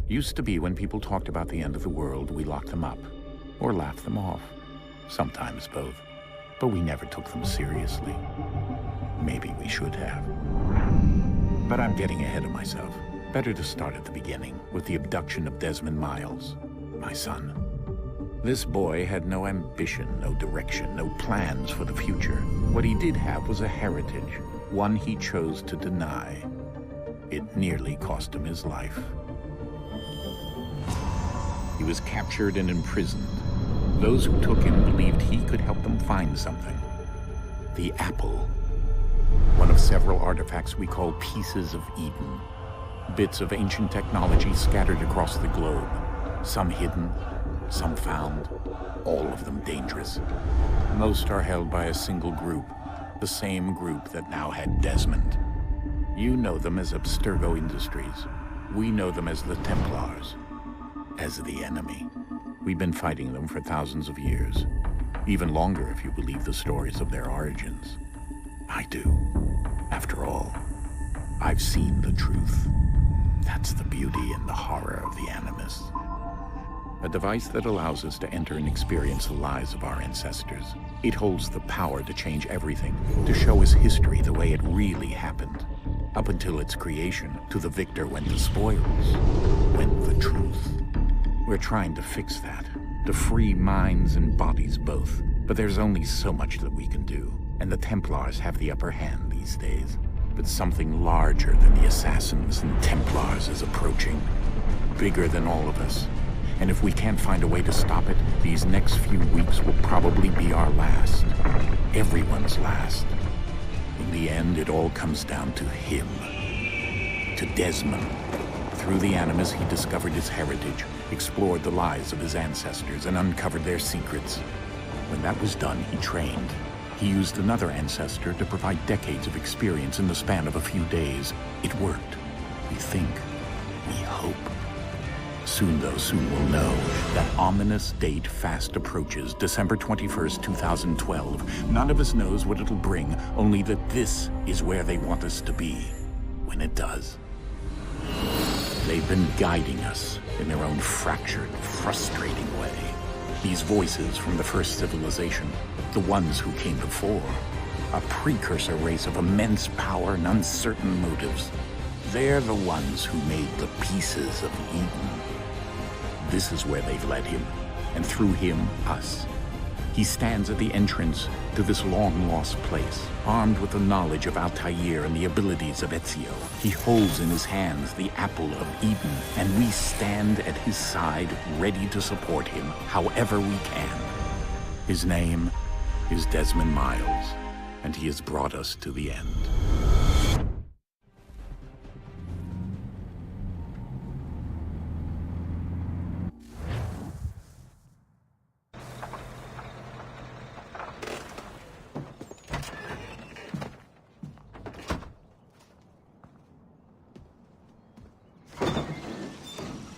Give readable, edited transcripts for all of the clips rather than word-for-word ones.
Used to be when people talked about the end of the world, we locked them up, or laughed them off. Sometimes both. But we never took them seriously. Maybe we should have. But I'm getting ahead of myself. Better to start at the beginning, with the abduction of Desmond Miles, my son. This boy had no ambition, no direction, no plans for the future. What he did have was a heritage, one he chose to deny. It nearly cost him his life. He was captured and imprisoned. Those who took him believed he could help them find something. The apple. One of several artifacts we call pieces of Eden. Bits of ancient technology scattered across the globe. Some hidden, some found, all of them dangerous. Most are held by a single group, the same group that now had Desmond. You know them as Abstergo Industries. We know them as the Templars. As the enemy. We've been fighting them for thousands of years. Even longer if you believe the stories of their origins. I do. After all, I've seen the truth. That's the beauty and the horror of the Animus. A device that allows us to enter and experience the lives of our ancestors. It holds the power to change everything, to show us history the way it really happened. Up until its creation, to the victor went the spoils, went the truth. We're trying to fix that, to free minds and bodies both. But there's only so much that we can do, and the Templars have the upper hand these days. But something larger than the Assassins and Templars is approaching, bigger than all of us. And if we can't find a way to stop it, these next few weeks will probably be our last. Everyone's last. In the end, it all comes down to him. To Desmond. Through the Animus, he discovered his heritage, explored the lives of his ancestors, and uncovered their secrets. When that was done, he trained. He used another ancestor to provide decades of experience in the span of a few days. It worked. We think. We hope. Soon, though, soon we'll know. That ominous date fast approaches, December 21st, 2012. None of us knows what it'll bring, only that this is where they want us to be. When it does. They've been guiding us in their own fractured, frustrating way. These voices from the first civilization, the ones who came before, a precursor race of immense power and uncertain motives. They're the ones who made the pieces of Eden. This is where they've led him, and through him, us. He stands at the entrance to this long-lost place, armed with the knowledge of Altair and the abilities of Ezio. He holds in his hands the apple of Eden, and we stand at his side, ready to support him however we can. His name is Desmond Miles, and he has brought us to the end.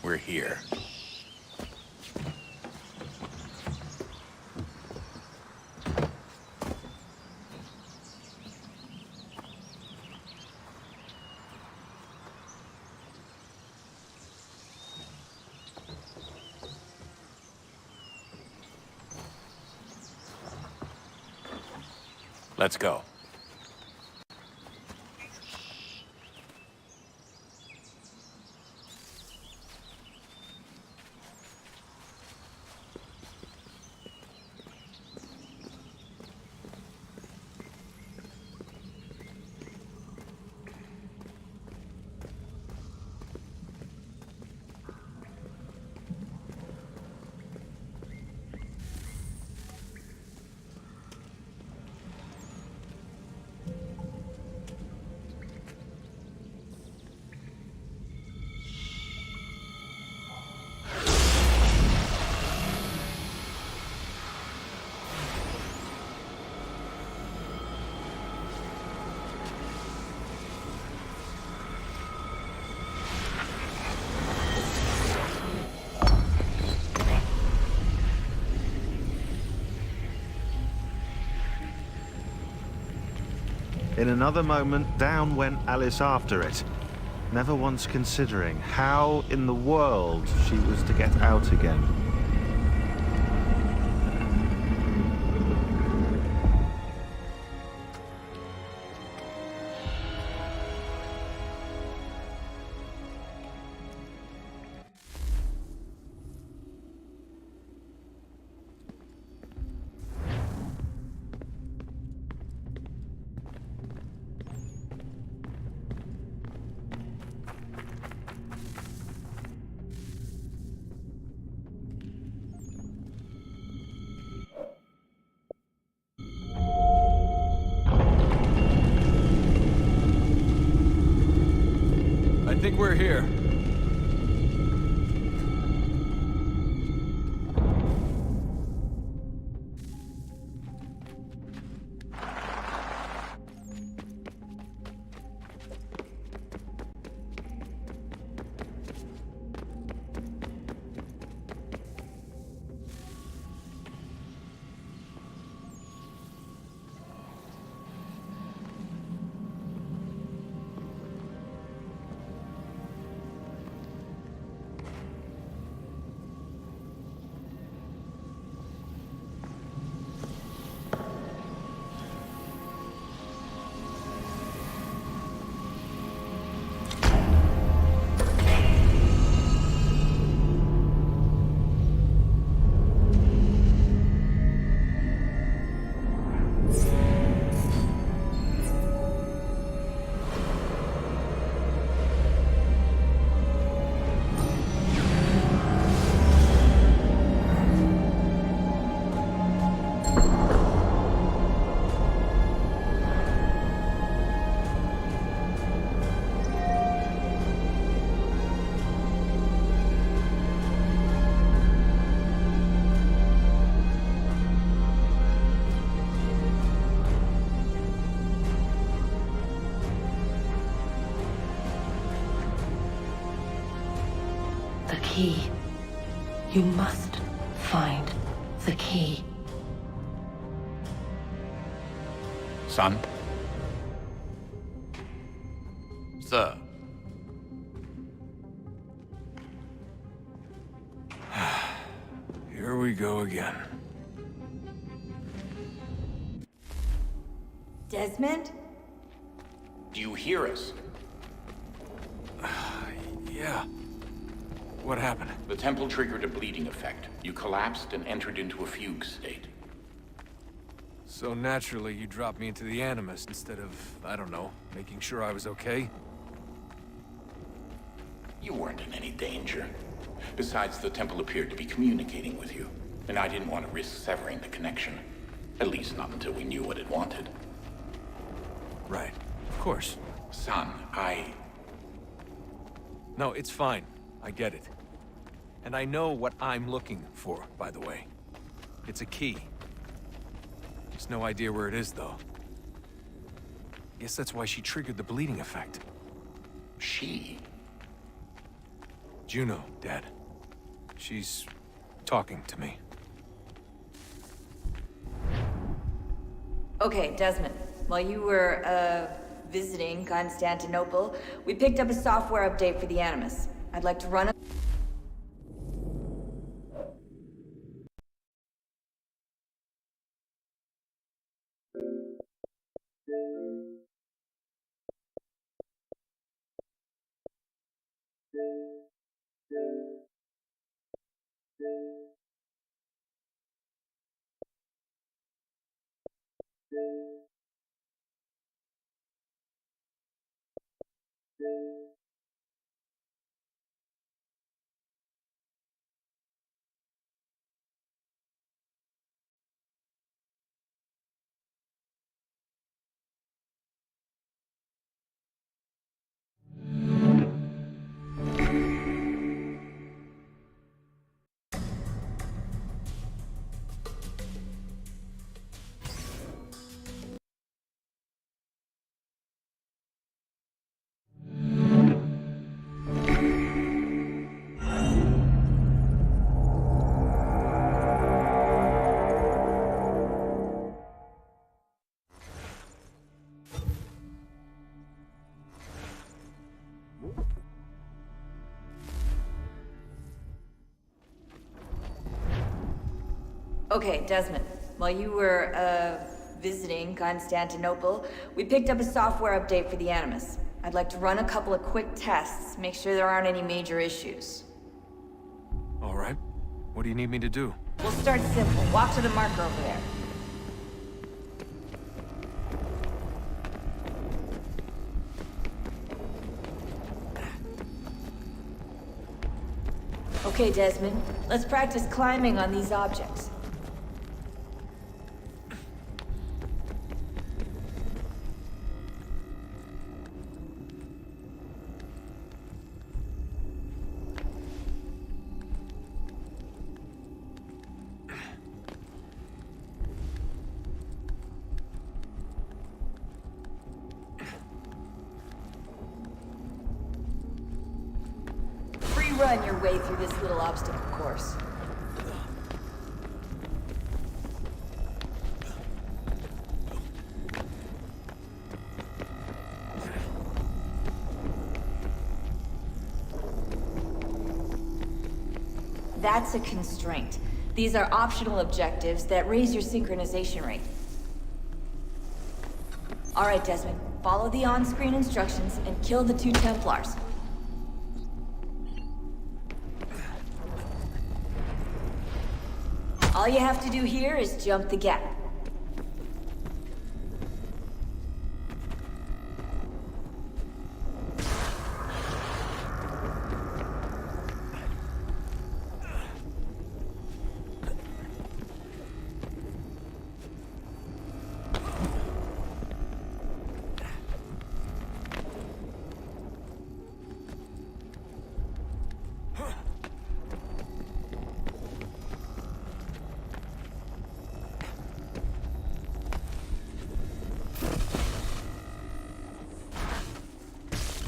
We're here. Let's go. In another moment, down went Alice after it, never once considering how in the world she was to get out again. I think we're here. The key. You must find the key. Son? Sir. Here we go again. Desmond? Do you hear us? Yeah. What happened? The temple triggered a bleeding effect. You collapsed and entered into a fugue state. So naturally, you dropped me into the Animus instead of, I don't know, making sure I was okay? You weren't in any danger. Besides, the temple appeared to be communicating with you, and I didn't want to risk severing the connection. At least not until we knew what it wanted. Right. Of course. Son, No, it's fine. I get it. And I know what I'm looking for, by the way. It's a key. Just no idea where it is, though. Guess that's why she triggered the bleeding effect. She? Juno, Dad. She's talking to me. Okay, Desmond. While you were, visiting Constantinople, we picked up a software update for the Animus. I'd like to run a... Okay, Desmond. While you were, visiting Constantinople, we picked up a software update for the Animus. I'd like to run a couple of quick tests, make sure there aren't any major issues. All right. What do you need me to do? We'll start simple. Walk to the marker over there. Okay, Desmond. Let's practice climbing on these objects. Run your way through this little obstacle course. That's a constraint. These are optional objectives that raise your synchronization rate. All right, Desmond. Follow the on-screen instructions and kill the 2 Templars. All you have to do here is jump the gap.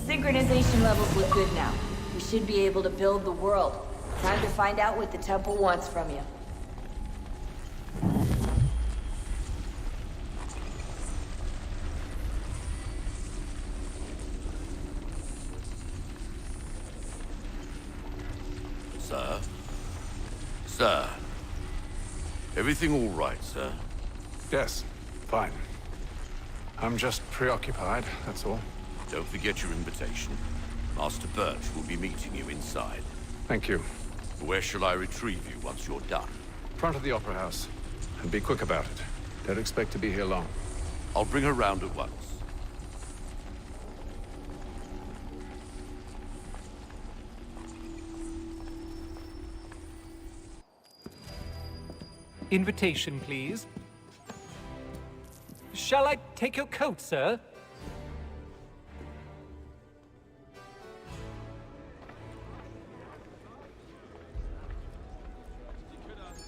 Synchronization levels look good now. We should be able to build the world. Time to find out what the temple wants from you. Sir? Sir? Everything all right, sir? Yes, fine. I'm just preoccupied, that's all. Don't forget your invitation. Master Birch will be meeting you inside. Thank you. Where shall I retrieve you once you're done? Front of the Opera House. And be quick about it. Don't expect to be here long. I'll bring her round at once. Invitation, please. Shall I take your coat, sir?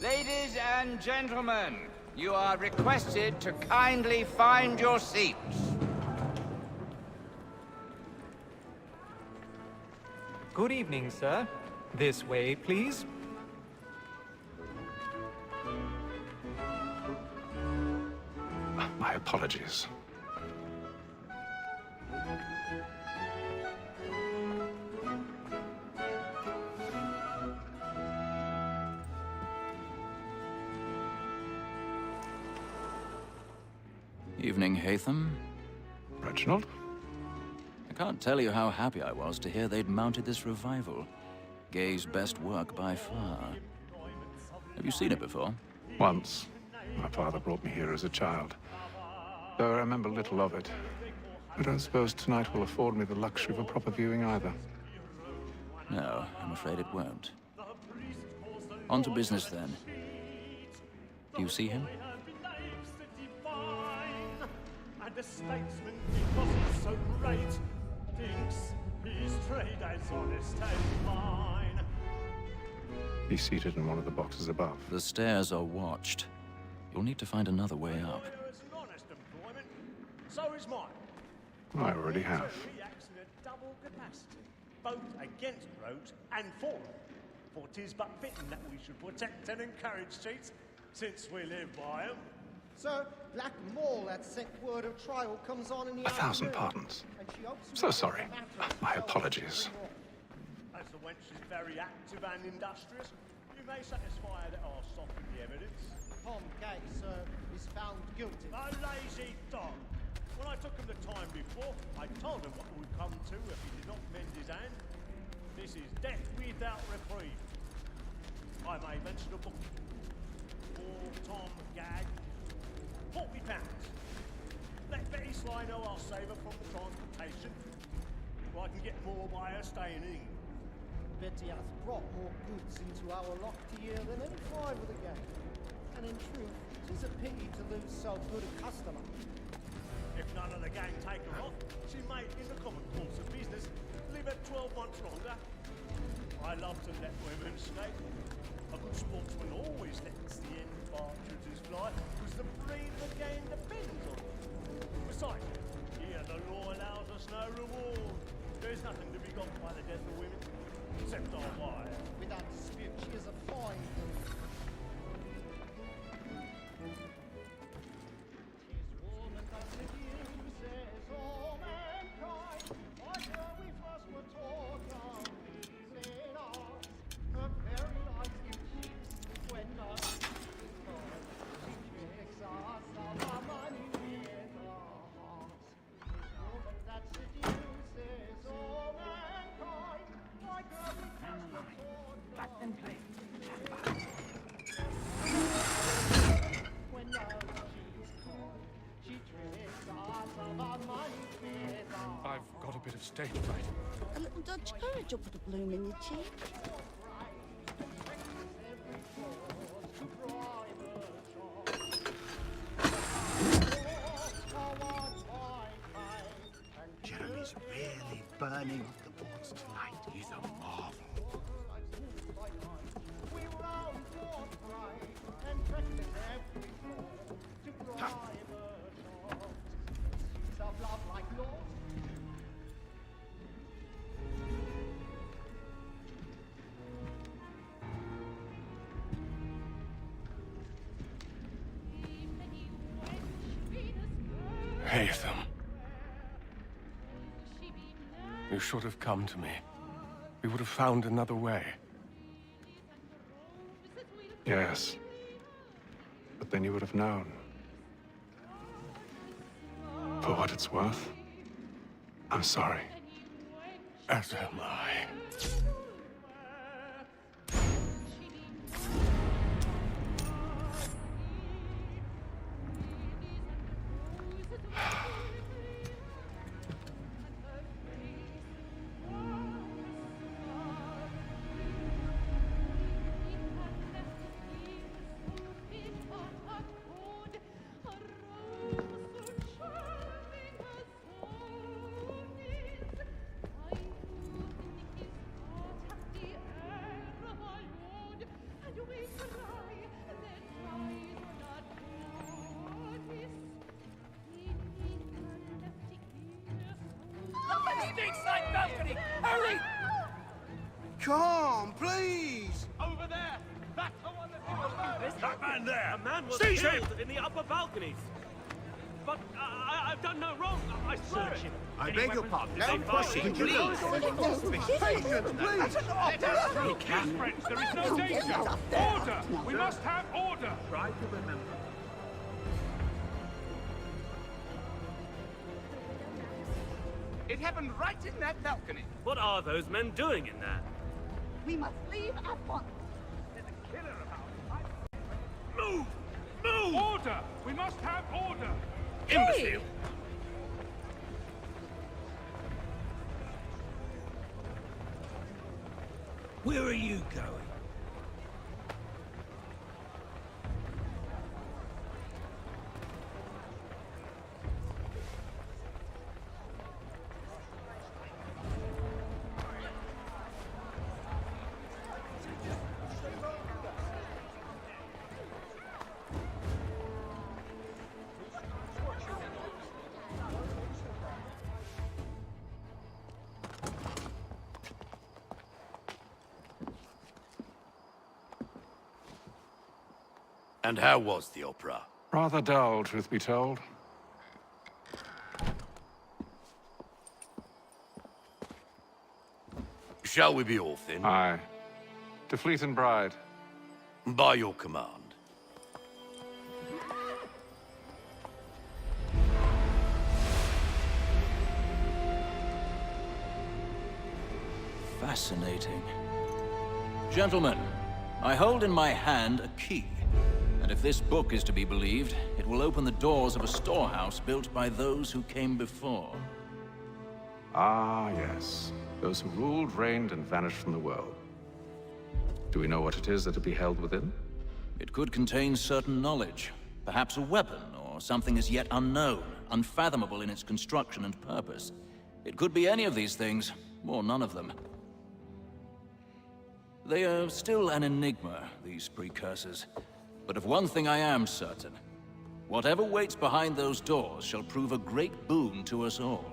Ladies and gentlemen, you are requested to kindly find your seats. Good evening, sir. This way, please. My apologies. Evening, Haytham. Reginald? I can't tell you how happy I was to hear they'd mounted this revival. Gay's best work by far. Have you seen it before? Once. My father brought me here as a child. Though I remember little of it. I don't suppose tonight will afford me the luxury of a proper viewing either. No, I'm afraid it won't. On to business, then. Do you see him? And a statesman, because he's so great, thinks his trade as honest as mine. He's seated in one of the boxes above. The stairs are watched. You'll need to find another way up. It's an honest employment. So is mine. I already have. He acts in a double capacity, both against rogues and for them. For 'tis but fitting that we should protect and encourage cheats, since we live by them. Sir, Black Maul, that sick word of trial, comes on in the 1,000 pardons. So sorry. My apologies. As the wench is very active and industrious, you may satisfy that I'll soften the evidence. Tom Gay, sir, is found guilty. A lazy dog. When I took him the time before, I told him what would come to if he did not mend his hand. This is death without reprieve. I may mention a book. For Tom Gag, £40. Let Betty Sly know I'll save her from the transportation, or I can get more by her staying in. Betty hath brought more goods into our locked year than any five of the gang. And in truth, 'tis a pity to lose so good a customer. If none of the gang take her off, she may, in the common course of business, live at 12 months longer. I love to let women escape. A good sportsman always lets the end partridges fly, because the breed of the game depends on it. Besides, here the law allows us no reward. There's nothing to be got by the death of women, except our wives. Without dispute, she is a fine girl. I've got a bit of stage fright. A little Dutch courage will put a bloom in your cheek. Jeremy's really burning off the boards tonight. He's a marvel. Haytham. You should have come to me. We would have found another way. Yes. But then you would have known. For what it's worth, I'm sorry. As am I. Inside balcony! Hurry! Come, please! Over there! That's the one that's in the That man there! A man was Seize killed him! in the upper balconies. But I've done no wrong. I swear it. I beg your pardon. No pushing, please. Patience, please! Please, friends, there is no danger. Order! We must have order! Try to remember. It happened right in that balcony. What are those men doing in there? We must leave at once. There's a killer about. Move! Move! Order! We must have order! Imbecile! Where are you going? And how was the opera? Rather dull, truth be told. Shall we be off then? Aye. To Fleet and Bride. By your command. Fascinating. Gentlemen, I hold in my hand a key. And if this book is to be believed, it will open the doors of a storehouse built by those who came before. Ah, yes. Those who ruled, reigned, and vanished from the world. Do we know what it is that will be held within? It could contain certain knowledge. Perhaps a weapon, or something as yet unknown, unfathomable in its construction and purpose. It could be any of these things, or none of them. They are still an enigma, these precursors. But of one thing I am certain. Whatever waits behind those doors shall prove a great boon to us all.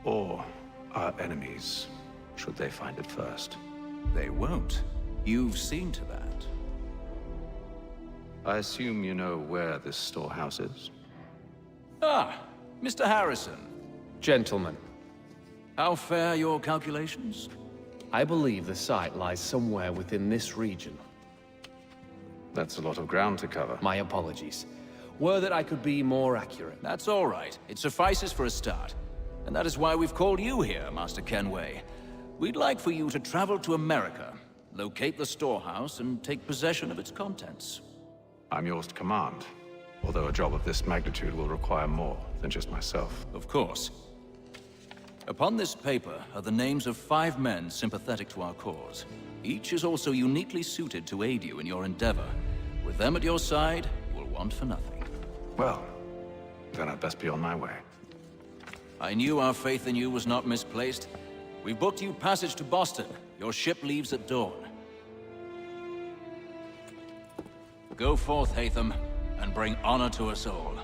Or our enemies, should they find it first. They won't. You've seen to that. I assume you know where this storehouse is? Ah, Mr. Harrison. Gentlemen, How fare your calculations? I believe the site lies somewhere within this region. That's a lot of ground to cover. My apologies. Were that I could be more accurate. That's all right. It suffices for a start. And that is why we've called you here, Master Kenway. We'd like for you to travel to America, locate the storehouse, and take possession of its contents. I'm yours to command, although a job of this magnitude will require more than just myself. Of course. Upon this paper are the names of 5 men sympathetic to our cause. Each is also uniquely suited to aid you in your endeavor. With them at your side, you will want for nothing. Well, then I'd best be on my way. I knew our faith in you was not misplaced. We've booked you passage to Boston. Your ship leaves at dawn. Go forth, Hatham, and bring honor to us all.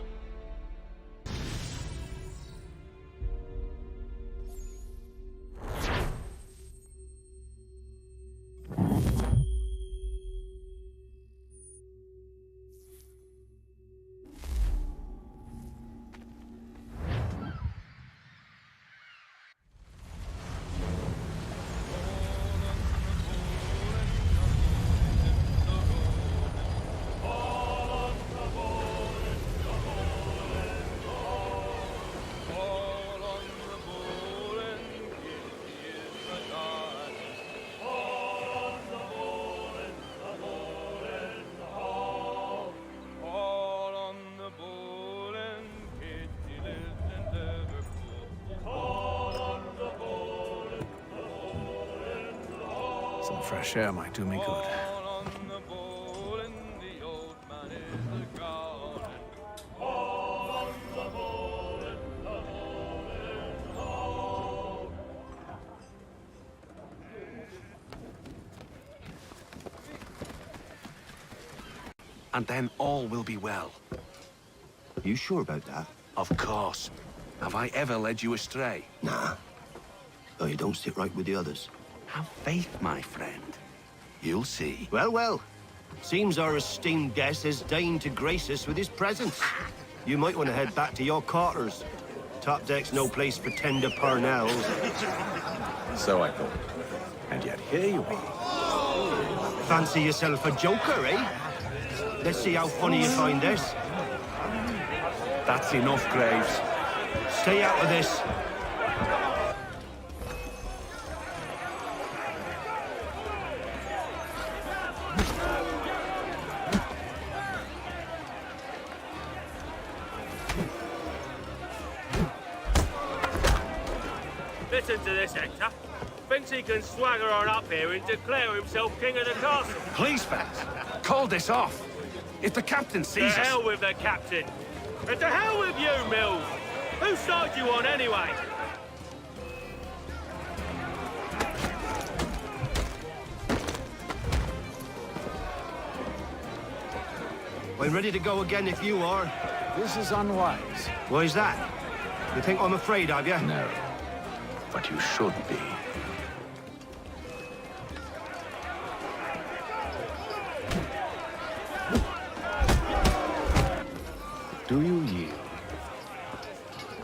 Some fresh air might do me good. And then all will be well. You sure about that? Of course. Have I ever led you astray? Nah. Oh, you don't sit right with the others. Have faith, my friend. You'll see. Well, well. Seems our esteemed guest has deigned to grace us with his presence. You might want to head back to your quarters. Top deck's no place for tender parnells. So I thought. And yet here you are. Fancy yourself a joker, eh? Let's see how funny you find this. That's enough, Graves. Stay out of this. Listen to this, Hector. Thinks he can swagger on up here and declare himself king of the castle. Please, fellas, call this off. If the captain sees To us... hell with the captain. And to hell with you, Mills. Whose side you on, anyway? I'm ready to go again if you are. This is unwise. Why's that? You think I'm afraid of you? No. But you should be. Do you yield?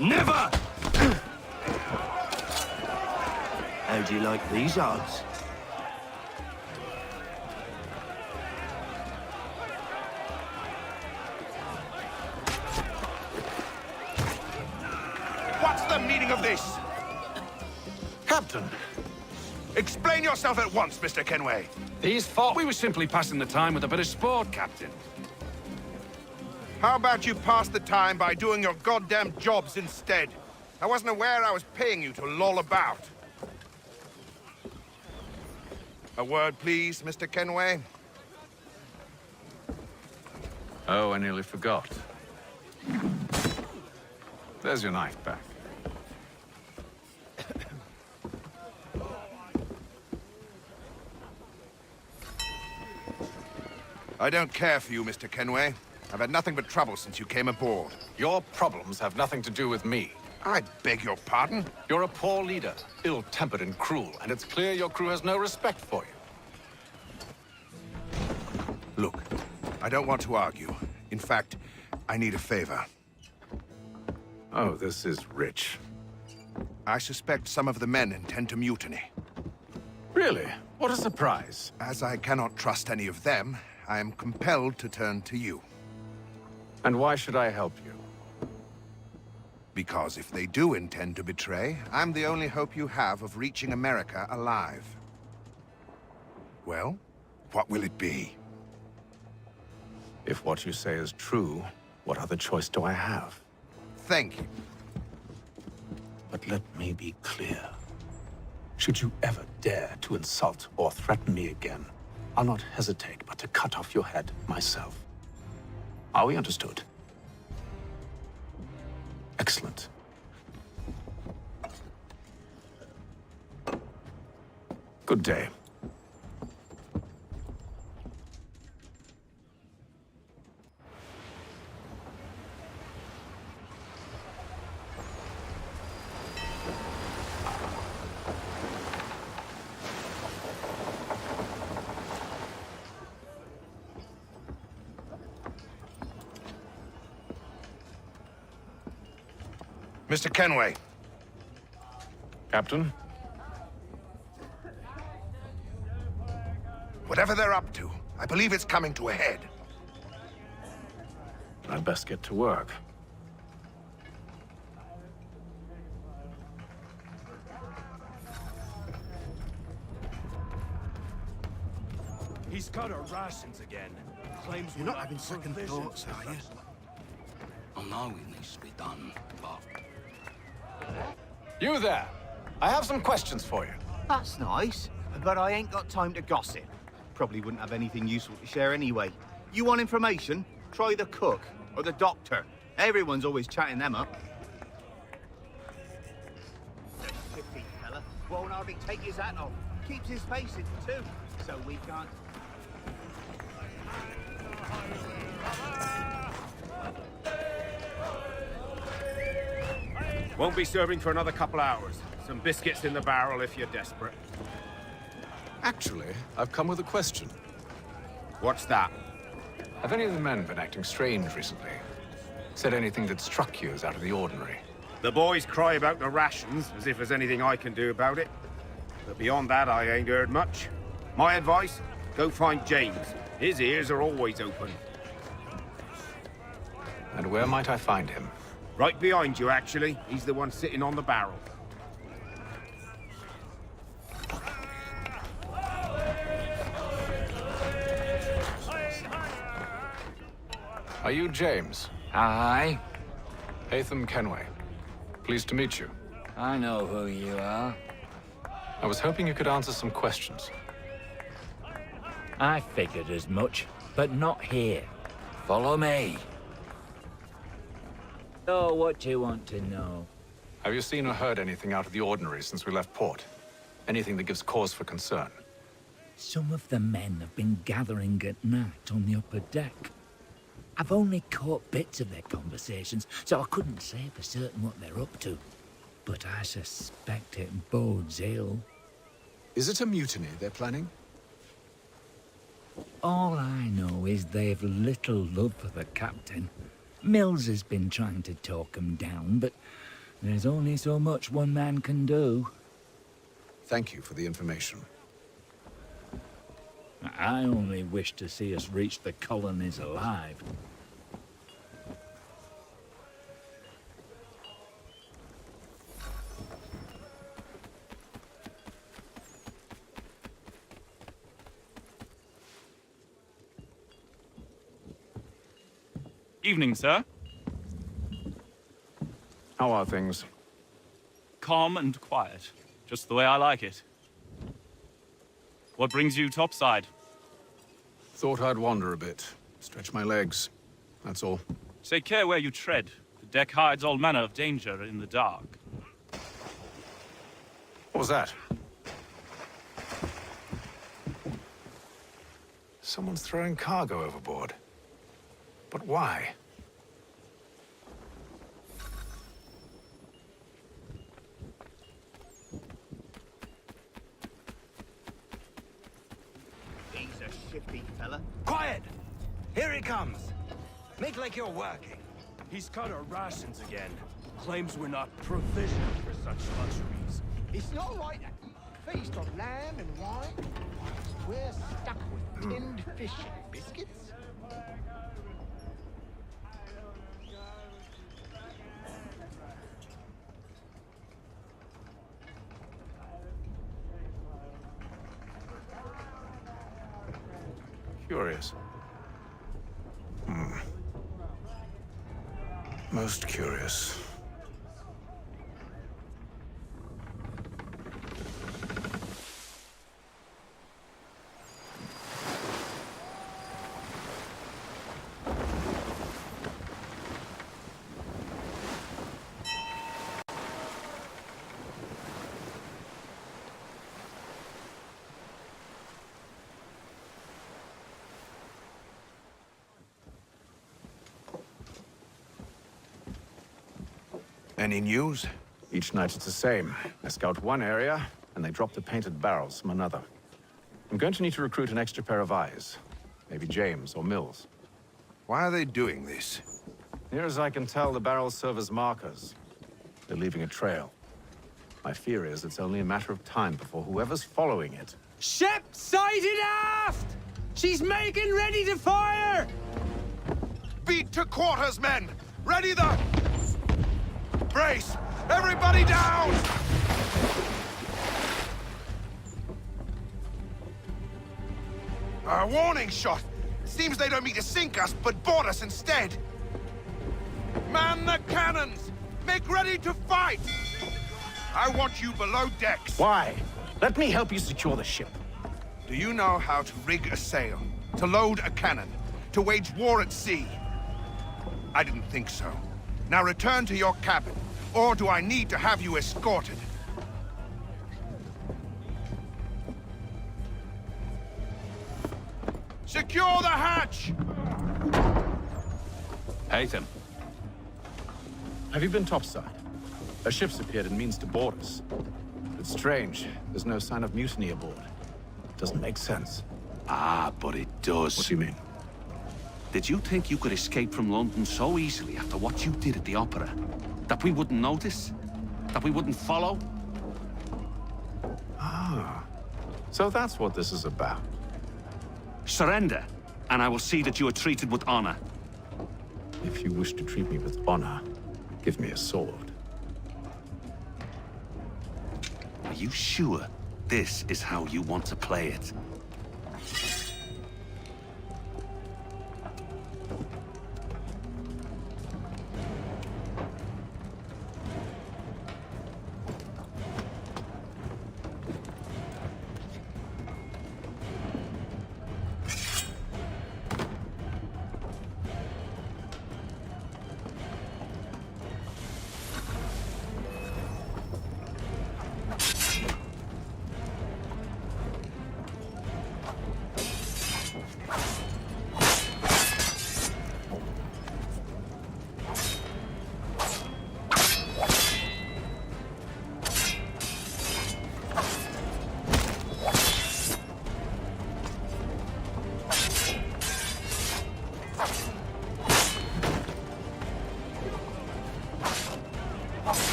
Never! How do you like these odds? What's the meaning of this? Captain, Explain yourself at once, Mr. Kenway. These thought we were simply passing the time with a bit of sport, Captain. How about you pass the time by doing your goddamn jobs instead? I wasn't aware I was paying you to loll about. A word, please, Mr. Kenway. Oh, I nearly forgot. There's your knife back. I don't care for you, Mr. Kenway. I've had nothing but trouble since you came aboard. Your problems have nothing to do with me. I beg your pardon? You're a poor leader, ill-tempered and cruel, and it's clear your crew has no respect for you. Look, I don't want to argue. In fact, I need a favor. Oh, this is rich. I suspect some of the men intend to mutiny. Really? What a surprise. As I cannot trust any of them, I am compelled to turn to you. And why should I help you? Because if they do intend to betray, I'm the only hope you have of reaching America alive. Well, what will it be? If what you say is true, what other choice do I have? Thank you. But let me be clear. Should you ever dare to insult or threaten me again, I'll not hesitate but to cut off your head myself. Are we understood? Excellent. Good day. Mr. Kenway. Captain? Whatever they're up to, I believe it's coming to a head. I'd best get to work. He's got our rations again. Claims You're not having second thoughts, are you? I know it needs to be done, but... You there! I have some questions for you. That's nice, but I ain't got time to gossip. Probably wouldn't have anything useful to share anyway. You want information? Try the cook or the doctor. Everyone's always chatting them up. The shifty fella won't hardly take his hat off. Keeps his face in too, so we can't. Won't be serving for another couple hours. Some biscuits in the barrel if you're desperate. Actually, I've come with a question. What's that? Have any of the men been acting strange recently? Said anything that struck you as out of the ordinary? The boys cry about the rations, as if there's anything I can do about it. But beyond that, I ain't heard much. My advice? Go find James. His ears are always open. And where might I find him? Right behind you, actually. He's the one sitting on the barrel. Are you James? Aye. Hatham Kenway. Pleased to meet you. I know who you are. I was hoping you could answer some questions. I figured as much, but not here. Follow me. Oh, what do you want to know? Have you seen or heard anything out of the ordinary since we left port? Anything that gives cause for concern? Some of the men have been gathering at night on the upper deck. I've only caught bits of their conversations, so I couldn't say for certain what they're up to. But I suspect it bodes ill. Is it a mutiny they're planning? All I know is they've little love for the captain. Mills has been trying to talk him down, but there's only so much one man can do. Thank you for the information. I only wish to see us reach the colonies alive. Evening, sir. How are things? Calm and quiet. Just the way I like it. What brings you topside? Thought I'd wander a bit. Stretch my legs. That's all. Take care where you tread. The deck hides all manner of danger in the dark. What was that? Someone's throwing cargo overboard. But why? He's a shifty fella. Quiet! Here he comes. Make like you're working. He's cut our rations again. Claims we're not provisioned for such luxuries. It's not like that. Feast on lamb and wine, whilst we're stuck with tinned fish and biscuits. Curious. Most curious. Any news? Each night it's the same. I scout one area, and they drop the painted barrels from another. I'm going to need to recruit an extra pair of eyes. Maybe James or Mills. Why are they doing this? Near as I can tell, the barrels serve as markers. They're leaving a trail. My fear is it's only a matter of time before whoever's following it... Ship sighted aft! She's making ready to fire! Beat to quarters, men! Ready the... Brace! Everybody down! A warning shot! Seems they don't mean to sink us, but board us instead! Man the cannons! Make ready to fight! I want you below decks. Why? Let me help you secure the ship. Do you know how to rig a sail? To load a cannon? To wage war at sea? I didn't think so. Now return to your cabin, or do I need to have you escorted? Secure the hatch! Haytham. Have you been topside? A ship's appeared and means to board us. It's strange. There's no sign of mutiny aboard. Doesn't make sense. Ah, but it does. What do you mean? Did you think you could escape from London so easily after what you did at the opera? That we wouldn't notice? That we wouldn't follow? Ah. So that's what this is about. Surrender, and I will see that you are treated with honor. If you wish to treat me with honor, give me a sword. Are you sure this is how you want to play it?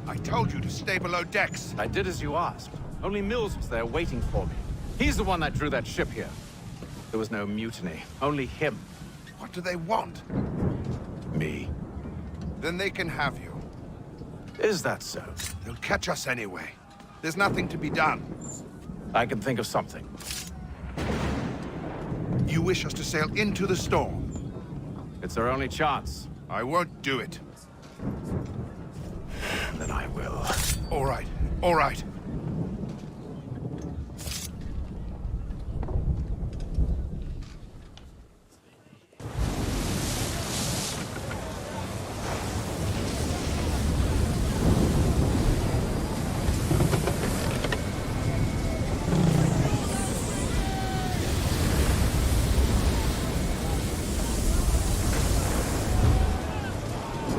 I told you to stay below decks. I did as you asked. Only Mills was there waiting for me. He's the one that drew that ship here. There was no mutiny, only him. What do they want? Me. Then they can have you. Is that so? They'll catch us anyway. There's nothing to be done. I can think of something. You wish us to sail into the storm? It's our only chance. I won't do it. Then I will. All right, all right.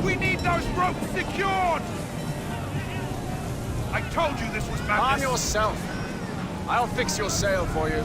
We need those ropes secured! I told you this was madness! Calm yourself. I'll fix your sail for you.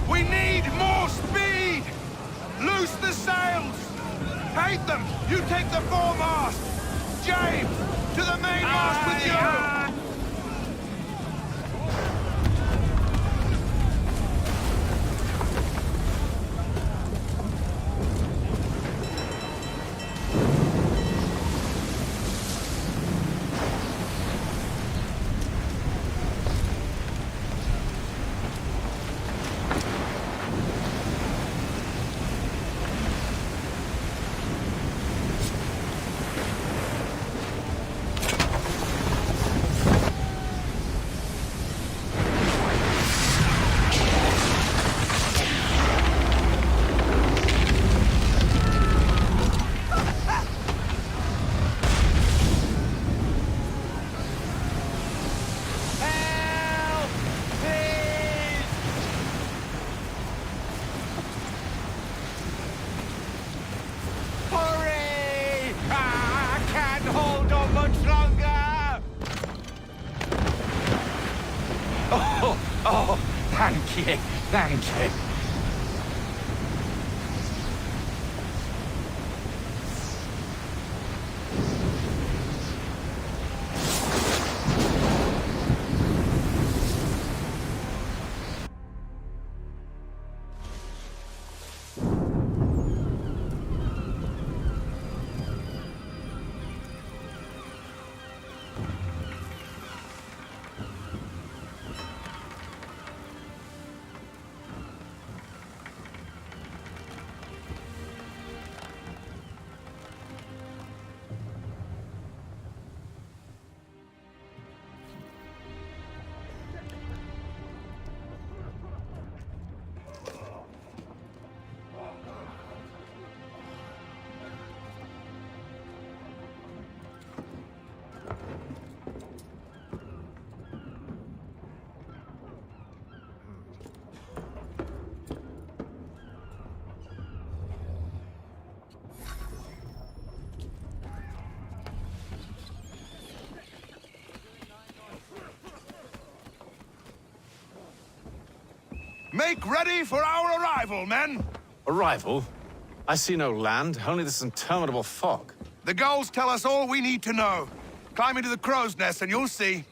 We need more speed! Loose the sails! Hate them! You take the foremast! James! To the mainmast with you! Hurry! I can't hold on much longer! Oh, thank you, thank you. Make ready for our arrival, men! Arrival? I see no land, only this interminable fog. The gulls tell us all we need to know. Climb into the crow's nest and you'll see.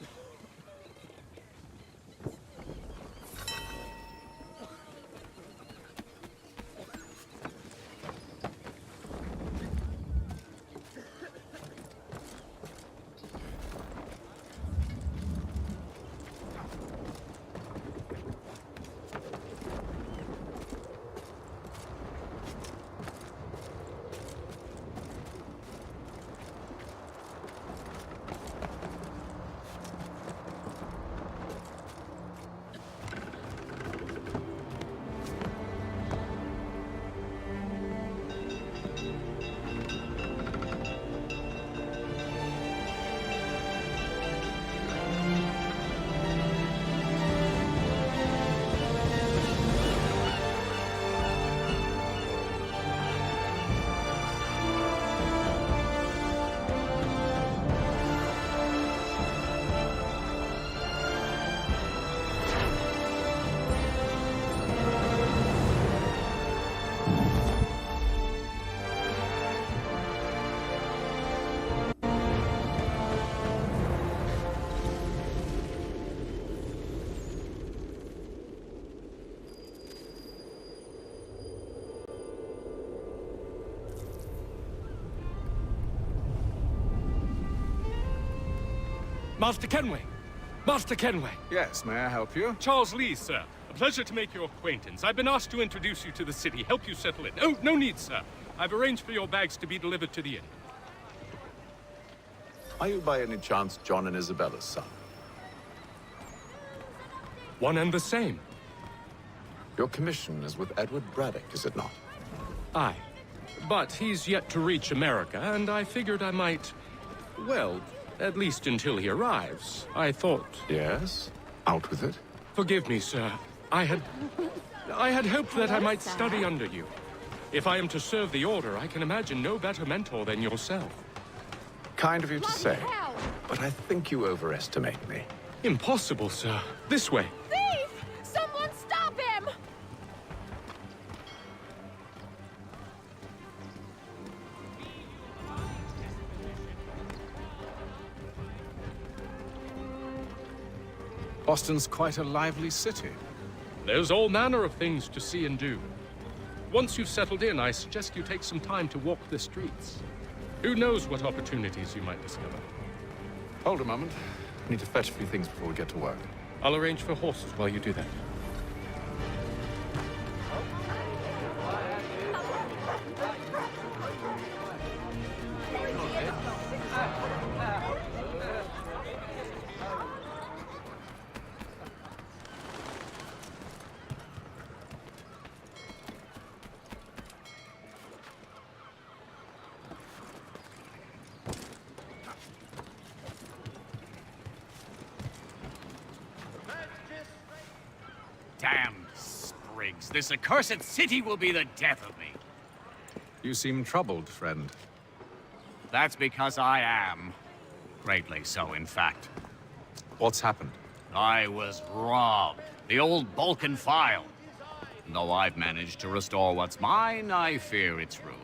Master Kenway! Master Kenway! Yes, may I help you? Charles Lee, sir. A pleasure to make your acquaintance. I've been asked to introduce you to the city, help you settle in. Oh, no need, sir. I've arranged for your bags to be delivered to the inn. Are you by any chance John and Isabella's son? One and the same. Your commission is with Edward Braddock, is it not? Aye. But he's yet to reach America, and I figured I might... Well, at least until he arrives, I thought... Yes? Out with it. Forgive me, sir. I had hoped that I might study under you. If I am to serve the Order, I can imagine no better mentor than yourself. Kind of you to say, but I think you overestimate me. Impossible, sir. This way. Thief! Someone stop him! Boston's quite a lively city. There's all manner of things to see and do. Once you've settled in, I suggest you take some time to walk the streets. Who knows what opportunities you might discover. Hold a moment. I need to fetch a few things before we get to work. I'll arrange for horses while you do that. Damned sprigs. This accursed city will be the death of me. You seem troubled, friend. That's because I am. Greatly so, in fact. What's happened? I was robbed. The old Balkan file. Though I've managed to restore what's mine, I fear it's ruined.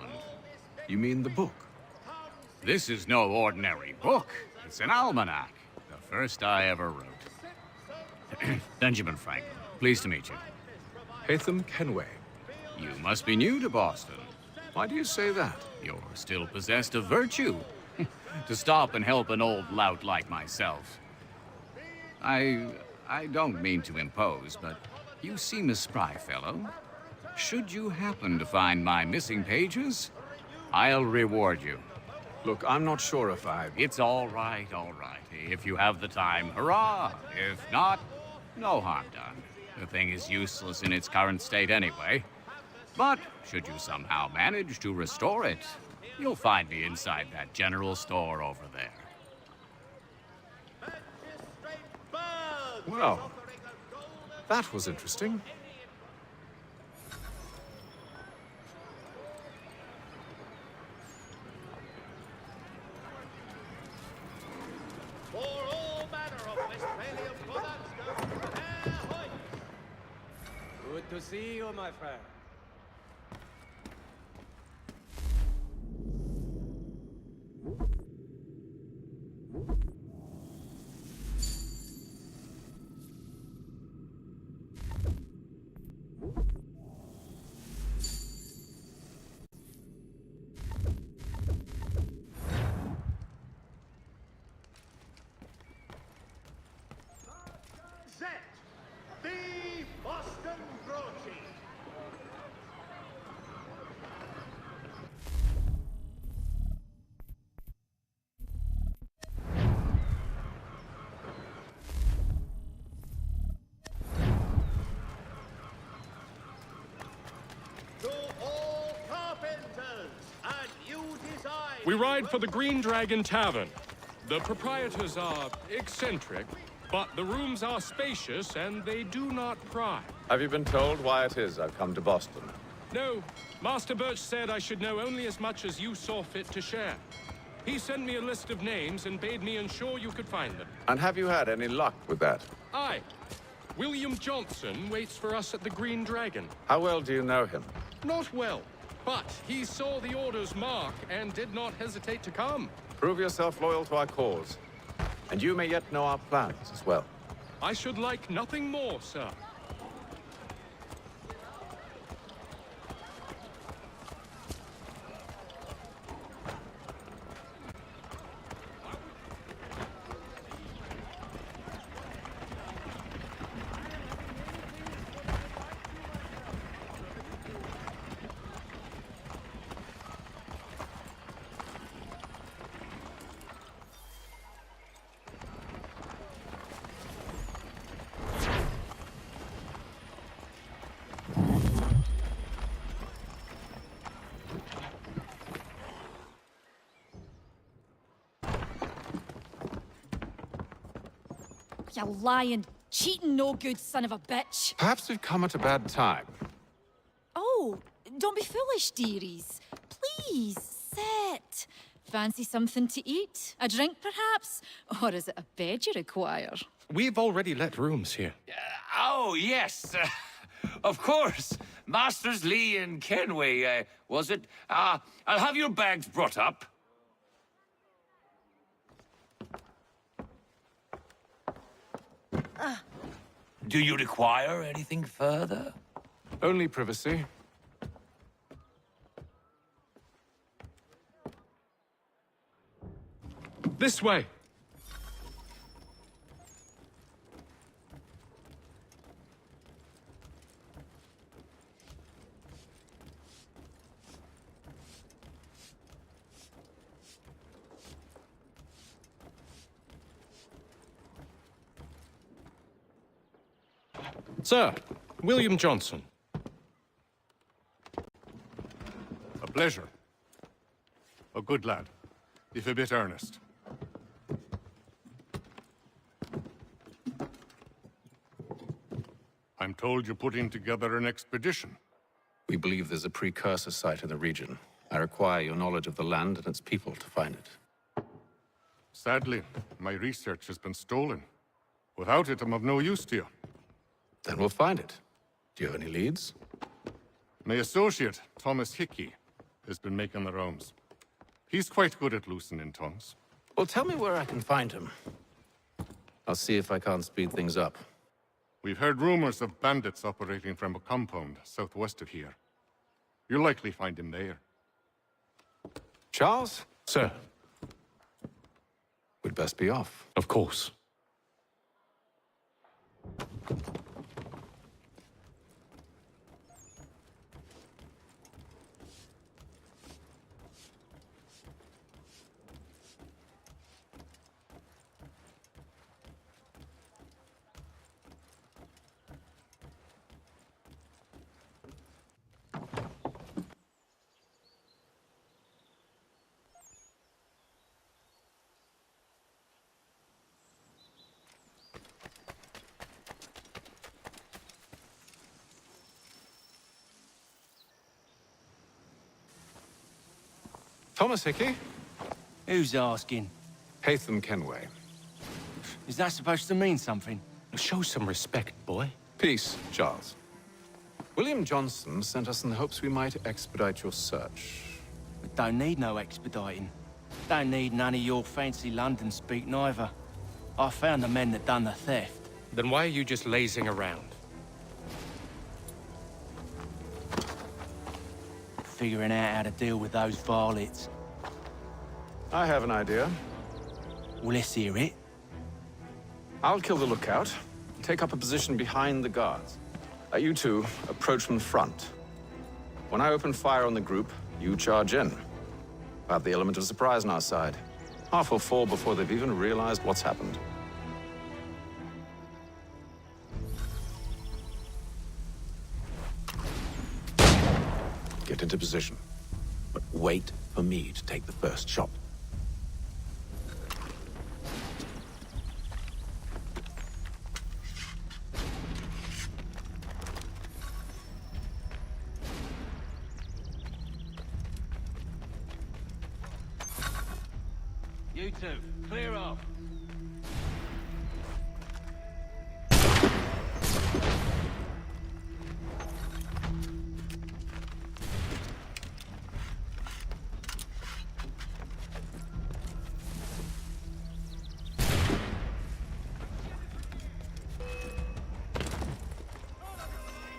You mean the book? This is no ordinary book. It's an almanac. The first I ever wrote. Benjamin Franklin. Pleased to meet you. Hatham Kenway. You must be new to Boston. Why do you say that? You're still possessed of virtue. To stop and help an old lout like myself. I don't mean to impose, but you seem a spry fellow. Should you happen to find my missing pages, I'll reward you. Look, I'm not sure if I... It's all right, all right. If you have the time, hurrah! If not, no harm done. The thing is useless in its current state anyway. But should you somehow manage to restore it, you'll find me inside that general store over there. Well, that was interesting. For all manner of Westphalian products, ahoy! Good to see you, my friend. Zet, the Boston Broadsheet. To all carpenters, a new design. We ride for the Green Dragon Tavern. The proprietors are eccentric, but the rooms are spacious and they do not pry. Have you been told why it is I've come to Boston? No, Master Birch said I should know only as much as you saw fit to share. He sent me a list of names and bade me ensure you could find them. And have you had any luck with that? Aye. William Johnson waits for us at the Green Dragon. How well do you know him? Not well, but he saw the Order's mark and did not hesitate to come. Prove yourself loyal to our cause. And you may yet know our plans as well. I should like nothing more, sir. You lying, cheating, no good son of a bitch. Perhaps we've come at a bad time. Oh, don't be foolish, dearies. Please, sit. Fancy something to eat? A drink, perhaps? Or is it a bed you require? We've already let rooms here. Oh, yes. Of course. Masters Lee and Kenway, was it? I'll have your bags brought up. Do you require anything further? Only privacy. This way! Sir, William Johnson. A pleasure. A good lad, if a bit earnest. I'm told you're putting together an expedition. We believe there's a precursor site in the region. I require your knowledge of the land and its people to find it. Sadly, my research has been stolen. Without it, I'm of no use to you. Then we'll find it. Do you have any leads? My associate, Thomas Hickey, has been making the rounds. He's quite good at loosening tongues. Well, tell me where I can find him. I'll see if I can't speed things up. We've heard rumors of bandits operating from a compound southwest of here. You'll likely find him there. Charles? Sir. We'd best be off. Of course. Thomas Hickey? Who's asking? Haytham Kenway. Is that supposed to mean something? Show some respect, boy. Peace, Charles. William Johnson sent us in the hopes we might expedite your search. We don't need no expediting. Don't need none of your fancy London speak neither. I found the men that done the theft. Then why are you just lazing around? Figuring out how to deal with those varlets. I have an idea. Well, let's hear it. I'll kill the lookout, take up a position behind the guards. You two approach from the front. When I open fire on the group, you charge in. I have the element of surprise on our side. Half will fall before they've even realized what's happened. Get into position, but wait for me to take the first shot. You two, clear off.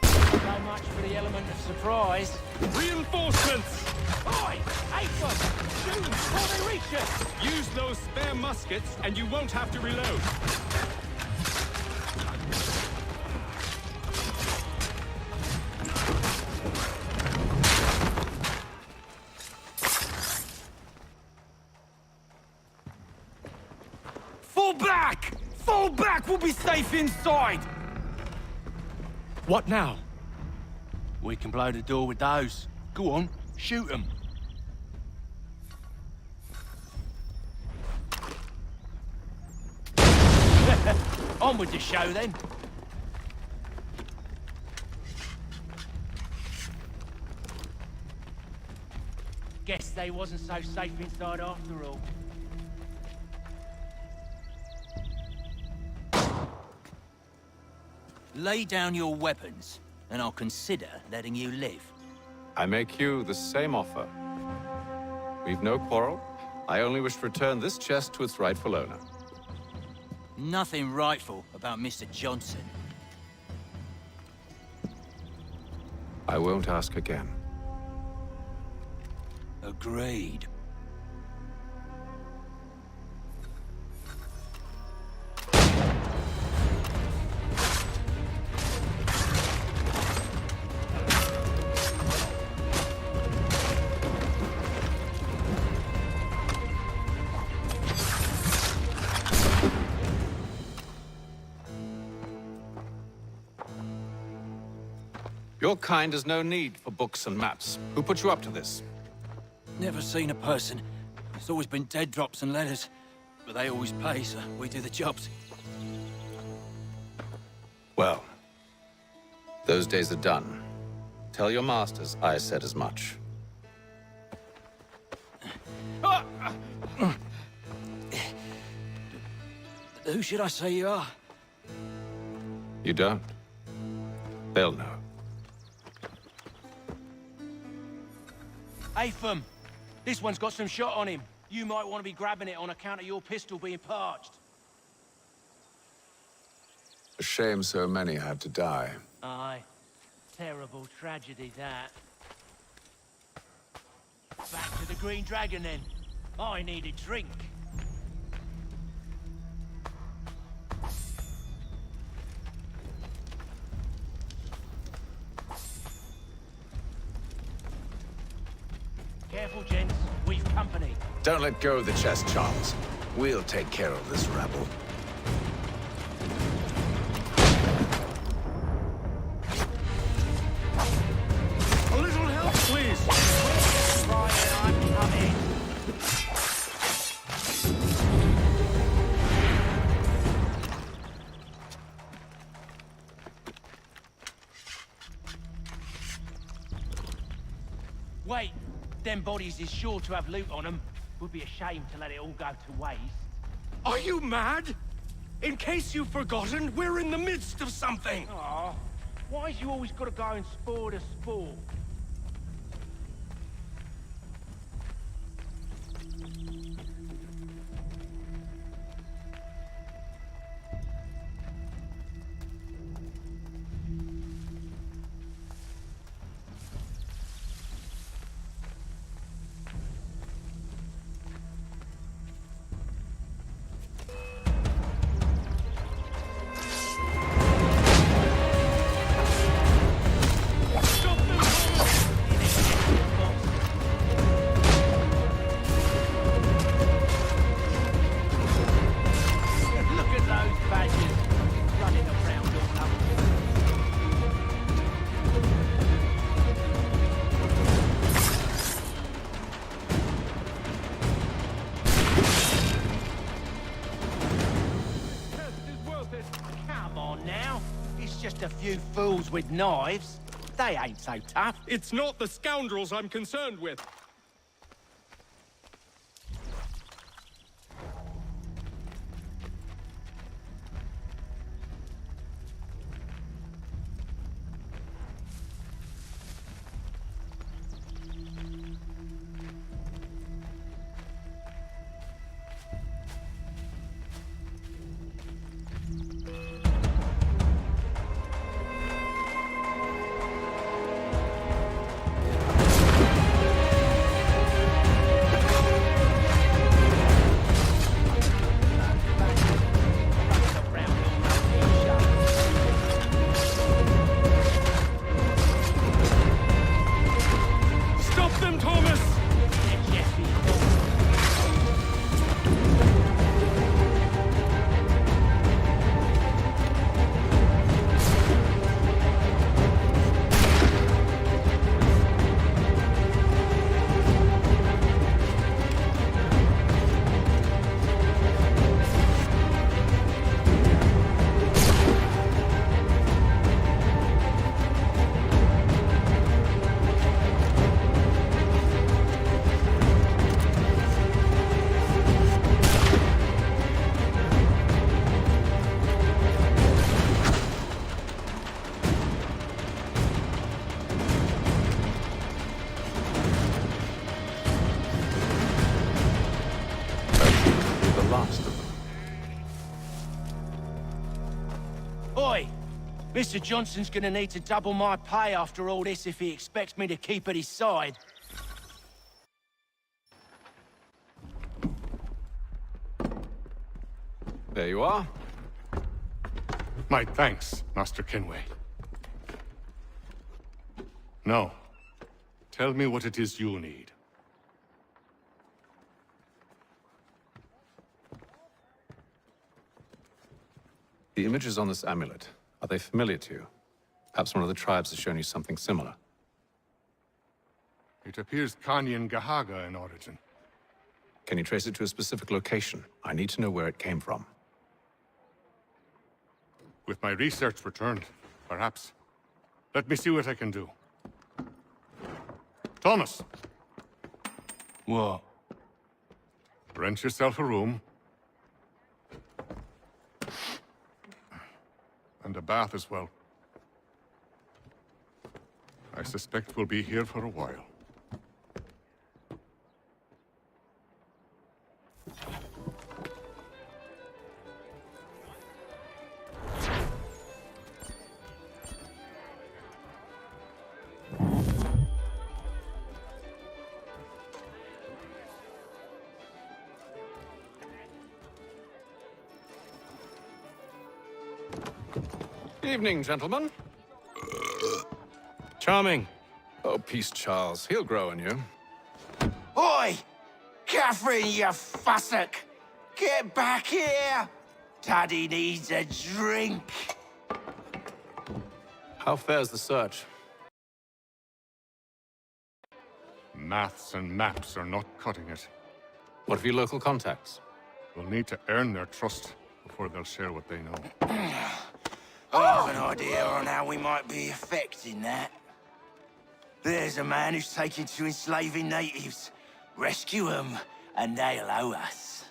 So much for the element of surprise. Reinforcements! Oi! Ace them! Shoot them before they reach us! Use those spare muskets, and you won't have to reload. Fall back! Fall back! We'll be safe inside! What now? We can blow the door with those. Go on, shoot them. On with the show, then. Guess they wasn't so safe inside after all. Lay down your weapons, and I'll consider letting you live. I make you the same offer. We've no quarrel. I only wish to return this chest to its rightful owner. Nothing rightful about Mr. Johnson. I won't ask again. Agreed. Your kind has no need for books and maps. Who put you up to this? Never seen a person. It's always been dead drops and letters. But they always pay, so we do the jobs. Well, those days are done. Tell your masters I said as much. Who should I say you are? You don't. They'll know. Atham, this one's got some shot on him. You might want to be grabbing it on account of your pistol being parched. A shame so many had to die. Aye. Terrible tragedy, that. Back to the Green Dragon, then. I need a drink. Careful, gents. We've company. Don't let go of the chest, Charles. We'll take care of this rabble. A little help, please. I'm coming. Wait. Them bodies is sure to have loot on them. Would be a shame to let it all go to waste. Are you mad? In case you've forgotten, we're in the midst of something! Aw, why's you always gotta go and spoil the sport? A few fools with knives. They ain't so tough. It's not the scoundrels I'm concerned with. Mr. Johnson's gonna need to double my pay after all this if he expects me to keep at his side. There you are. My thanks, Master Kenway. Now, tell me what it is you need. The images on this amulet, are they familiar to you? Perhaps one of the tribes has shown you something similar. It appears Kanyan Gahaga in origin. Can you trace it to a specific location? I need to know where it came from. With my research returned, perhaps. Let me see what I can do. Thomas! What? Rent yourself a room. And a bath as well. I suspect we'll be here for a while. Evening, gentlemen. Charming. Oh, peace, Charles. He'll grow on you. Oi! Catherine, you fussock! Get back here! Taddy needs a drink. How fares the search? Maths and maps are not cutting it. What of your local contacts? We'll need to earn their trust before they'll share what they know. I have an idea on how we might be affecting that. There's a man who's taken to enslaving natives. Rescue them, and they'll owe us.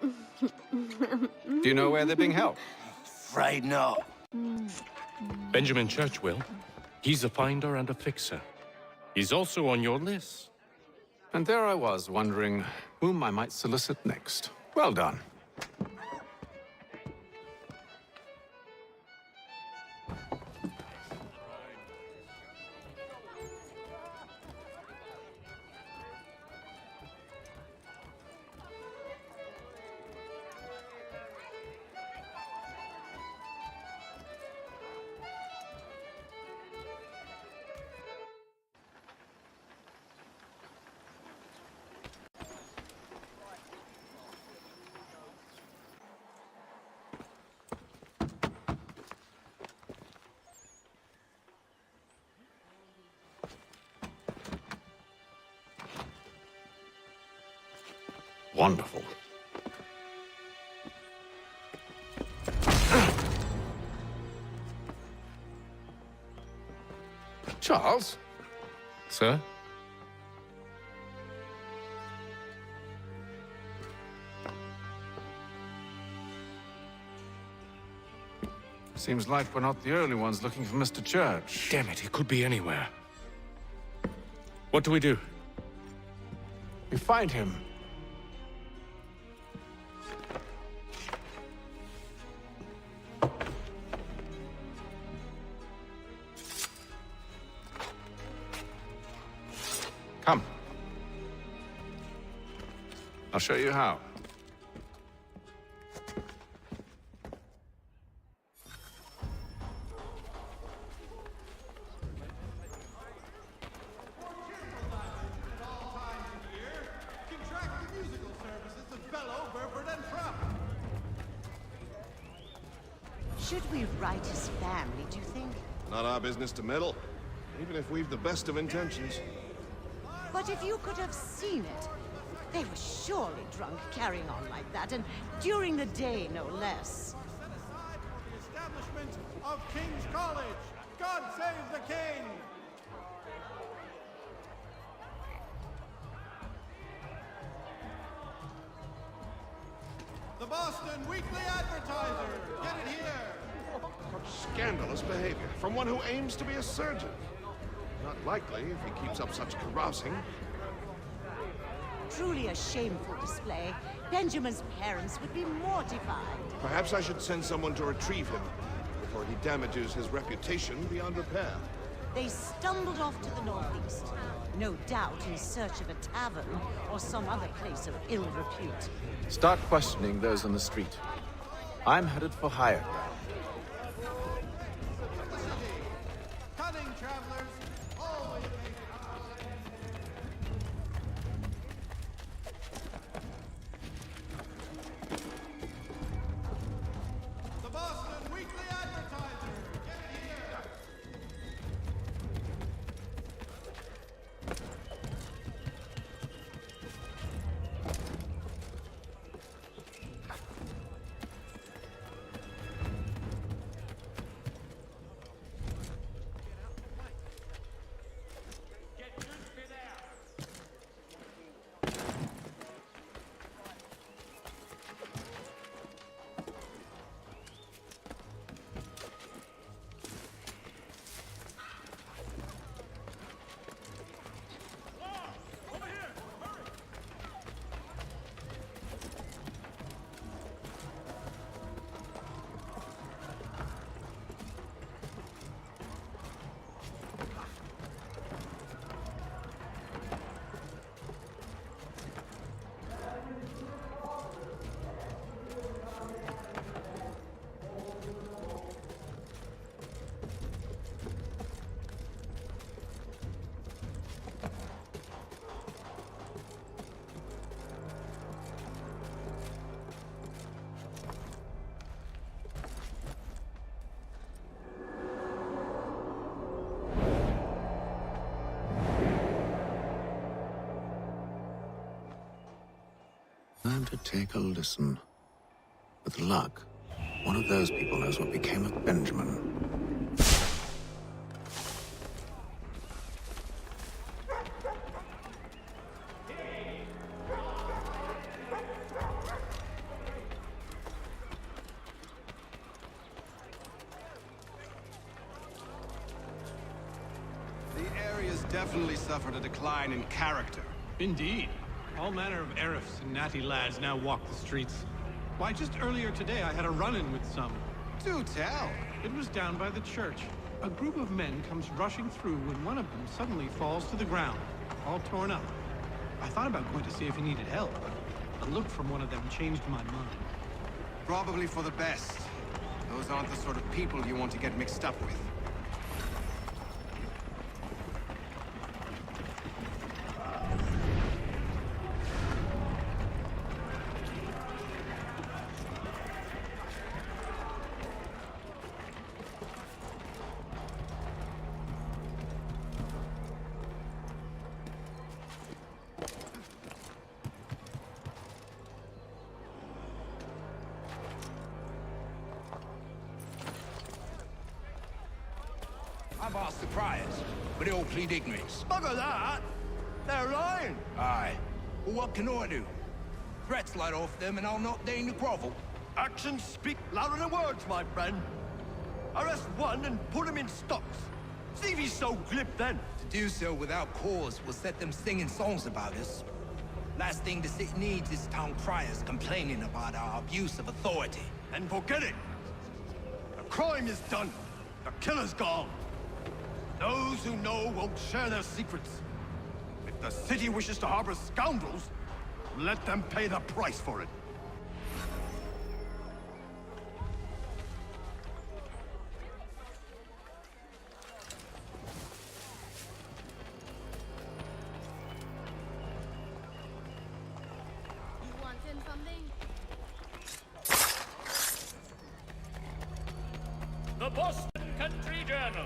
Do you know where they're being held? Afraid not. Benjamin Churchwill. He's a finder and a fixer. He's also on your list. And there I was, wondering whom I might solicit next. Well done. Wonderful. Charles? Sir? Seems like we're not the only ones looking for Mr. Church. Damn it, he could be anywhere. What do we do? We find him. Come. I'll show you how. Should we write his family, do you think? Not our business to meddle, even if we've the best of intentions. But if you could have seen it, they were surely drunk carrying on like that, and during the day, no less. Establishment of King's College! God save the King! The Boston Weekly Advertiser! Get it here! Such scandalous behavior from one who aims to be a surgeon. Not likely if he keeps up such carousing. Truly a shameful display. Benjamin's parents would be mortified. Perhaps I should send someone to retrieve him before he damages his reputation beyond repair. They stumbled off to the northeast, no doubt in search of a tavern or some other place of ill repute. Start questioning those on the street. I'm headed for higher ground. Cunning travelers, always The Boston Weekly Advertiser. Get here. Time to take a listen. With luck, one of those people knows what became of Benjamin. The area's definitely suffered a decline in character. Indeed. All manner of Arifs and natty lads now walk the streets. Why, just earlier today I had a run-in with some. Do tell. It was down by the church. A group of men comes rushing through when one of them suddenly falls to the ground, all torn up. I thought about going to see if he needed help, but a look from one of them changed my mind. Probably for the best. Those aren't the sort of people you want to get mixed up with. I've asked the criers, but they all plead ignorance. Bugger that! They're lying! Aye. Well, what can I do? Threats light off them and I'll not deign to grovel. Actions speak louder than words, my friend. Arrest one and put him in stocks. See if he's so glib then. To do so without cause will set them singing songs about us. Last thing the city needs is town criers complaining about our abuse of authority. And forget it! The crime is done. The killer's gone. Those who know won't share their secrets. If the city wishes to harbor scoundrels, let them pay the price for it. You wanting something? The Boston Country Journal.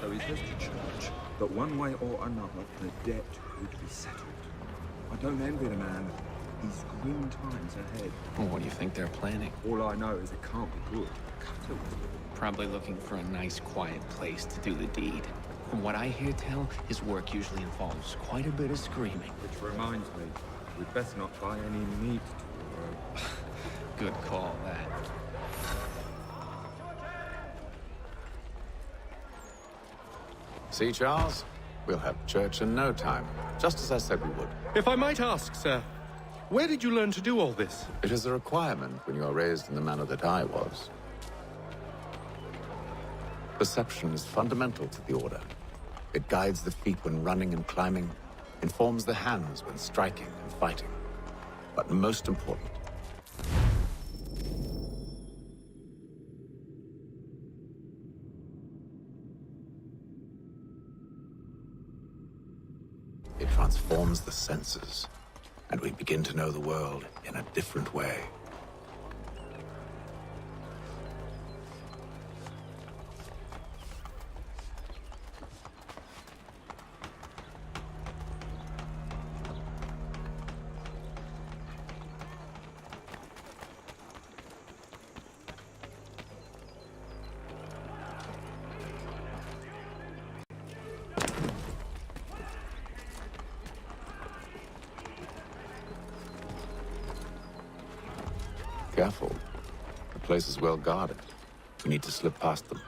So he says to church that one way or another the debt would be settled. I don't envy the man. He's grim times ahead. Well, what do you think they're planning? All I know is it can't be good. Probably looking for a nice, quiet place to do the deed. From what I hear tell, his work usually involves quite a bit of screaming. Which reminds me, we'd best not buy any meat tomorrow. Good call, that. See, Charles? We'll have church in no time, just as I said we would. If I might ask, sir, where did you learn to do all this? It is a requirement when you are raised in the manner that I was. Perception is fundamental to the Order. It guides the feet when running and climbing, informs the hands when striking and fighting. But most important, it transforms the senses, and we begin to know the world in a different way. Careful. The place is well guarded. We need to slip past them.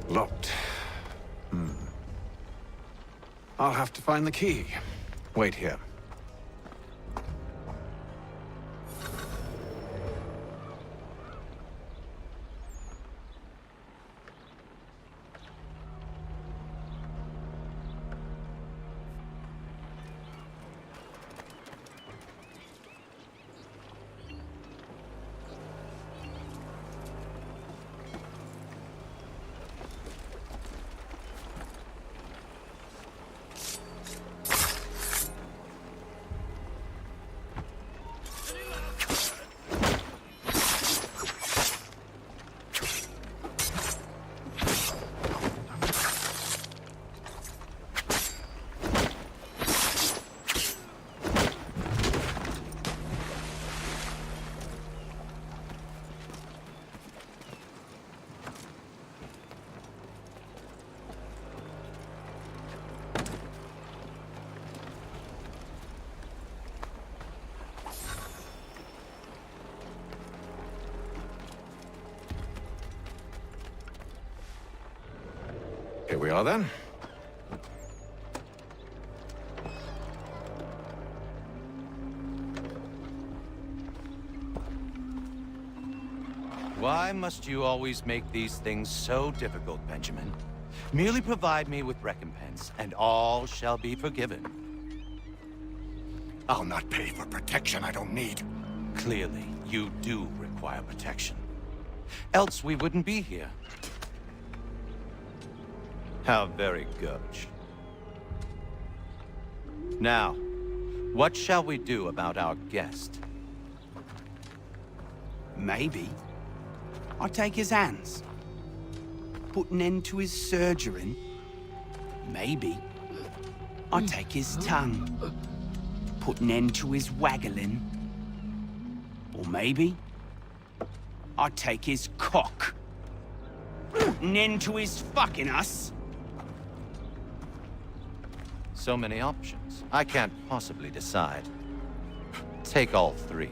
Locked. I'll have to find the key. Wait here. Here we are then. Why must you always make these things so difficult, Benjamin? Merely provide me with recompense, and all shall be forgiven. I'll not pay for protection I don't need. Clearly, you do require protection. Else we wouldn't be here. How very gauche. Now, what shall we do about our guest? Maybe I'll take his hands. Put an end to his surgering. Maybe I'll take his tongue. Put an end to his waggling. Or maybe I'll take his cock. Put an end to his fucking us. So many options. I can't possibly decide. Take all three.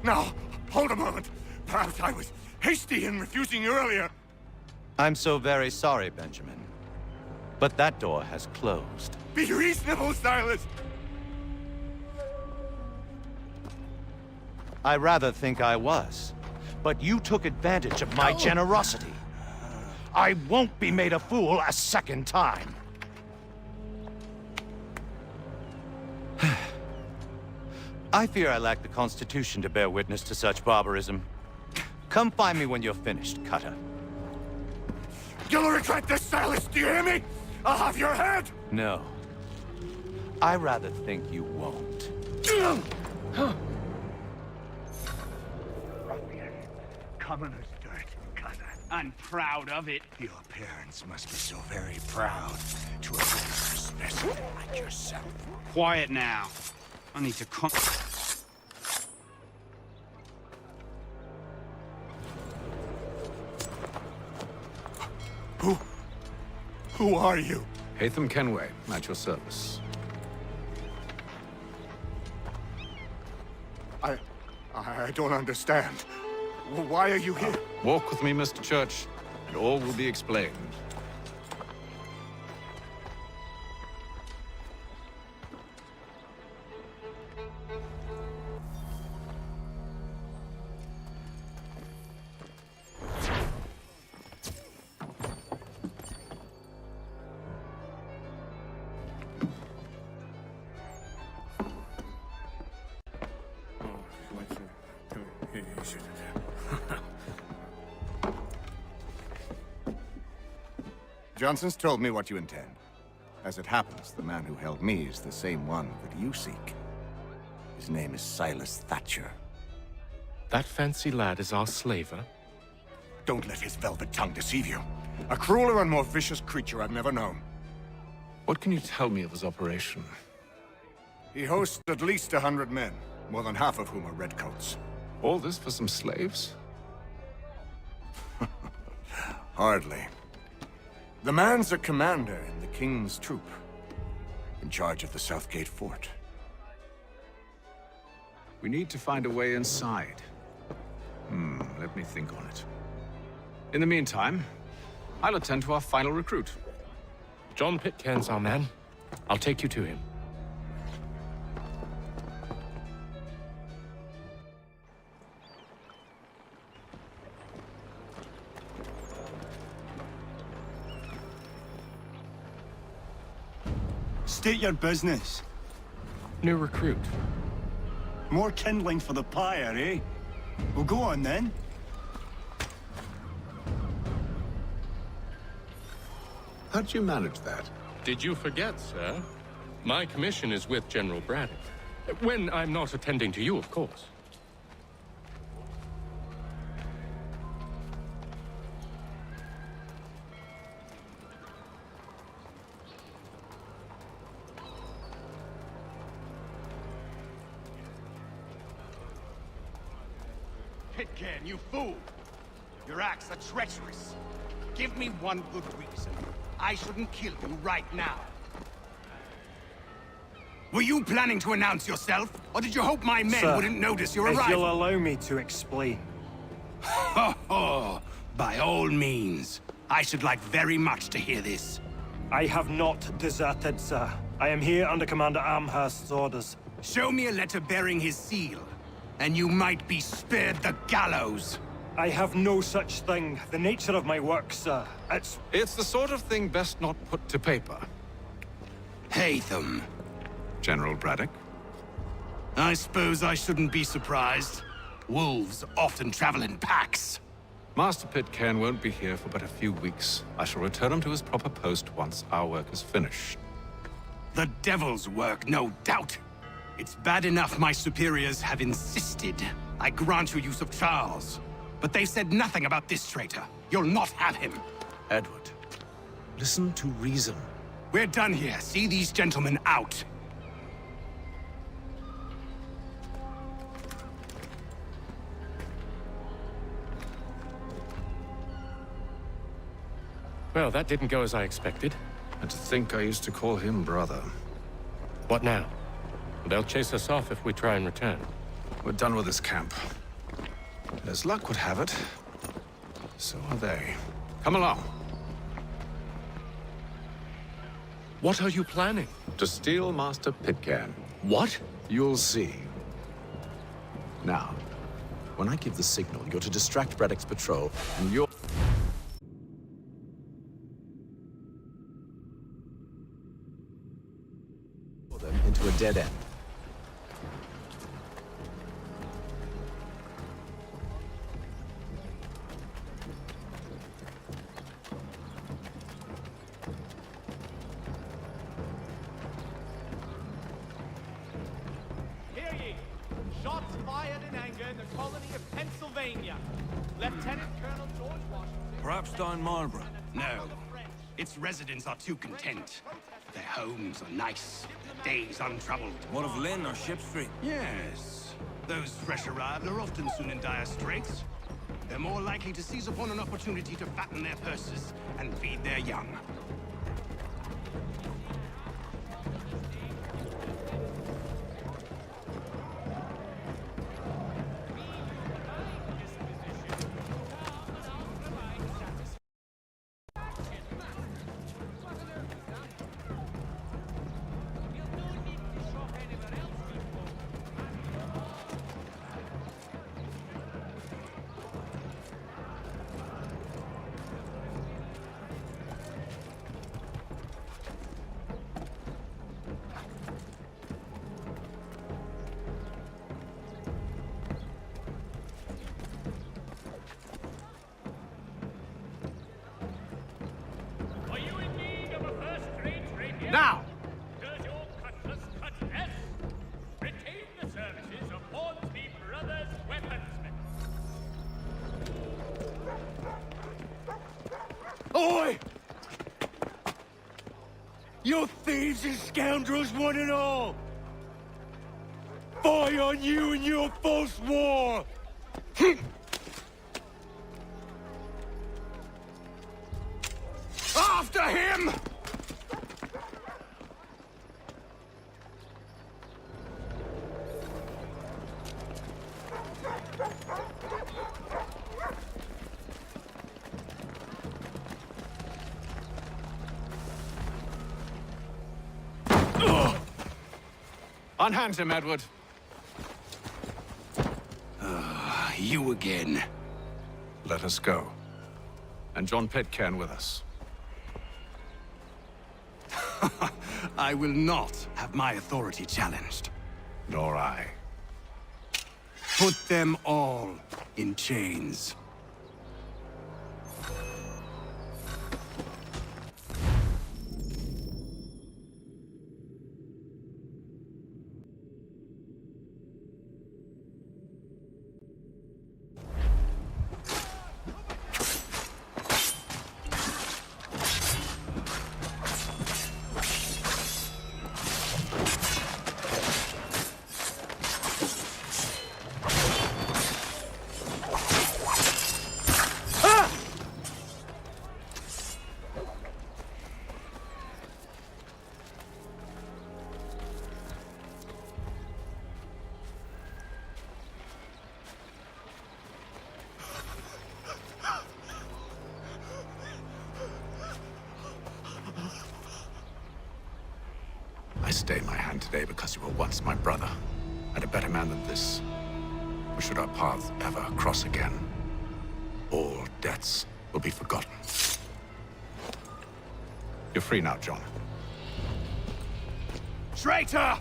Now, hold a moment. Perhaps I was hasty in refusing you earlier. I'm so very sorry, Benjamin. But that door has closed. Be reasonable, Silas! I rather think I was. But you took advantage of my generosity. I won't be made a fool a second time. I fear I lack the constitution to bear witness to such barbarism. Come find me when you're finished, Cutter. You'll regret this, Silas, do you hear me? I'll have your head! No. I rather think you won't. Commoner's dirt, Cutter. I'm proud of it. Your parents must be so very proud to have raised a specimen like yourself. Quiet now. I need to Who are you? Hatham Kenway, at your service. I don't understand. Why are you here? Walk with me, Mr. Church, and all will be explained. Johnson's told me what you intend. As it happens, the man who held me is the same one that you seek. His name is Silas Thatcher. That fancy lad is our slaver? Don't let his velvet tongue deceive you. A crueler and more vicious creature I've never known. What can you tell me of his operation? He hosts at least 100 men, more than half of whom are redcoats. All this for some slaves? Hardly. The man's a commander in the King's troop, in charge of the Southgate Fort. We need to find a way inside. Let me think on it. In the meantime, I'll attend to our final recruit. John Pitcairn's our man. I'll take you to him. State your business. New recruit. More kindling for the pyre, eh? Well, go on then. How'd you manage that? Did you forget, sir? My commission is with General Braddock. When I'm not attending to you, of course. Pitcairn, you fool! Your acts are treacherous. Give me one good reason. I shouldn't kill you right now. Were you planning to announce yourself? Or did you hope my men wouldn't notice your arrival? If you'll allow me to explain. Ho ho! By all means. I should like very much to hear this. I have not deserted, sir. I am here under Commander Amherst's orders. Show me a letter bearing his seal, and you might be spared the gallows. I have no such thing. The nature of my work, sir. It's the sort of thing best not put to paper. Hatham. General Braddock? I suppose I shouldn't be surprised. Wolves often travel in packs. Master Pitcairn won't be here for but a few weeks. I shall return him to his proper post once our work is finished. The devil's work, no doubt. It's bad enough my superiors have insisted I grant you use of Charles. But they said nothing about this traitor. You'll not have him. Edward, listen to reason. We're done here. See these gentlemen out. Well, that didn't go as I expected. And to think I used to call him brother. What now? They'll chase us off if we try and return. We're done with this camp. As luck would have it, so are they. Come along. What are you planning? To steal Master Pitcairn. What? You'll see. Now, when I give the signal, you're to distract Braddock's patrol, and you're... them into a dead end. Hear ye! Shots fired in anger in the colony of Pennsylvania. Lieutenant Colonel George Washington... Perhaps Stein Marlborough? No. Its residents are too content. Their homes are nice, their days untroubled. What of Lynn or Ship Street? Yes. Those fresh arrived are often soon in dire straits. They're more likely to seize upon an opportunity to fatten their purses and feed their young. Now! Does your cutlass cut less? Retain the services of Hornsby Brothers Weaponsmith. Oi! You thieves and scoundrels, one and all! Fie on you and your false war! After him! Unhand him, Edward. You again. Let us go. And John Pitcairn with us. I will not have my authority challenged. Nor I. Put them all in chains. I stay my hand today because you were once my brother, and a better man than this. Or should our paths ever cross again, all debts will be forgotten. You're free now, John. Traitor!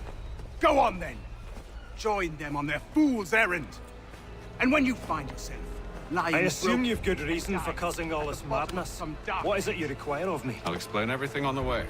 Go on then! Join them on their fool's errand! And when you find yourself lying... I assume you've good reason for causing all this madness. What is it you require of me? I'll explain everything on the way.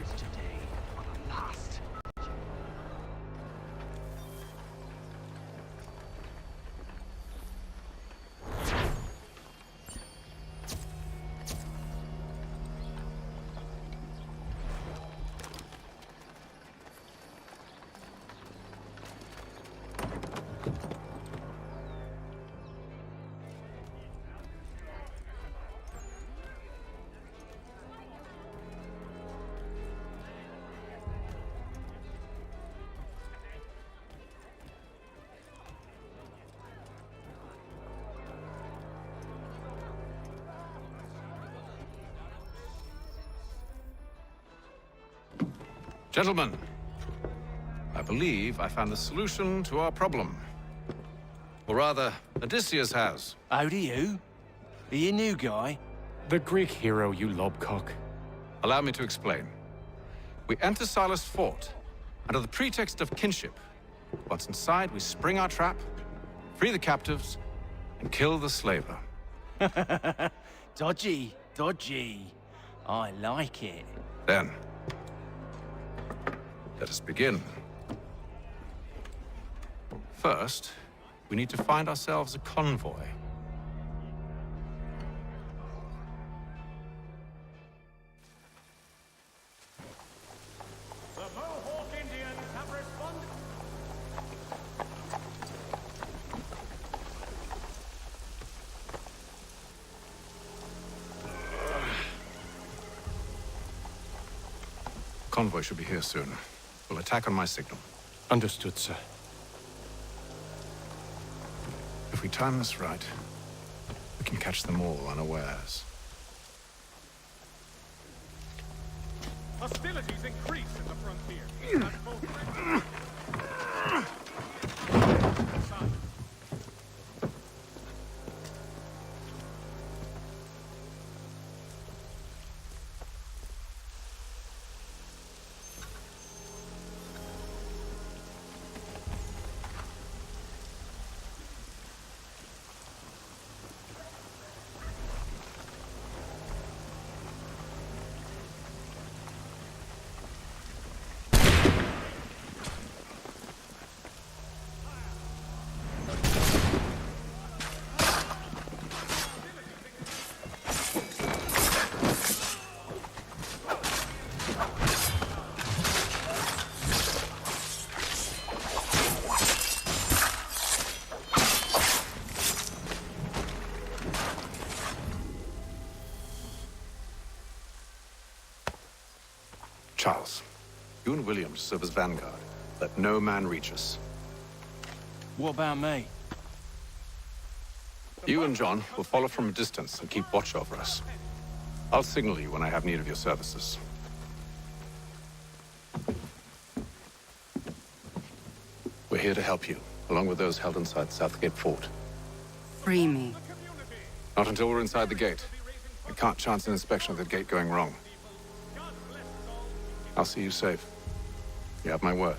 Gentlemen, I believe I found the solution to our problem. Or rather, Odysseus has. How do you? Are you a new guy? The Greek hero, you lobcock. Allow me to explain. We enter Silas' fort, under the pretext of kinship. Once inside, we spring our trap, free the captives, and kill the slaver. Dodgy, dodgy. I like it. Then, let us begin. First, we need to find ourselves a convoy. The Mohawk Indians have responded. Convoy should be here soon. We'll attack on my signal. Understood, sir. If we time this right, we can catch them all unawares. Hostilities increase in the frontier. As both Charles, you and William serve as vanguard. Let no man reach us. What about me? You and John will follow from a distance and keep watch over us. I'll signal you when I have need of your services. We're here to help you, along with those held inside Southgate Fort. Free me. Not until we're inside the gate. We can't chance an inspection of the gate going wrong. I'll see you safe. You have my word.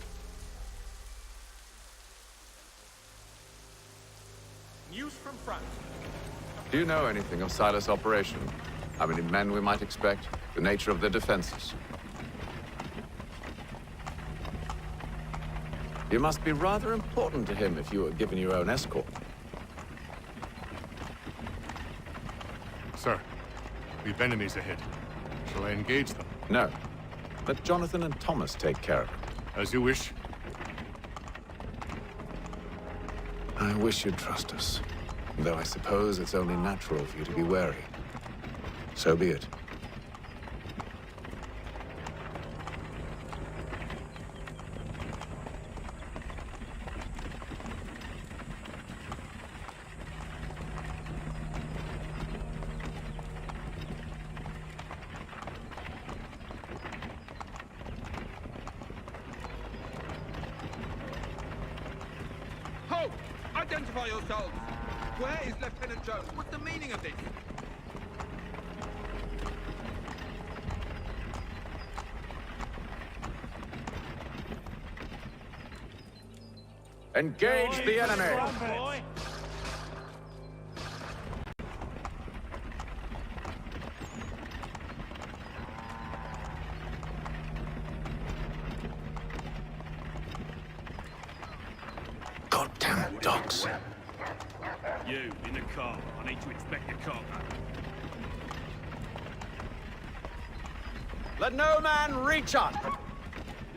news from France. Do you know anything of Silas' operation? How many men we might expect? The nature of their defenses? You must be rather important to him if you were given your own escort. Sir, we've enemies ahead. Shall I engage them? No. Let Jonathan and Thomas take care of it. As you wish. I wish you'd trust us. Though I suppose it's only natural for you to be wary. So be it. Halt! Identify yourselves! Where is Lieutenant Jones? What's the meaning of this? Engage the enemy! Goddamn dogs. You, in the car. I need to inspect your cargo. Let no man reach us!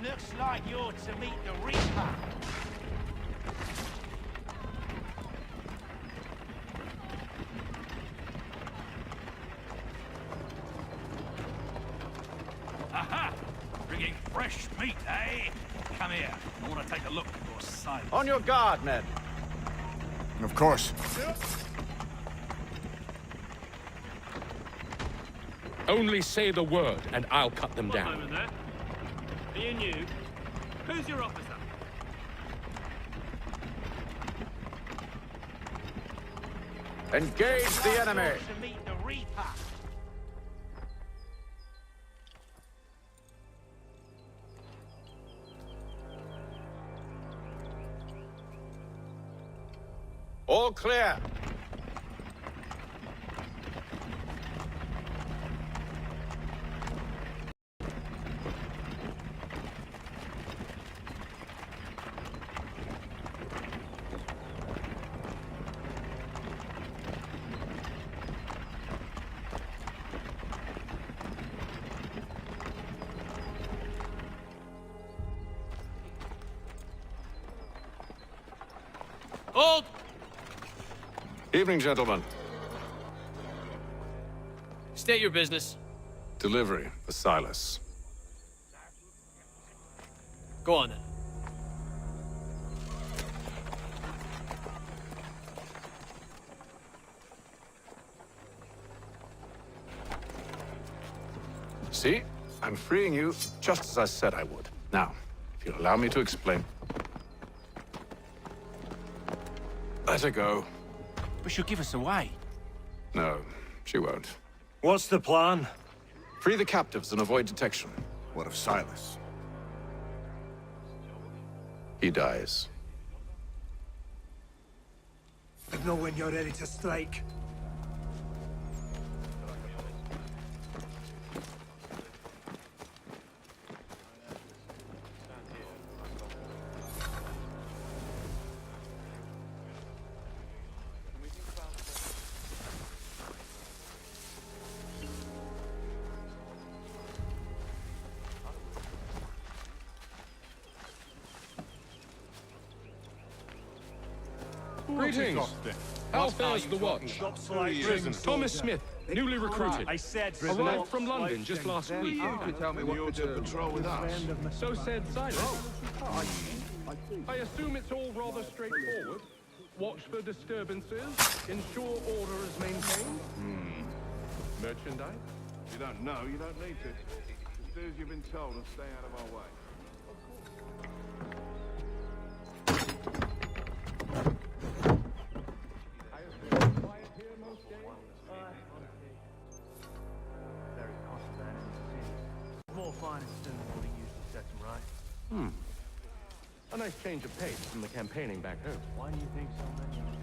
Looks like you're to meet the Reaper. Aha! Bringing fresh meat, eh? Come here. I want to take a look at your sight. On your guard, men. Of course. Only say the word, and I'll cut them down. Me and you. Who's your officer? Engage the enemy! To meet the Reaper. All clear. Hold! Evening, gentlemen. State your business. Delivery for Silas. Go on then. See? I'm freeing you just as I said I would. Now, if you'll allow me to explain. Let her go. But she'll give us away. No, she won't. What's the plan? Free the captives and avoid detection. What of Silas? He dies. Signal when you're ready to strike. Greetings. How fares the watch? Thomas Smith, newly recruited. I said Arrived from London just last week. You tell me what to do. Patrol with us. So said Silas. I assume it's all rather straightforward. Watch for disturbances, ensure order is maintained. Merchandise? You don't know, you don't need to. Just do as you've been told and stay out of our way. More fine and soon all the usual sets them right. A nice change of pace from the campaigning back home. Why do you think so many of us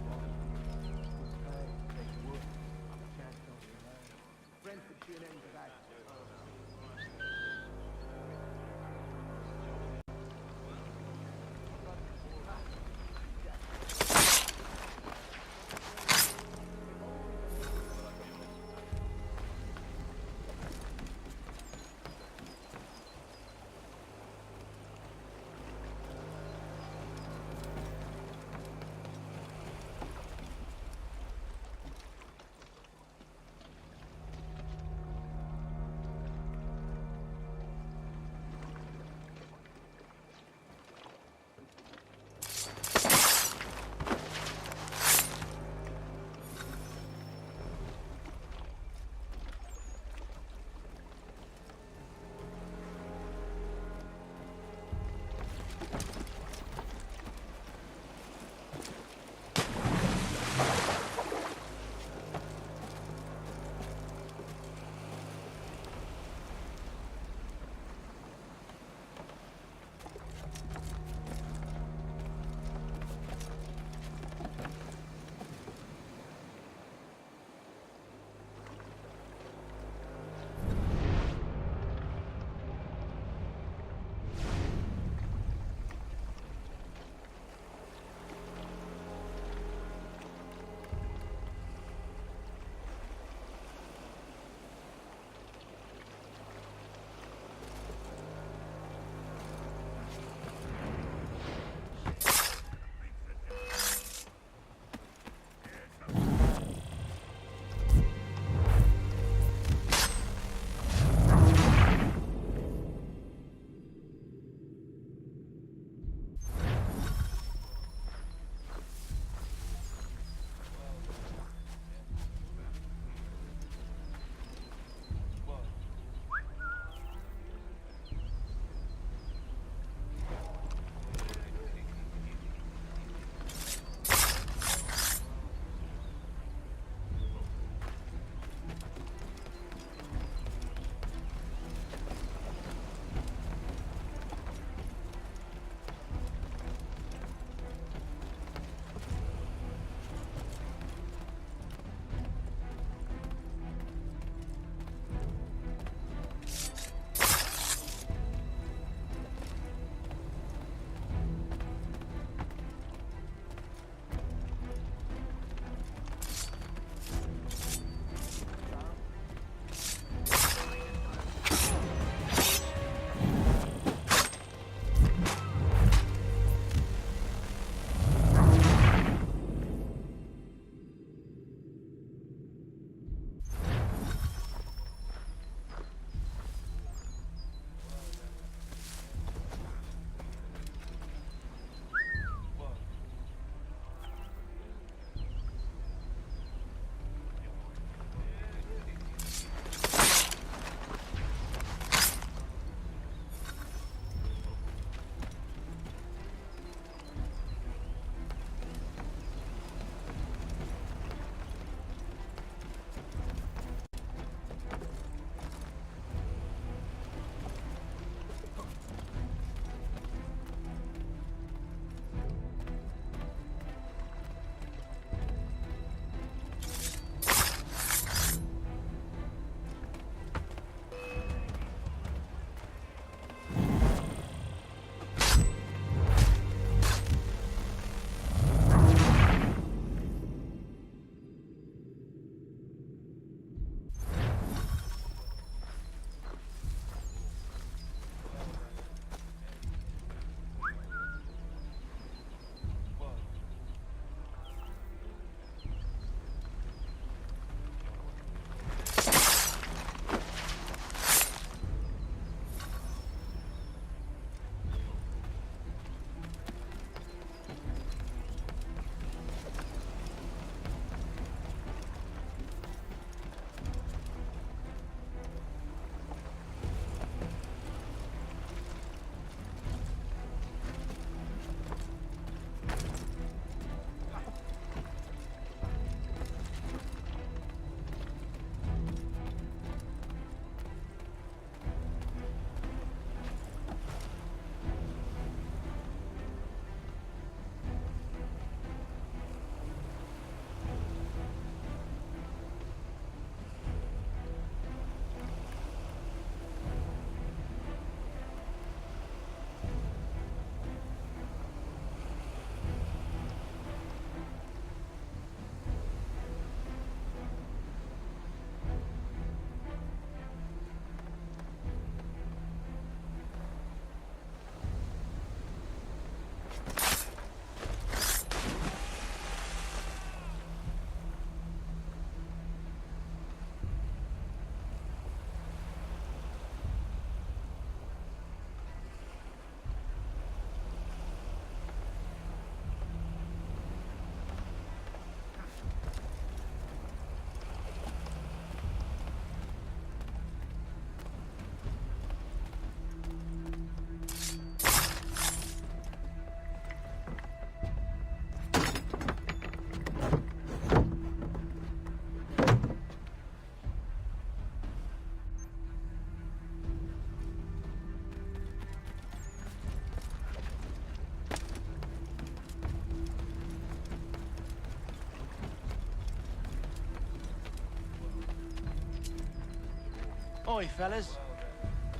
Oi, fellas.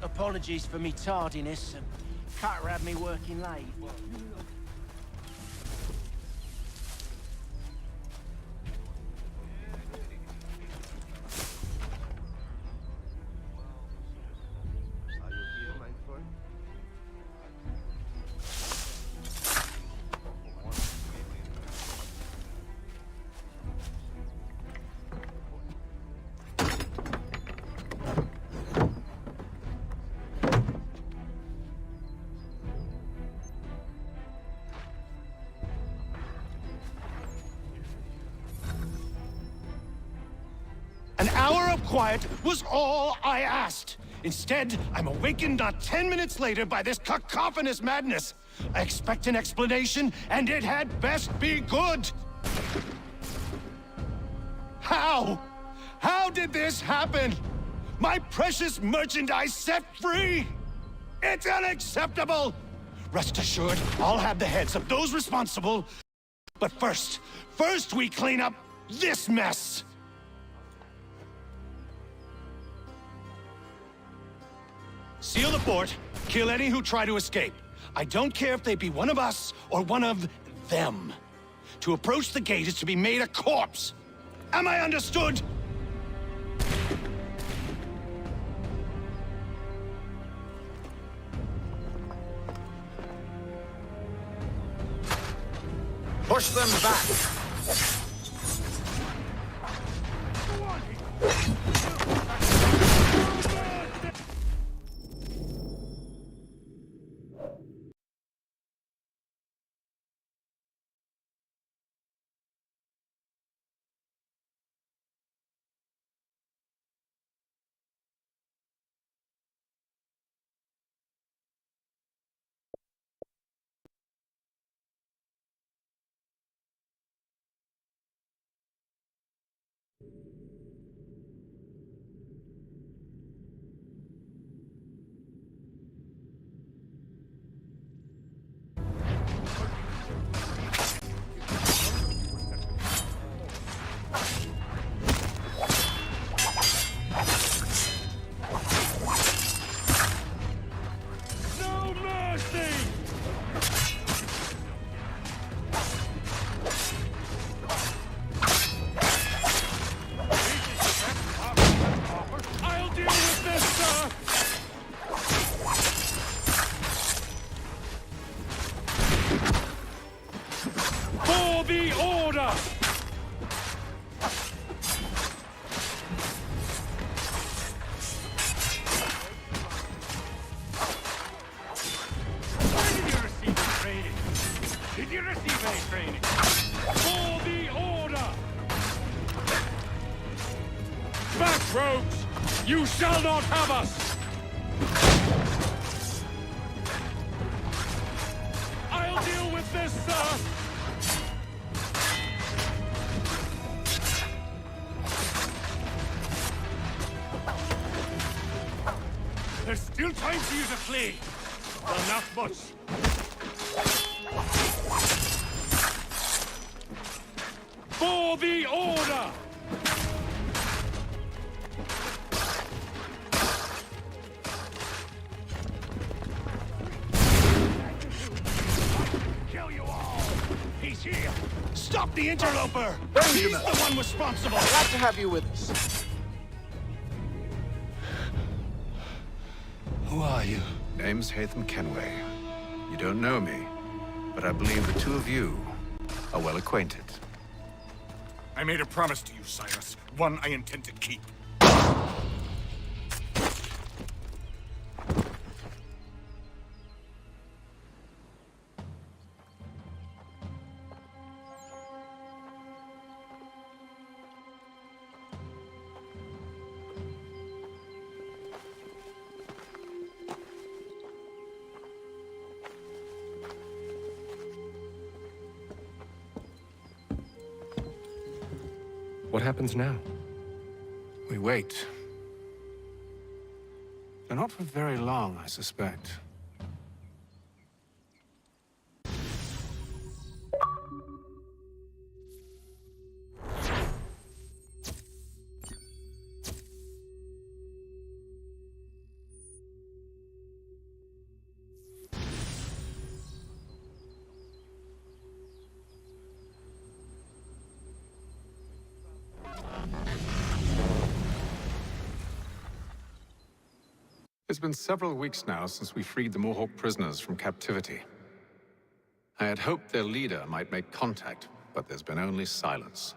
Apologies for me tardiness. Cutter had me working late. An hour of quiet was all I asked. Instead, I'm awakened not 10 minutes later by this cacophonous madness. I expect an explanation, and it had best be good. How? How did this happen? My precious merchandise set free? It's unacceptable! Rest assured, I'll have the heads of those responsible. But first we clean up this mess. Seal the fort, kill any who try to escape. I don't care if they be one of us or one of them. To approach the gate is to be made a corpse. Am I understood? Push them back! You shall not have us! I'll deal with this, sir! There's still time for you to flee. Well, not much. For the order! Stop the interloper! He's the one responsible! Glad to have you with us. Who are you? Name's Hatham Kenway. You don't know me, but I believe the two of you are well acquainted. I made a promise to you, Cyrus. One I intend to keep. What happens now? We wait. But not for very long, I suspect. It's been several weeks now since we freed the Mohawk prisoners from captivity. I had hoped their leader might make contact, but there's been only silence.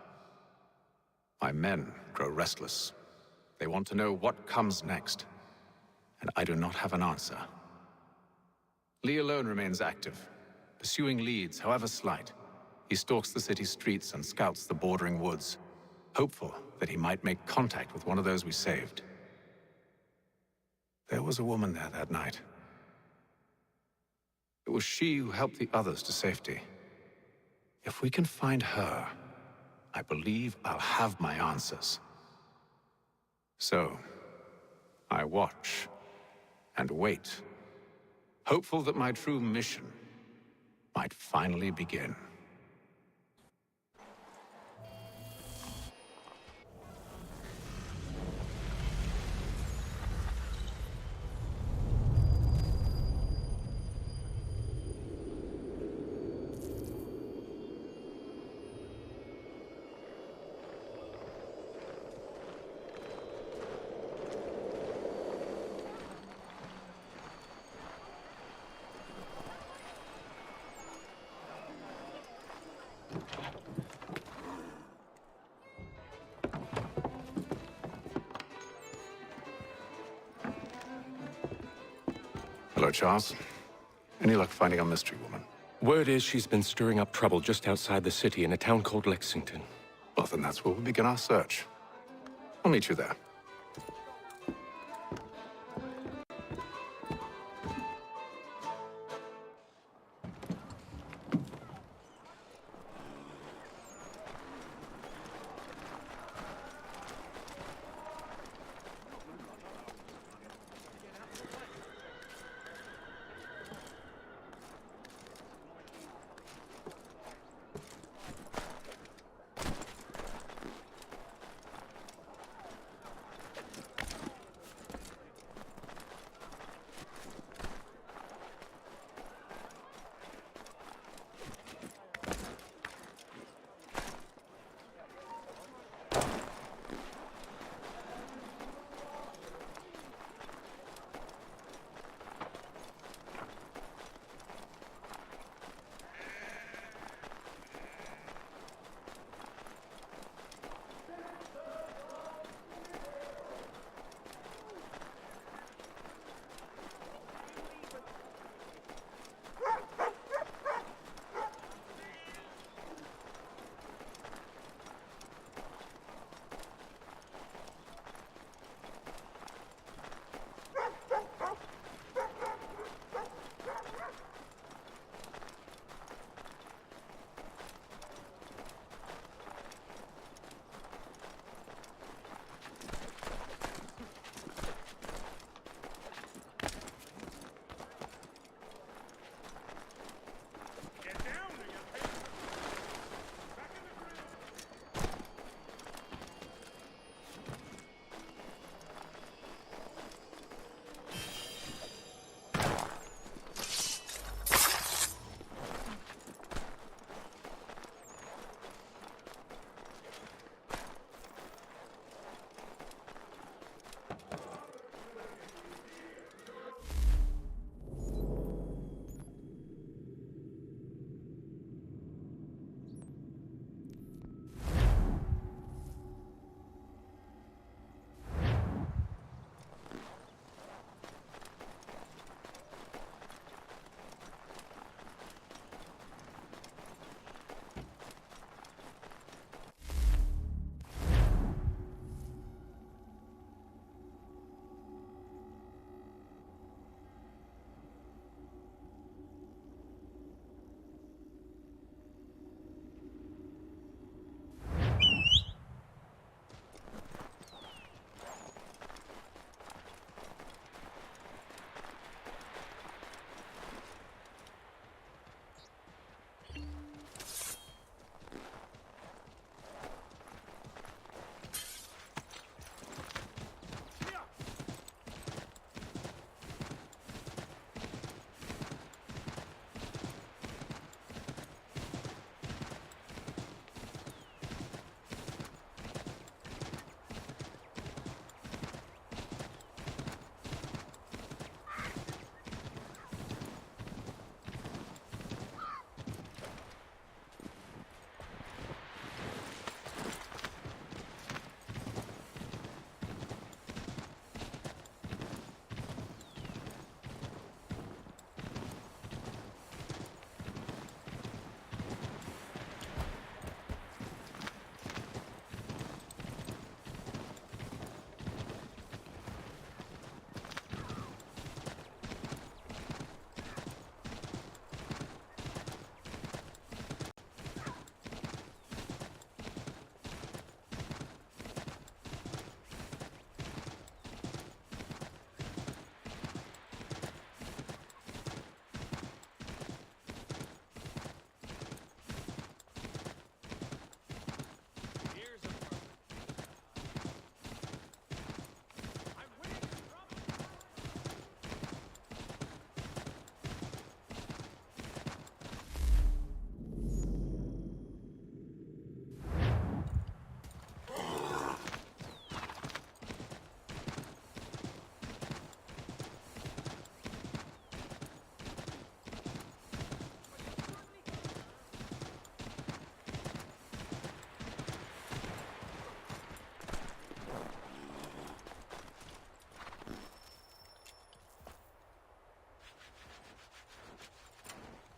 My men grow restless. They want to know what comes next, and I do not have an answer. Lee alone remains active, pursuing leads, however slight. He stalks the city streets and scouts the bordering woods, hopeful that he might make contact with one of those we saved. There was a woman there that night. It was she who helped the others to safety. If we can find her, I believe I'll have my answers. So, I watch and wait, hopeful that my true mission might finally begin. Hello, Charles. Any luck finding our mystery woman? Word is she's been stirring up trouble just outside the city in a town called Lexington. Well, then that's where we'll begin our search. I'll meet you there.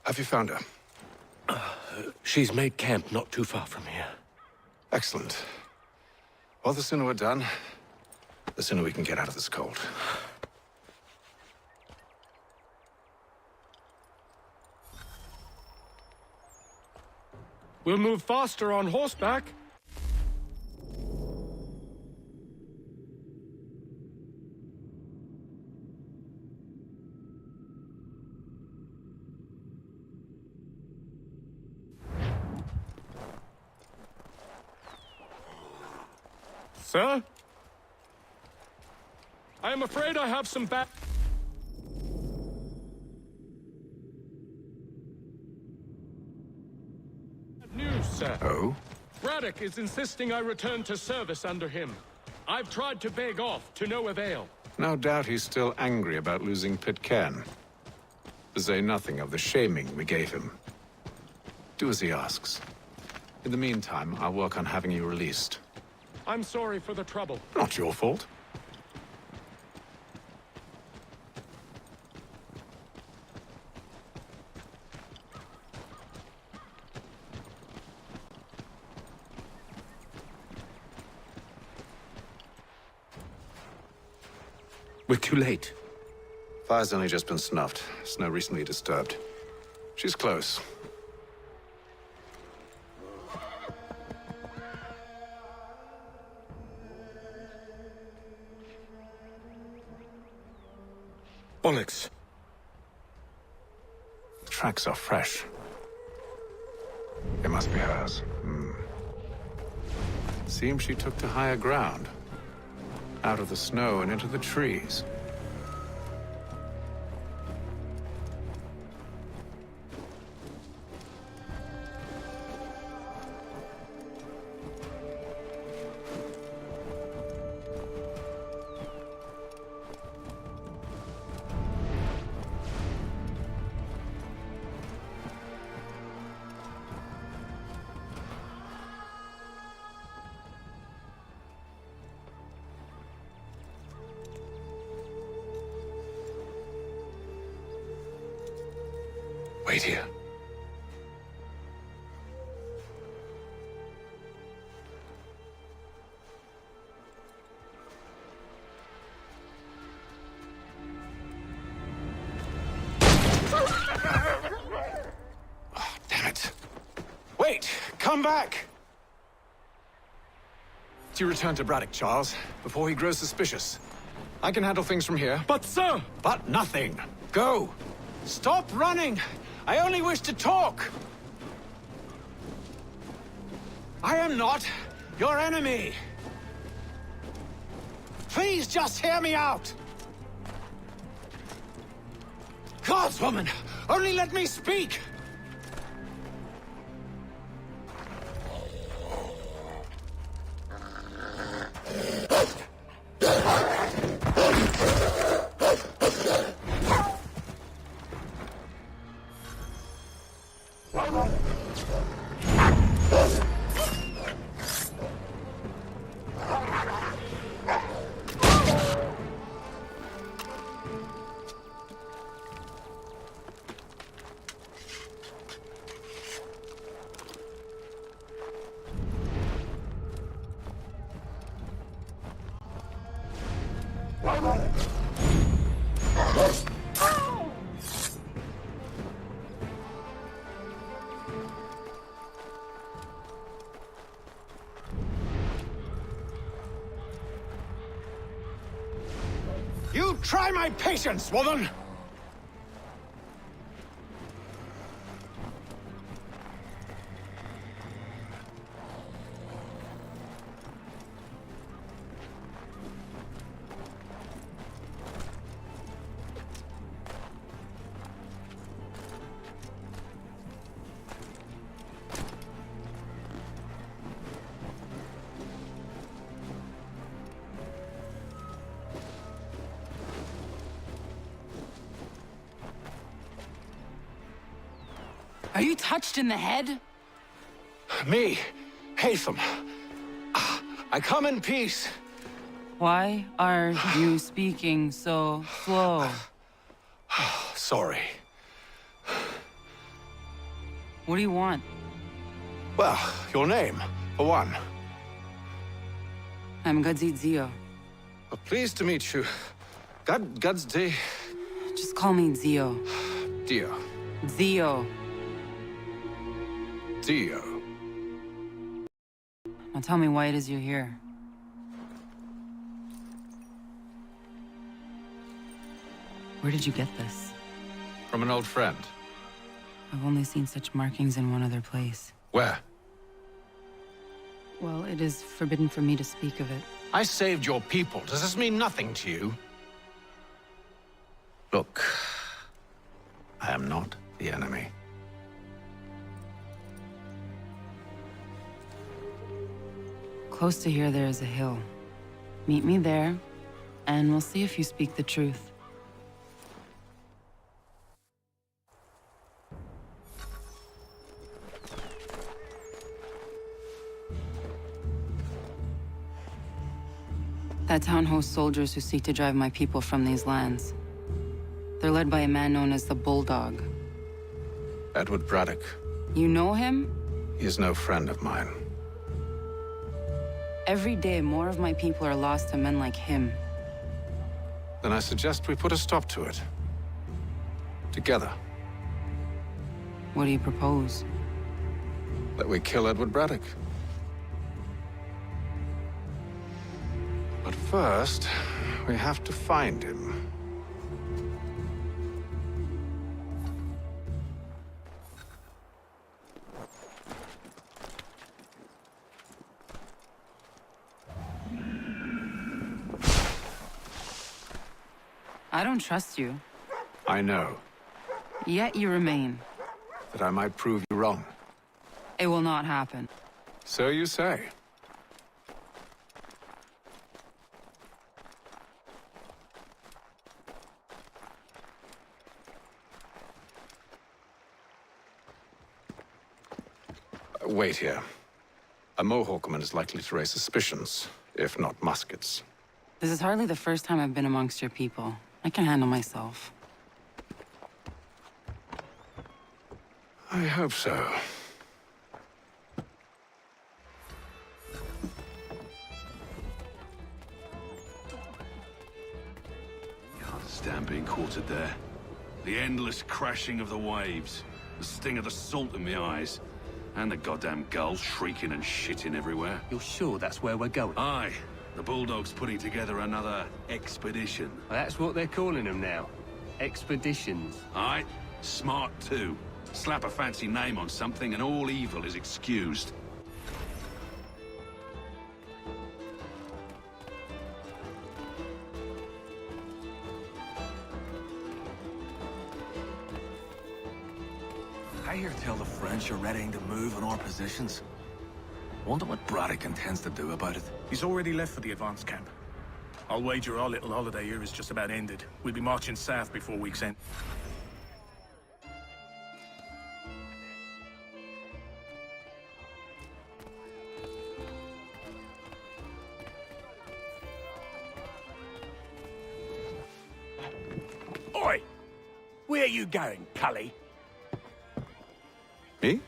Have you found her? She's made camp not too far from here. Excellent. Well, the sooner we're done, the sooner we can get out of this cold. We'll move faster on horseback. Sir? I am afraid I have some bad news, sir. Oh? Braddock is insisting I return to service under him. I've tried to beg off, to no avail. No doubt he's still angry about losing Pitcairn. To say nothing of the shaming we gave him. Do as he asks. In the meantime, I'll work on having you released. I'm sorry for the trouble. Not your fault. We're too late. Fire's only just been snuffed. Snow recently disturbed. She's close. Onyx. The tracks are fresh. They must be hers. Seems she took to higher ground. Out of the snow and into the trees. Wait here. Oh, damn it. Wait! Come back! You return to Braddock, Charles, before he grows suspicious. I can handle things from here. But, sir! But nothing. Go! Stop running! I only wish to talk! I am not your enemy! Please just hear me out! Godswoman! Only let me speak! You try my patience, woman! Are you touched in the head? Me, Haytham. I come in peace. Why are you speaking so slow? Sorry. What do you want? Well, your name, for one. I'm Gadzit Zio. Well, pleased to meet you. Gadzde. Just call me Zio. Dio. Zio. Dio. Now tell me why it is you're here. Where did you get this? From an old friend. I've only seen such markings in one other place. Where? Well, it is forbidden for me to speak of it. I saved your people. Does this mean nothing to you? Look, I am not the enemy. Close to here, there is a hill. Meet me there, and we'll see if you speak the truth. That town hosts soldiers who seek to drive my people from these lands. They're led by a man known as the Bulldog. Edward Braddock. You know him? He is no friend of mine. Every day, more of my people are lost to men like him. Then I suggest we put a stop to it. Together. What do you propose? That we kill Edward Braddock. But first, we have to find him. I don't trust you. I know. Yet you remain. That I might prove you wrong. It will not happen. So you say. Wait here. A Mohawkman is likely to raise suspicions, if not muskets. This is hardly the first time I've been amongst your people. I can handle myself. I hope so. Can't stand being quartered there. The endless crashing of the waves, the sting of the salt in my eyes, and the goddamn gulls shrieking and shitting everywhere. You're sure that's where we're going? Aye. The Bulldog's putting together another expedition. Well, that's what they're calling them now. Expeditions. Aye. Smart too. Slap a fancy name on something and all evil is excused. I hear tell the French are readying to move on our positions. Wonder what Braddock intends to do about it. He's already left for the advance camp. I'll wager our little holiday here is just about ended. We'll be marching south before week's end. Oi! Where are you going, Cully? Me?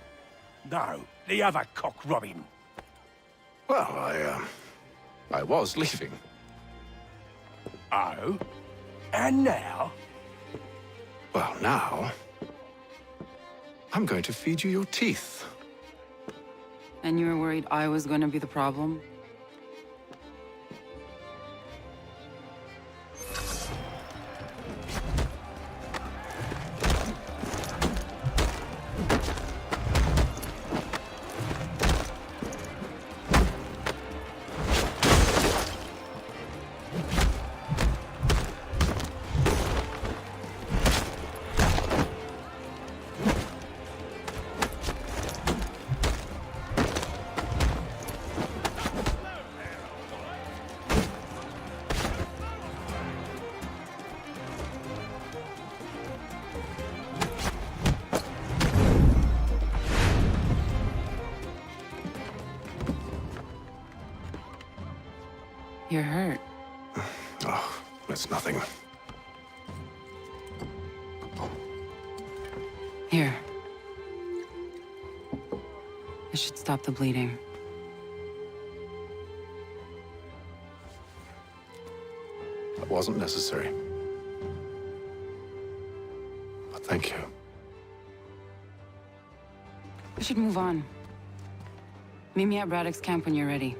No, the other cock Robin. Well, I was leaving. Oh? And now? Well, now... I'm going to feed you your teeth. And you were worried I was going to be the problem? You're hurt. Oh, that's nothing. Here. I should stop the bleeding. That wasn't necessary. But thank you. We should move on. Meet me at Braddock's camp when you're ready.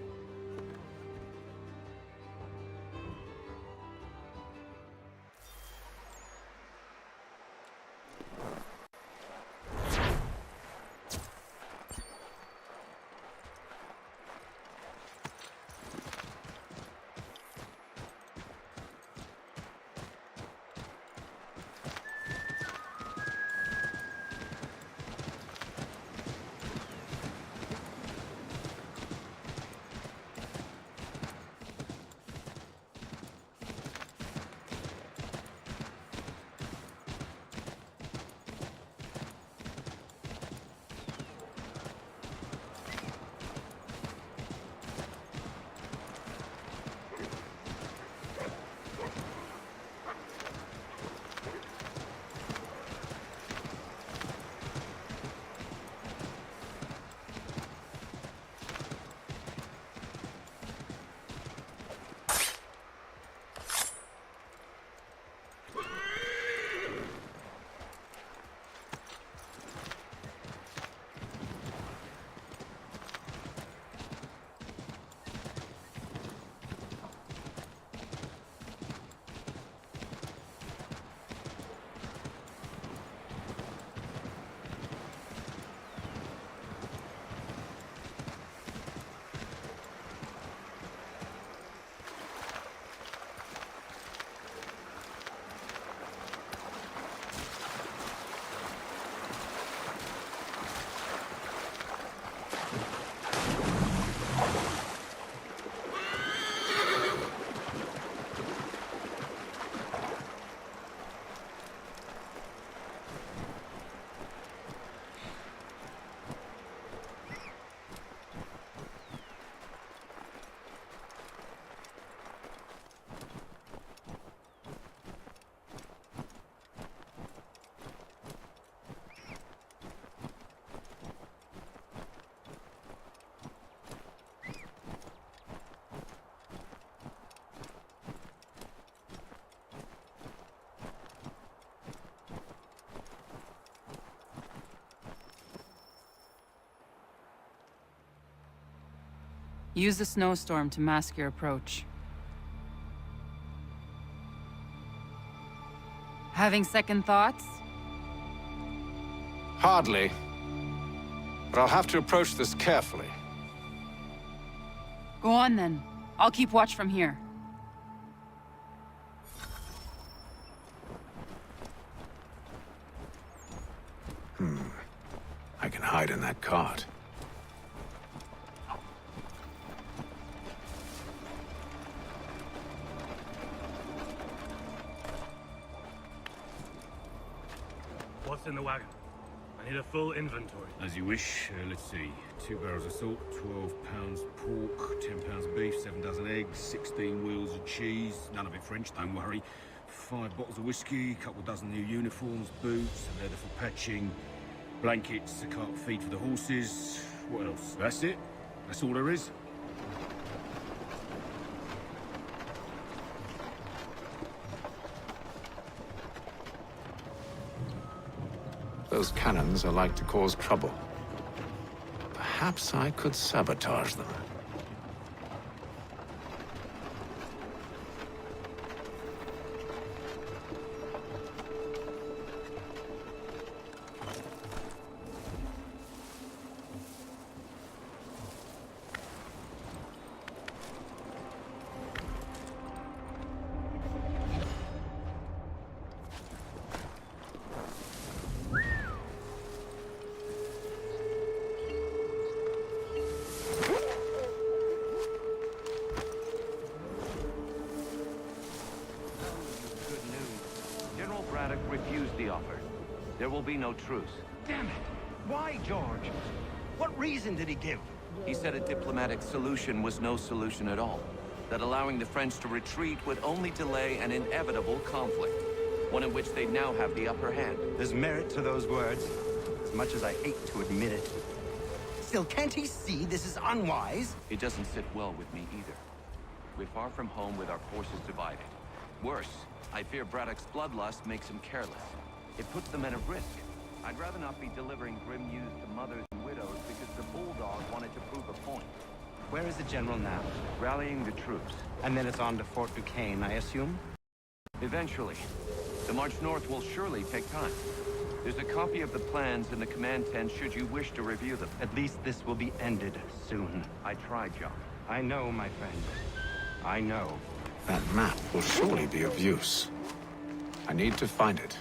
Use the snowstorm to mask your approach. Having second thoughts? Hardly. But I'll have to approach this carefully. Go on then. I'll keep watch from here. I can hide in that cart. What's in the wagon? I need a full inventory. As you wish. Let's see. 2 barrels of salt, 12 pounds pork, 10 pounds beef, 7 dozen eggs, 16 wheels of cheese. None of it French, don't worry. 5 bottles of whiskey, couple dozen new uniforms, boots, a leather for patching, blankets, a cart feed for the horses. What else? That's it? That's all there is? Those cannons are like to cause trouble. Perhaps I could sabotage them. Refused the offer. There will be no truce. Damn it! Why, George? What reason did he give? He said a diplomatic solution was no solution at all. That allowing the French to retreat would only delay an inevitable conflict. One in which they'd now have the upper hand. There's merit to those words, as much as I hate to admit it. still, can't he see this is unwise? It doesn't sit well with me either. We're far from home with our forces divided. Worse, I fear Braddock's bloodlust makes him careless. It puts the men at risk. I'd rather not be delivering grim news to mothers and widows because the Bulldog wanted to prove a point. Where is the General now? Rallying the troops. And then it's on to Fort Duquesne, I assume? Eventually. The march north will surely take time. There's a copy of the plans in the command tent should you wish to review them. At least this will be ended soon. I tried, John. I know, my friend. I know. That map will surely be of use. I need to find it.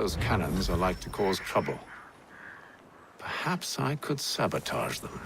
Those cannons are like to cause trouble. Perhaps I could sabotage them.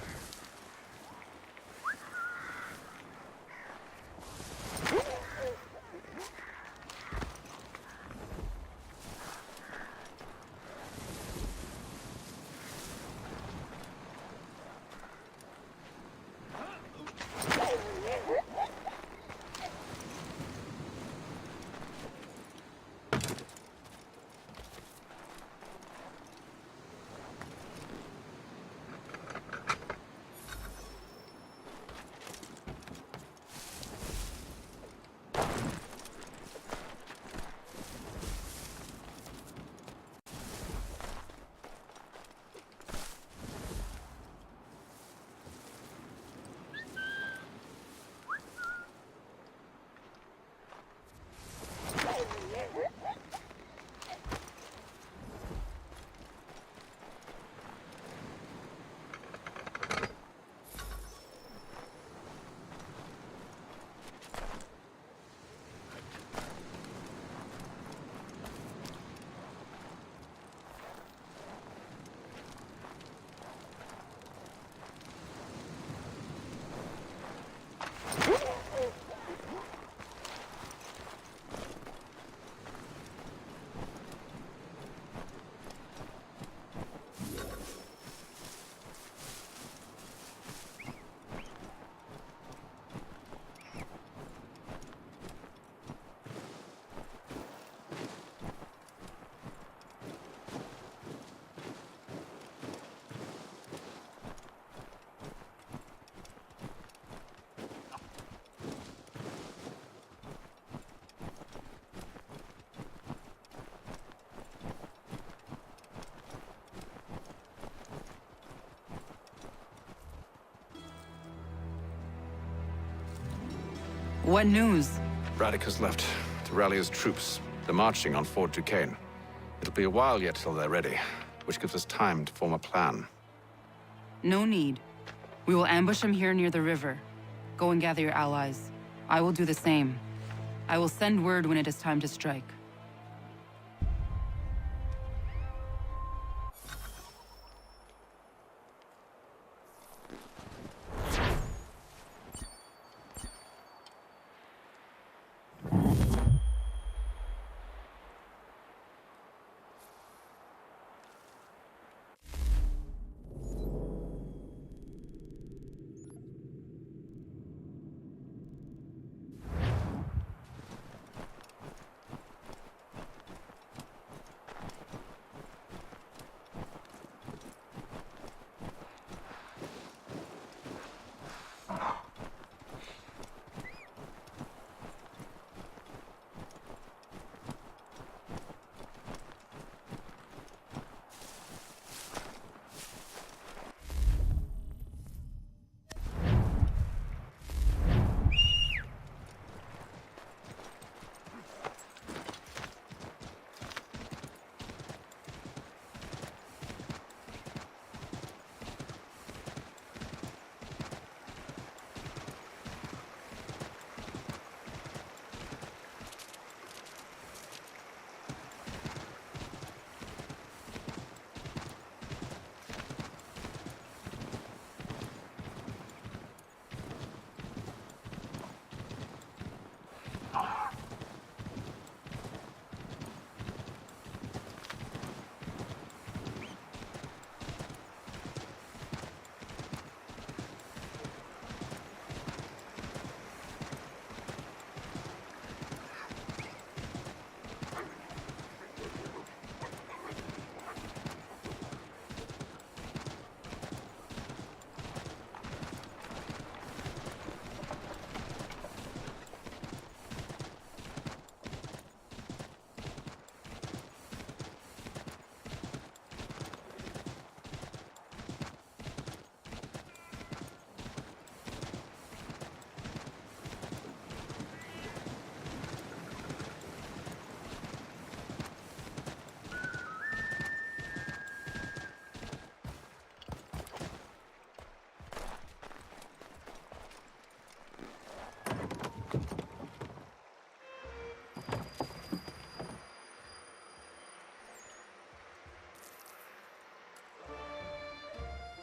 What news? Braddock has left to rally his troops. They're marching on Fort Duquesne. It'll be a while yet till they're ready, which gives us time to form a plan. No need. We will ambush him here near the river. Go and gather your allies. I will do the same. I will send word when it is time to strike.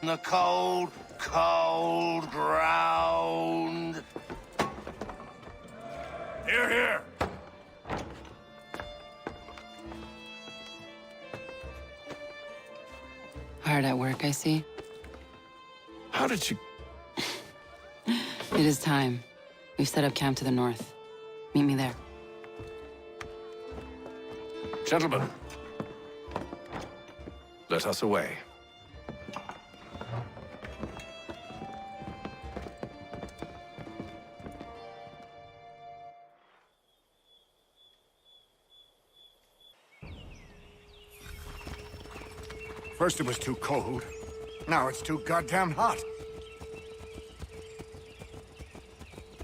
The cold, cold ground. Here, here! Hard at work, I see. How did you... It is time. We've set up camp to the north. Meet me there. Gentlemen, let us away. First it was too cold. Now it's too goddamn hot.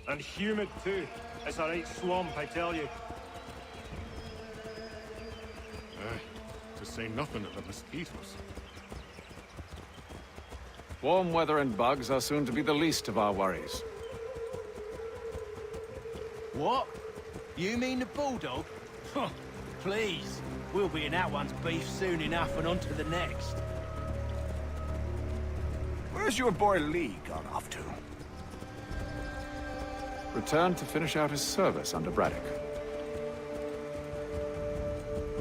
And humid too. It's a right swamp, I tell you. To say nothing of the mosquitoes. Warm weather and bugs are soon to be the least of our worries. What? You mean the bulldog? Please. We'll be in that one's beef soon enough and on to the next. Where's your boy Lee gone off to? Returned to finish out his service under Braddock.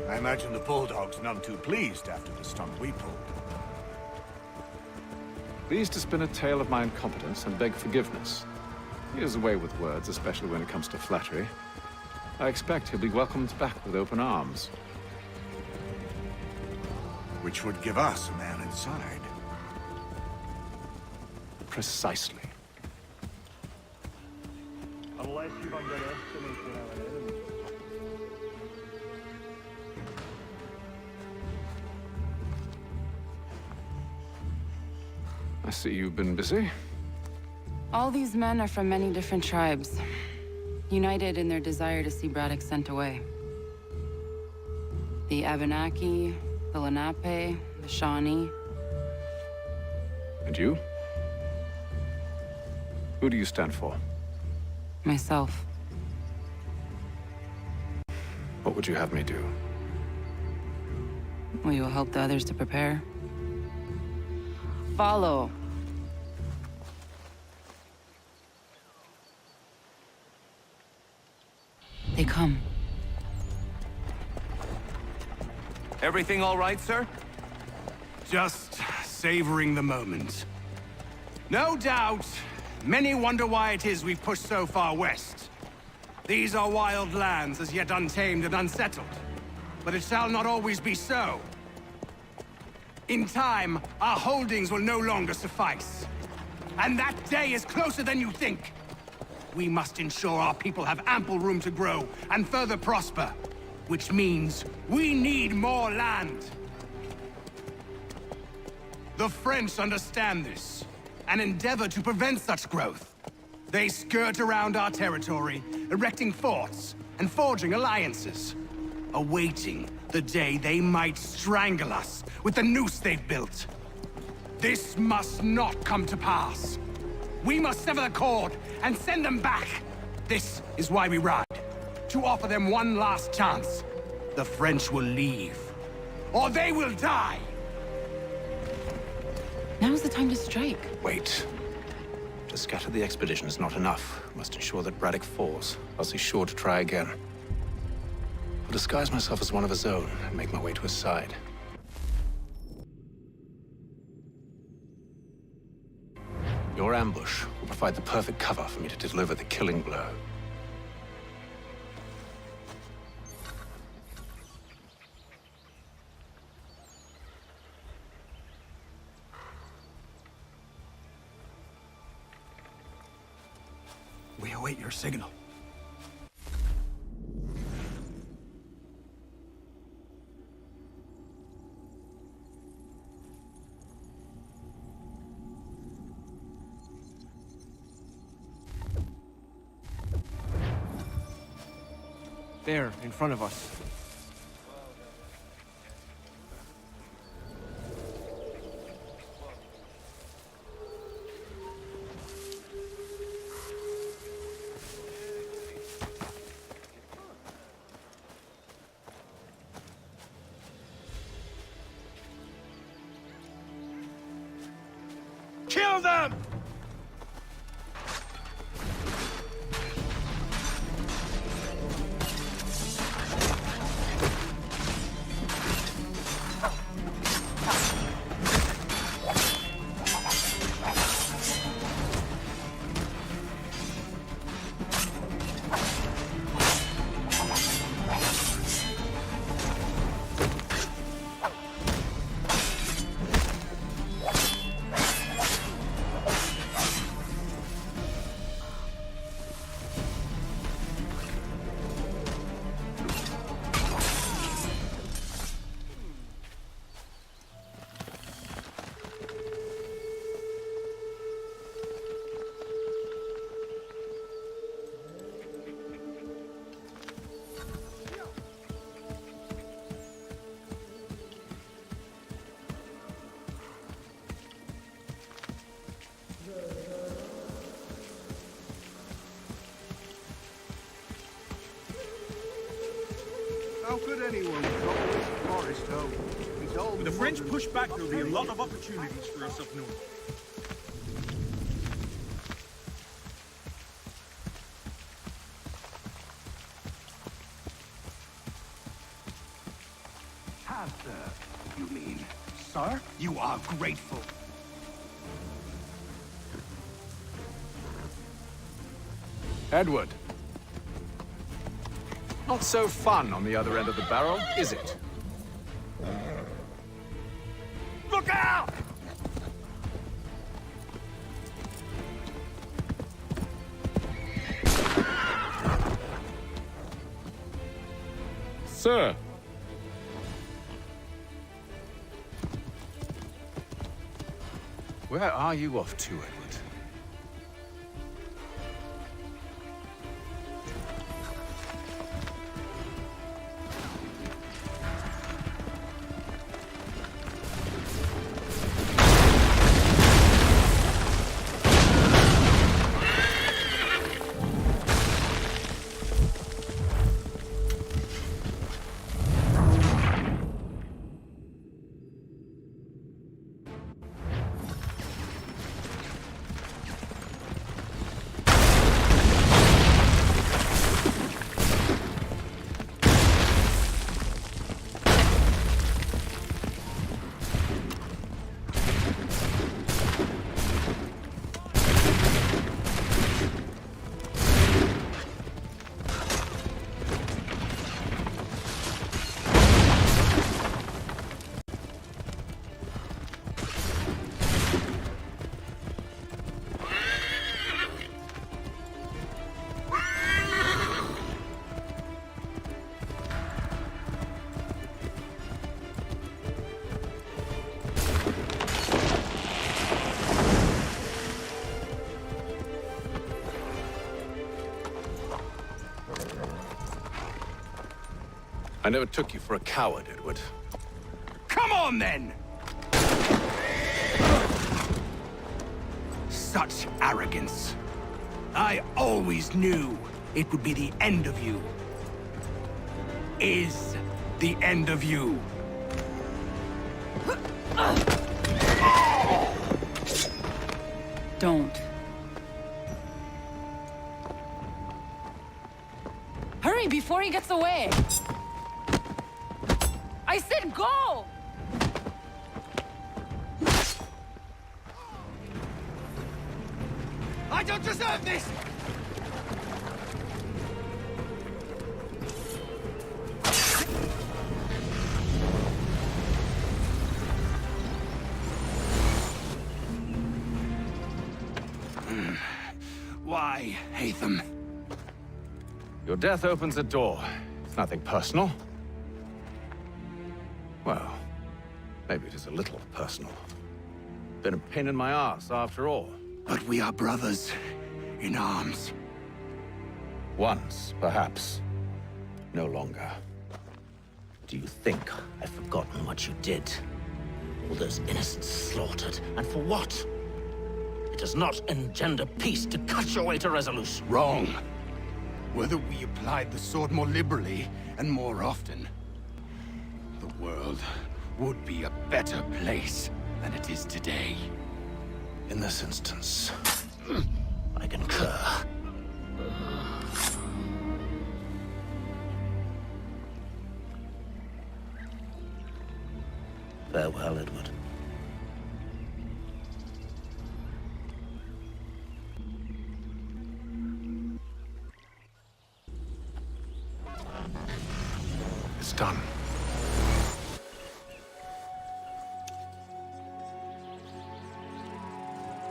I imagine the bulldog's none too pleased after the stunt we pulled. Pleased to spin a tale of my incompetence and beg forgiveness. He has a way with words, especially when it comes to flattery. I expect he'll be welcomed back with open arms. Which would give us a man inside. Precisely. Unless you've underestimated our enemy. I see you've been busy. All these men are from many different tribes, united in their desire to see Braddock sent away. The Abenaki, the Lenape, the Shawnee. And you? Who do you stand for? Myself. What would you have me do? Will you help the others to prepare? Follow. They come. Everything all right, sir? Just savoring the moment. No doubt, many wonder why it is we've pushed so far west. These are wild lands, as yet untamed and unsettled. But it shall not always be so. In time, our holdings will no longer suffice. And that day is closer than you think. We must ensure our people have ample room to grow and further prosper. Which means we need more land. The French understand this, and endeavor to prevent such growth. They skirt around our territory, erecting forts and forging alliances, awaiting the day they might strangle us with the noose they've built. This must not come to pass. We must sever the cord and send them back. This is why we ride. To offer them one last chance. The French will leave, or they will die. Now's the time to strike. Wait. To scatter the expedition is not enough. We must ensure that Braddock falls, else he's sure to try again. I'll disguise myself as one of his own and make my way to his side. Your ambush will provide the perfect cover for me to deliver the killing blow. We await your signal. There, in front of us. Kill them! How could anyone call this forest home? It's all With the French push back, there'll be a lot of opportunities for us up north. Panther, you mean? Sir, you are grateful. Edward. Not so fun on the other end of the barrel, is it? Look out! Sir. Where are you off to, Edward? I never took you for a coward, Edward. Come on, then! Such arrogance. I always knew it would be the end of you. Is the end of you. Don't. Hurry before he gets away! I said go! I don't deserve this! Why, Hatham? Your death opens a door. It's nothing personal. Well, maybe it is a little personal. Been a pain in my ass, after all. But we are brothers in arms. Once, perhaps. No longer. Do you think I've forgotten what you did? All those innocents slaughtered, and for what? It does not engender peace to cut your way to resolution. Wrong. Whether we applied the sword more liberally and more often, the world would be a better place than it is today. In this instance, I concur. Farewell, Edward. It's done.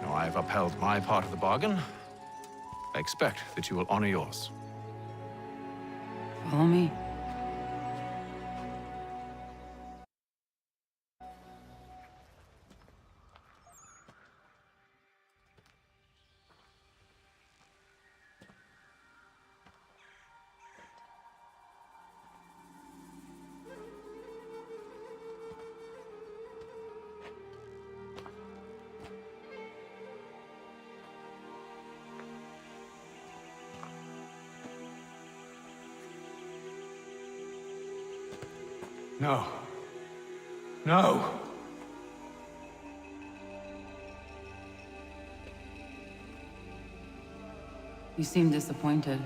Now I have upheld my part of the bargain. I expect that you will honor yours. Follow me. No. No! You seem disappointed.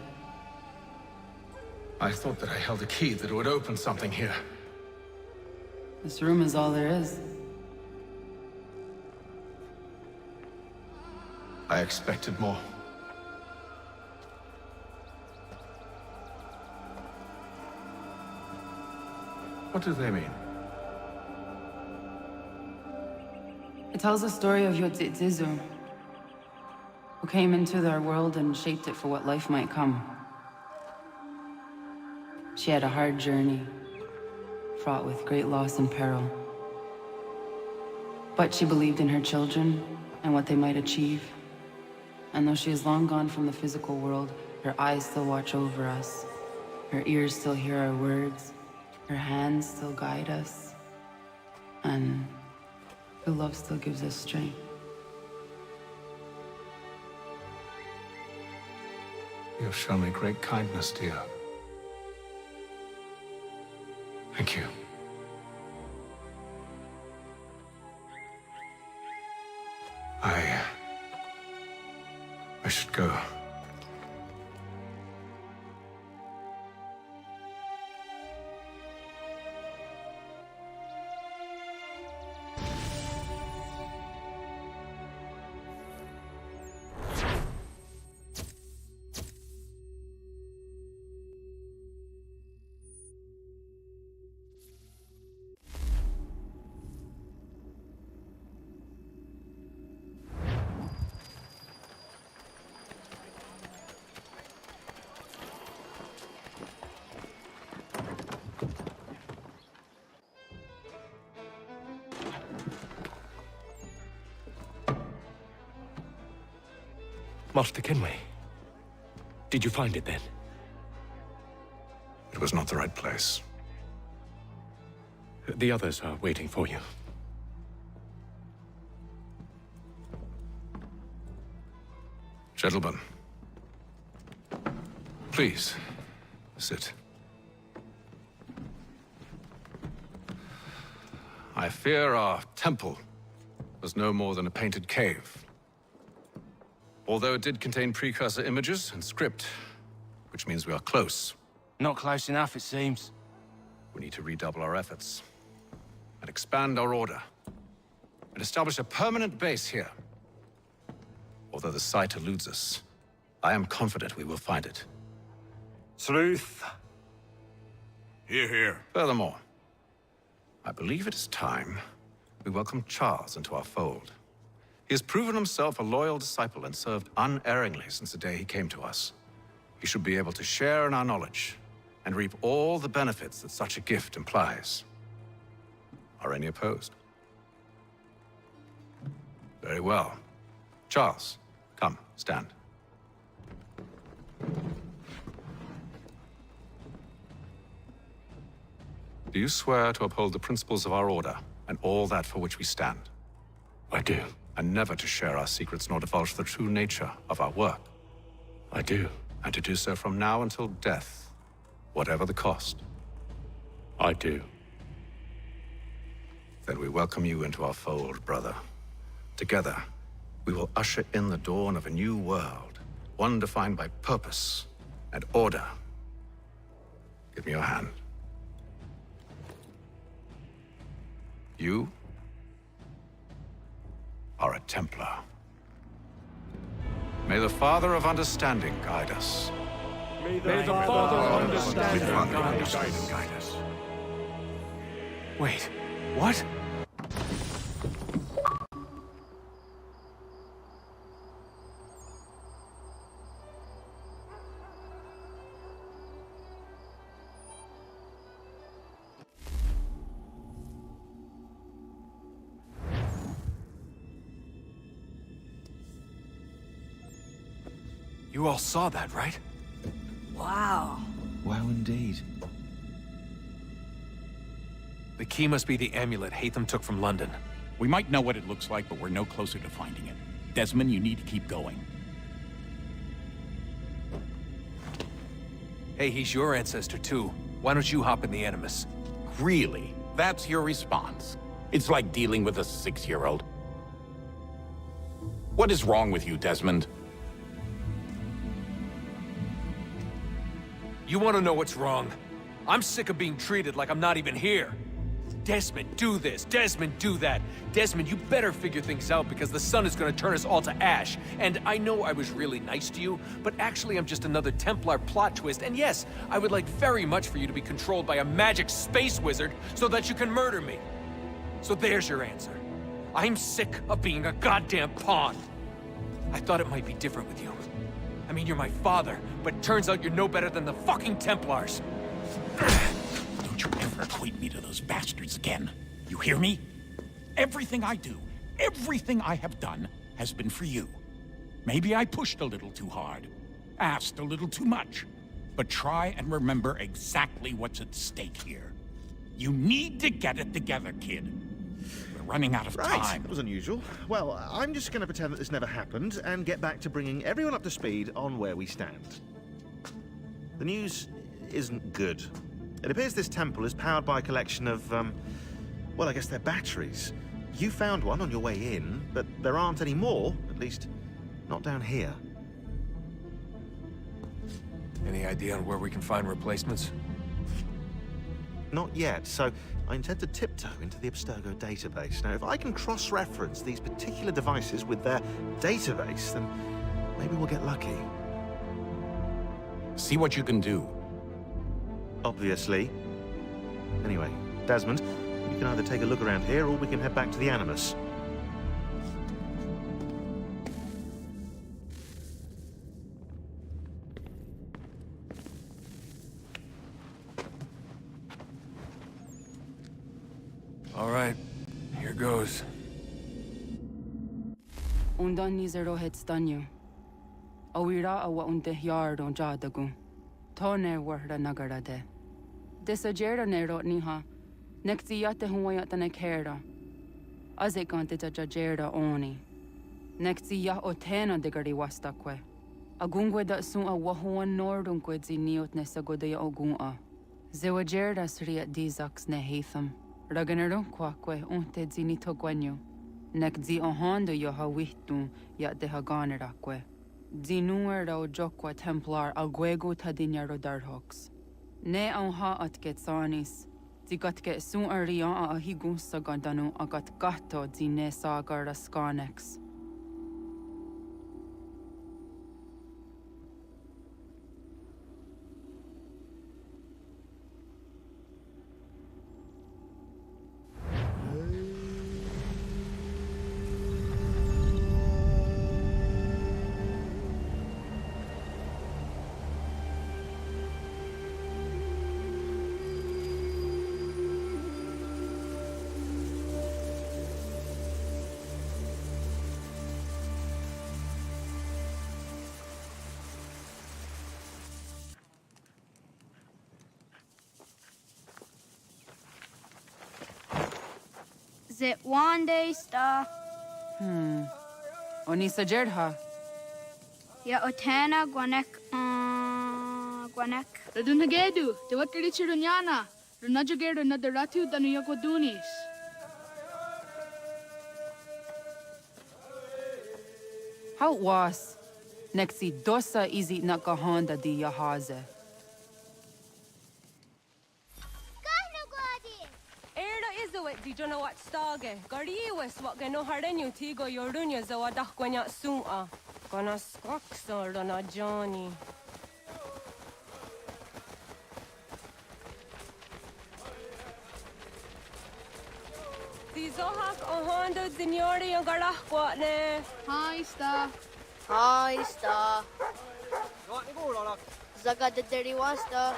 I thought that I held a key that would open something here. This room is all there is. I expected more. What do they mean? It tells the story of Yotzitzizu, who came into their world and shaped it for what life might come. She had a hard journey, fraught with great loss and peril. But she believed in her children and what they might achieve. And though she is long gone from the physical world, her eyes still watch over us. Her ears still hear our words. Her hands still guide us. And her love still gives us strength. You have shown me great kindness, dear. Thank you. I should go. Master Kenway. Did you find it then? It was not the right place. The others are waiting for you. Gentlemen, please, sit. I fear our temple was no more than a painted cave. Although it did contain precursor images and script, which means we are close. Not close enough, it seems. We need to redouble our efforts and expand our order and establish a permanent base here. Although the site eludes us, I am confident we will find it. Truth. Hear, hear. Furthermore, I believe it is time we welcome Charles into our fold. He has proven himself a loyal disciple and served unerringly since the day he came to us. He should be able to share in our knowledge and reap all the benefits that such a gift implies. Are any opposed? Very well. Charles, come, stand. Do you swear to uphold the principles of our order and all that for which we stand? I do. And never to share our secrets nor divulge the true nature of our work? I do. And to do so from now until death, whatever the cost? I do. Then we welcome you into our fold, brother. Together, we will usher in the dawn of a new world, one defined by purpose and order. Give me your hand. You are a Templar. May the Father of Understanding guide us. May the Father of Understanding guide us. Wait, what? You all saw that, right? Wow. Wow, indeed. The key must be the amulet Hatham took from London. We might know what it looks like, but we're no closer to finding it. Desmond, you need to keep going. Hey, he's your ancestor too. Why don't you hop in the Animus? Really? That's your response? It's like dealing with a 6-year-old. What is wrong with you, Desmond? You want to know what's wrong? I'm sick of being treated like I'm not even here. Desmond, do this. Desmond, do that. Desmond, you better figure things out because the sun is going to turn us all to ash. And I know I was really nice to you, but actually I'm just another Templar plot twist. And yes, I would like very much for you to be controlled by a magic space wizard so that you can murder me. So there's your answer. I'm sick of being a goddamn pawn. I thought it might be different with you. I mean, you're my father, but turns out you're no better than the fucking Templars. Don't you ever equate me to those bastards again. You hear me? Everything I do, everything I have done, has been for you. Maybe I pushed a little too hard, asked a little too much, but try and remember exactly what's at stake here. You need to get it together, kid. We're running out of time. That was unusual. Well, I'm just going to pretend that this never happened and get back to bringing everyone up to speed on where we stand. The news isn't good. It appears this temple is powered by a collection of, well, I guess they're batteries. You found one on your way in, but there aren't any more, at least not down here. Any idea on where we can find replacements? Not yet, so I intend to tiptoe into the Abstergo database. Now, if I can cross-reference these particular devices with their database, then maybe we'll get lucky. See what you can do. Obviously. Anyway, Desmond, you can either take a look around here or we can head back to the Animus. All right, here goes. Undan nizero het stanyu. Awira awa unte yardon jadagun. Tone warda nagarade. Desajera nero niha. Nexi yate huwa yata nekera. Aze kante jajerda oni. Nexi ya otena degari wastakwe. Agungwe da sun a wahuan nordunkwe zi niot nesagoda ya ogun. Zewajerda sriat dizax ne heatham. Raganerunkwa unte zi nitogwenyo. Nek zi ohando yo ha wihtun ya de haganerakwe. Zi nuera o jokwa Templar agwego tadinyaro darhox. Ne ha at getsanis. Zi gatke sun arian a higun sagandanu agat gato zi ne sagar raskanex. Zit one day sta. Onisa Jerdha. Ya otena gwanek gwanek. Radunagedu, te wakiri chirunyana. Runajugeru na daratu danu yakodunis. How was? Nexi dosa izi nakahanda di yahaze. Di jona wat stage. Gariwes wat gano hardenyu tigo yorunya zawadah gwanya suma. Gana skaksa rana Johnny. Di zohak ohando zinyori yung garah kwatne. Hi, sta. Hi, sta. Zagadaderi wasta.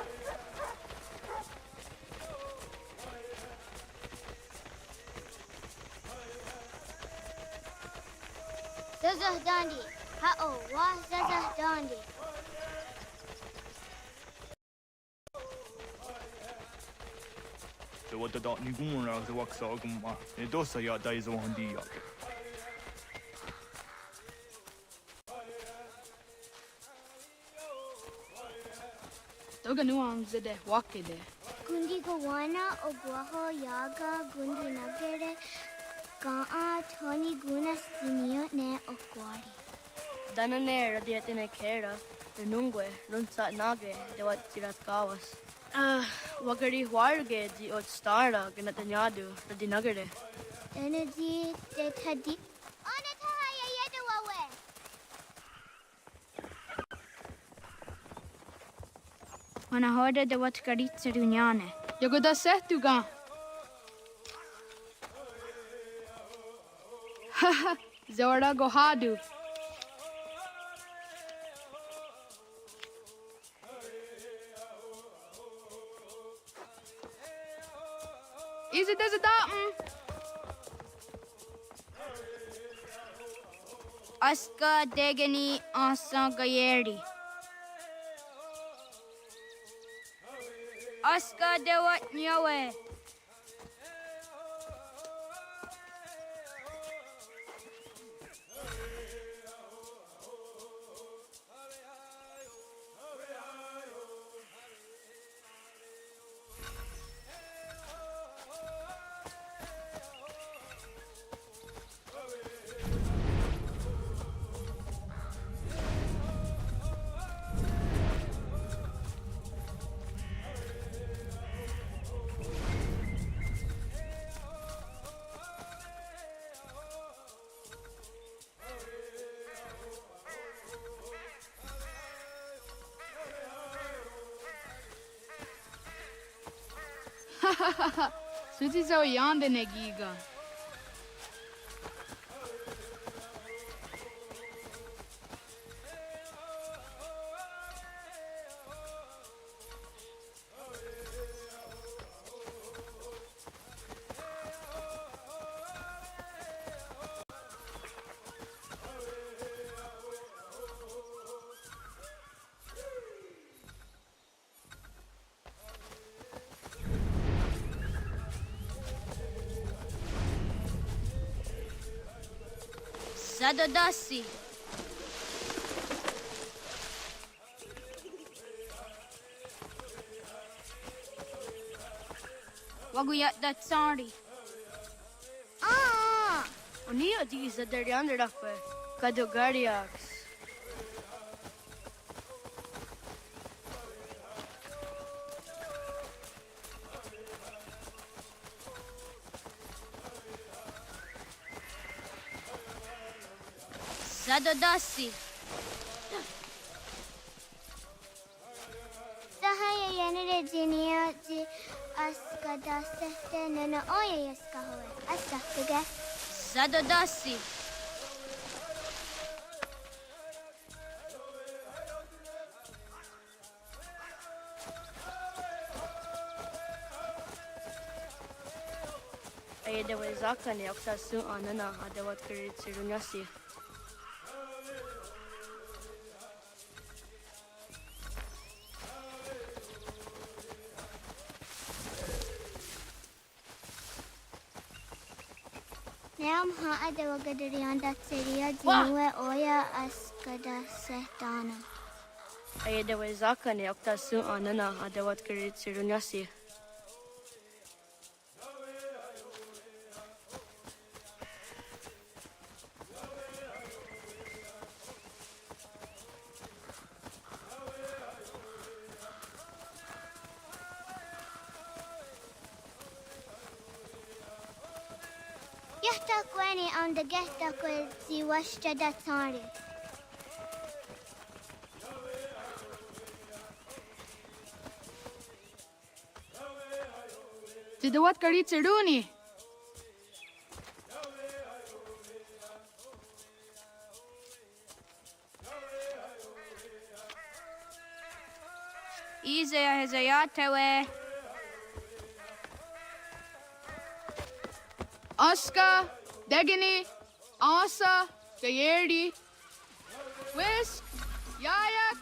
Zazah Dandi. Ha'o, wah Zazah Dandi. The what the dot niguna the waksa gumma. Ne dosa ya daizo handia. Toga nuam zede wakide. Gundi Gawana, Oguaho, Yaga, Gundi Nagere. Gaa Tony Gunas Dinio ne Okwari. Danane radiatine kera. Renungwe, Runsa Nage, de wat tiras gawas. Wagari Warge di ot stara ganatanyadu, radinagare. Energy de Tadi. Onatahaya Yedawawe. Wanahoda de wat karitsa runyane. Yagoda setuga. Haha, Zora Gohadu. Is it as a datum? Aska degani asa gayeri. Aska de wat nyawe. Suti zo yande negiga. Zadodasi. Waguyat that sorry. Ah! Unia these that they're under up with. Kadogariax. Zadodasi. Sahaya yanere jinia ji askada sehte na oya yaskahoe. Astakuga. Zadodasi. Ay da way zakani aksa su anana adawat kirit sirunyasi. Nam ha adawagadarianda seria jinue oya askada sehtana. Ay da way zakani aksa su anana adawat kirit sirunyasi. Yahtakweni on the gehtakwe si washtada tsari. Tidawat karit siruni. Ize hezayatewe. Aska, Degini, Asa, Gayerdi, Whisk, Yayak,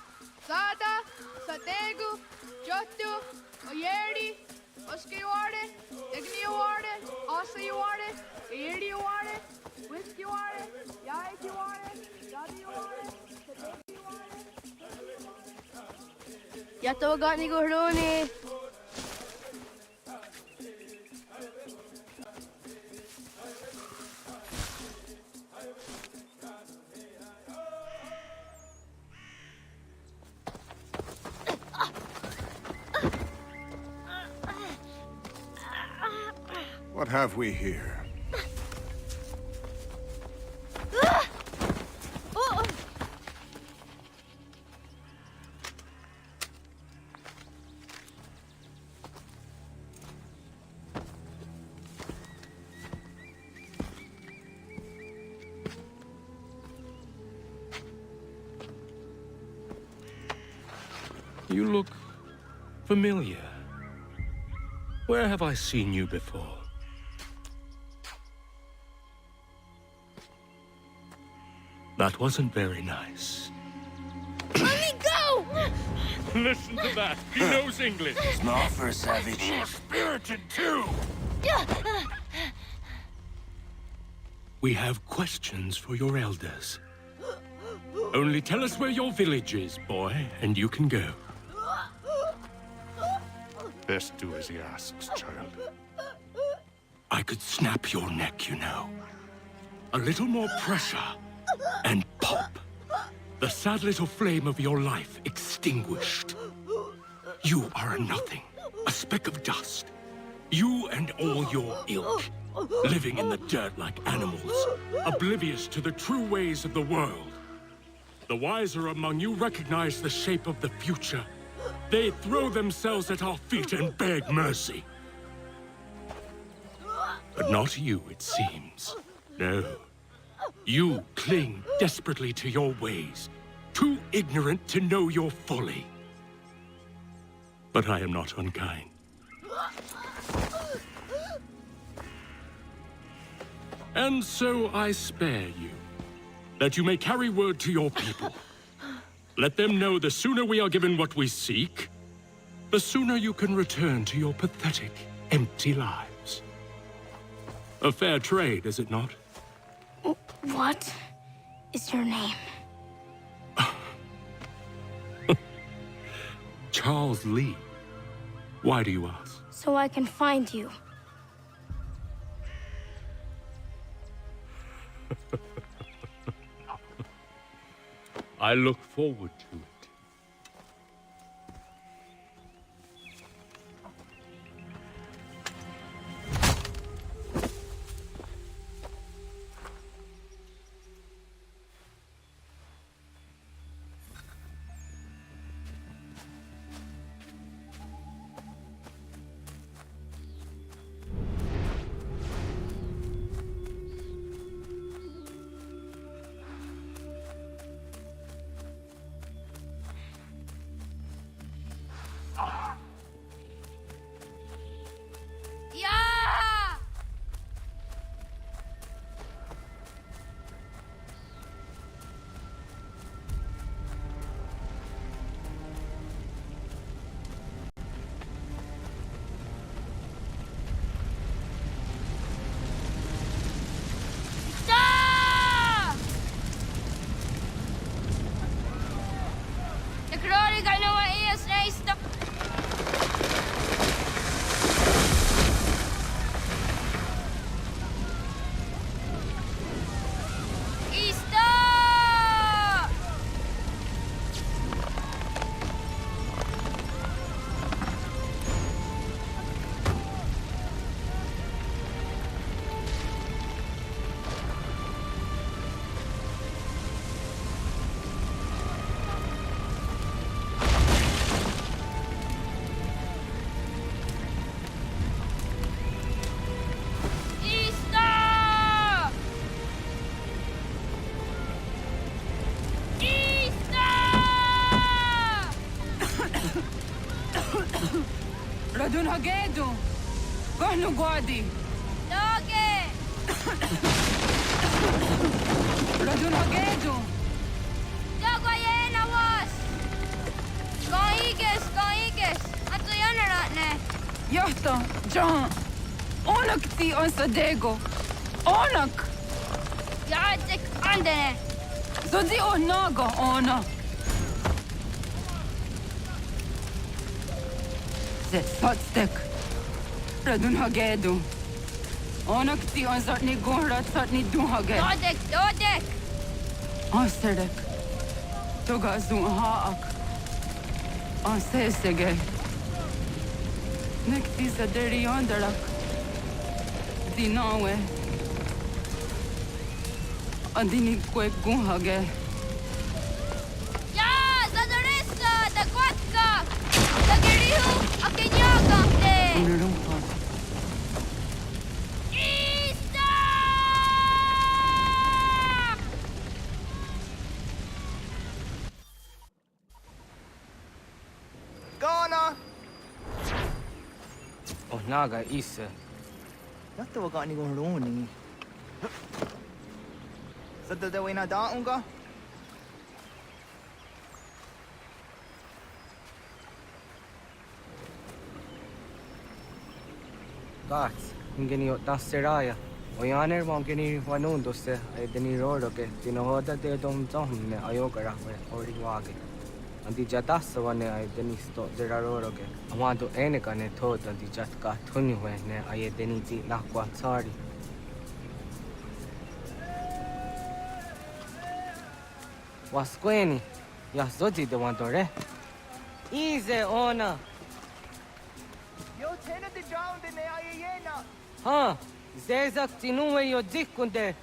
Sada, Sategu, Jotu, Oyerdi, Oska you are it, Degini you are it, Asa you are it, Gayerdi you are it, Whisk you are it, Yayak you are it, Sada you are it, Sategu you are it. Yato gani guruni. What have we here? You look familiar. Where have I seen you before? That wasn't very nice. Let me go! Listen to that. He knows English. Smart for a savage. You're spirited too. We have questions for your elders. Only tell us where your village is, boy, and you can go. Best do as he asks, child. I could snap your neck, you know. A little more pressure, and pop. The sad little flame of your life extinguished. You are a nothing, a speck of dust. You and all your ilk, living in the dirt like animals, oblivious to the true ways of the world. The wiser among you recognize the shape of the future. They throw themselves at our feet and beg mercy. But not you, it seems. No. You cling desperately to your ways, too ignorant to know your folly. But I am not unkind. And so I spare you, that you may carry word to your people. Let them know the sooner we are given what we seek, the sooner you can return to your pathetic, empty lives. A fair trade, is it not? What? is your name? Charles Lee. Why do you ask? So I can find you. I look forward to it. Radun Hagedu! Gonu Guadi! Doge! Radun Hagedu! Dogoyena was! Goiges! Atu yanaratne! Yahta, John! Onak ti on Sadego! Onak! Yadik andene! Zodi onaga ona! Potstek. Radun Hagedu. Onak ti on zatni gohrat zatni duhage. Dodek! Asterek. Toga zun haak. Asesege. Nekti zaderi ondarak. Dinawe. Andini kwek guhage. Ya! Zadaressa! Dagwatka! Dagirihu! Akinyagamte! Unurumpan. Ghana! Oh, naga isa. Yatta wakani go roni. Sadda de wena daunga? Gats, ingeni tasseraya. Oyaner mongeni wanundo se ay deni rodo ke tinohoda de dom ne ayogara we ori wage. Andi jatassa wane ay deni sto zeraro ke. Amado eneka ne thod andi jatka thuni we ne ay deni ji lakwa tsari. Wasqueni, ya zoji de wandore. Ize ona. Yo tena de down de ne ayena. Ha, zezak tinuwe yo dikunde.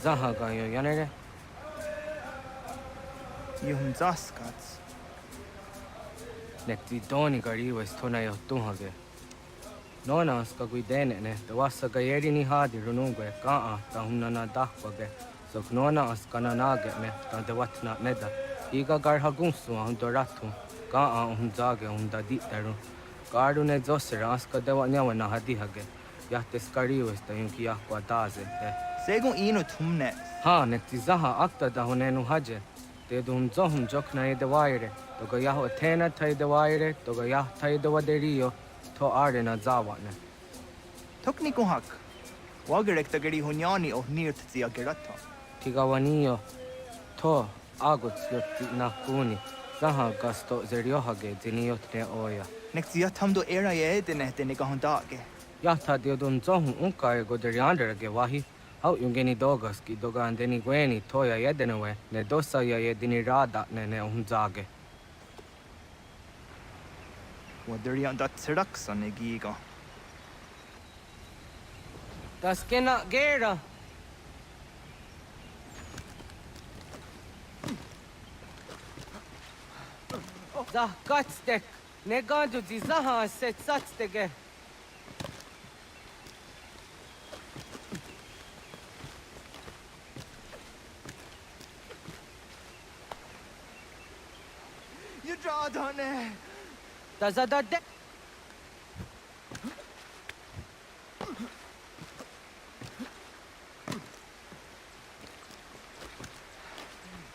Zahaga yo yanere. Yum zaskats. Nekti doni gari was tona yo tuhage. Nona ska guidene ne, the wasa gayeri ni hadi runungwe kaa ta hunana dahwage. So nona askana nage me ta de watna neda. Iga gar hagunsu hundoratu. Kaa hunzage hunda ditaru. Garu ne zosera aska de wanyawa na hadi hage. Yahte skari was ta yunki yakwa daze. Segun ino tumne. Ha nekti zaha akta da hunenu haje. Te dun zohun jokna e de waire. Toga yaho tena tai de waire. Toga yah tai de waderio. To arena zawane. Tokni kuhak. Wagerek tagari hunyani o near to the agerato. Tigawanio. To. Aguts yotti nakuni. Zaha gasto zeriohage diniotne oya. Next yatamdo era ye denegahondage. Yata diodun zohun unkai go derianderage wahi. How yungeni dogas ki dogan deni gweni toya yedenewe ne dosa ya yedini rada ne unzage. Waderian dat serakson egigo. Das kena gera. Zah katstek. Ne gandu di zaha set satstege. You draw on it. Das a da de.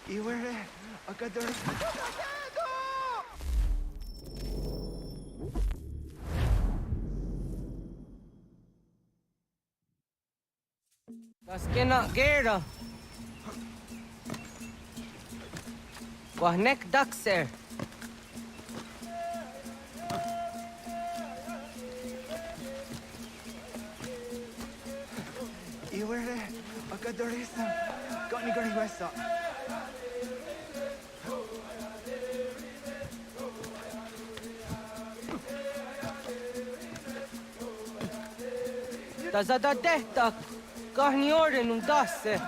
You were a gador. Das kena gera. Wahnek dakser. You were a gadorism. Got any gurney west up. Das a da dehtak. Kahni oren dasse.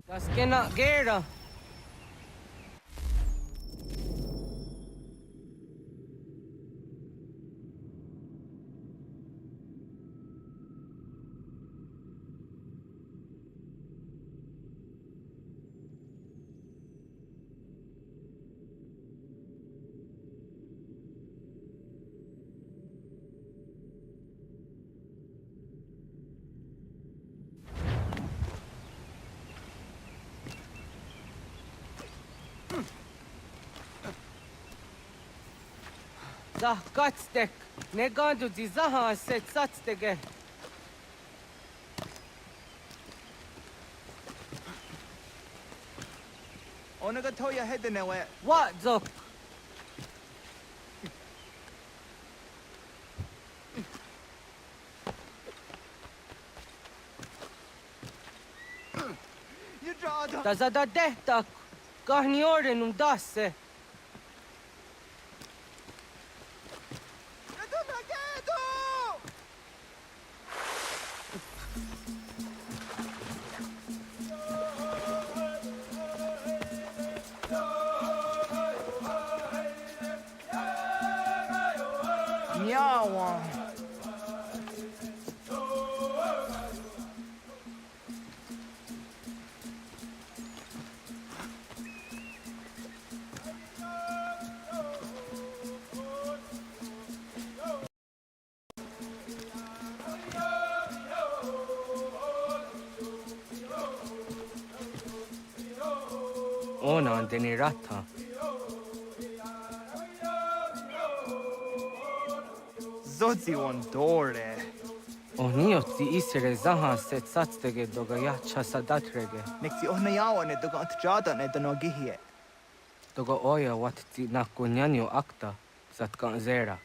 Das kena gera. Zah katstek. Ne gandu di zaha set satstege. Onaga toya head in away. What zok? You draw the. Das a da dehtak. Kahni oren dasse. Nyawa. Ona deni rata. Zodzi one dore. Oniotzi isere zaha set satstege doga yacha sadatrege. Nexi ohnayawa ne doga antjada ne donogihie. Doga oya watzi nakunyanyo akta zatkan zera.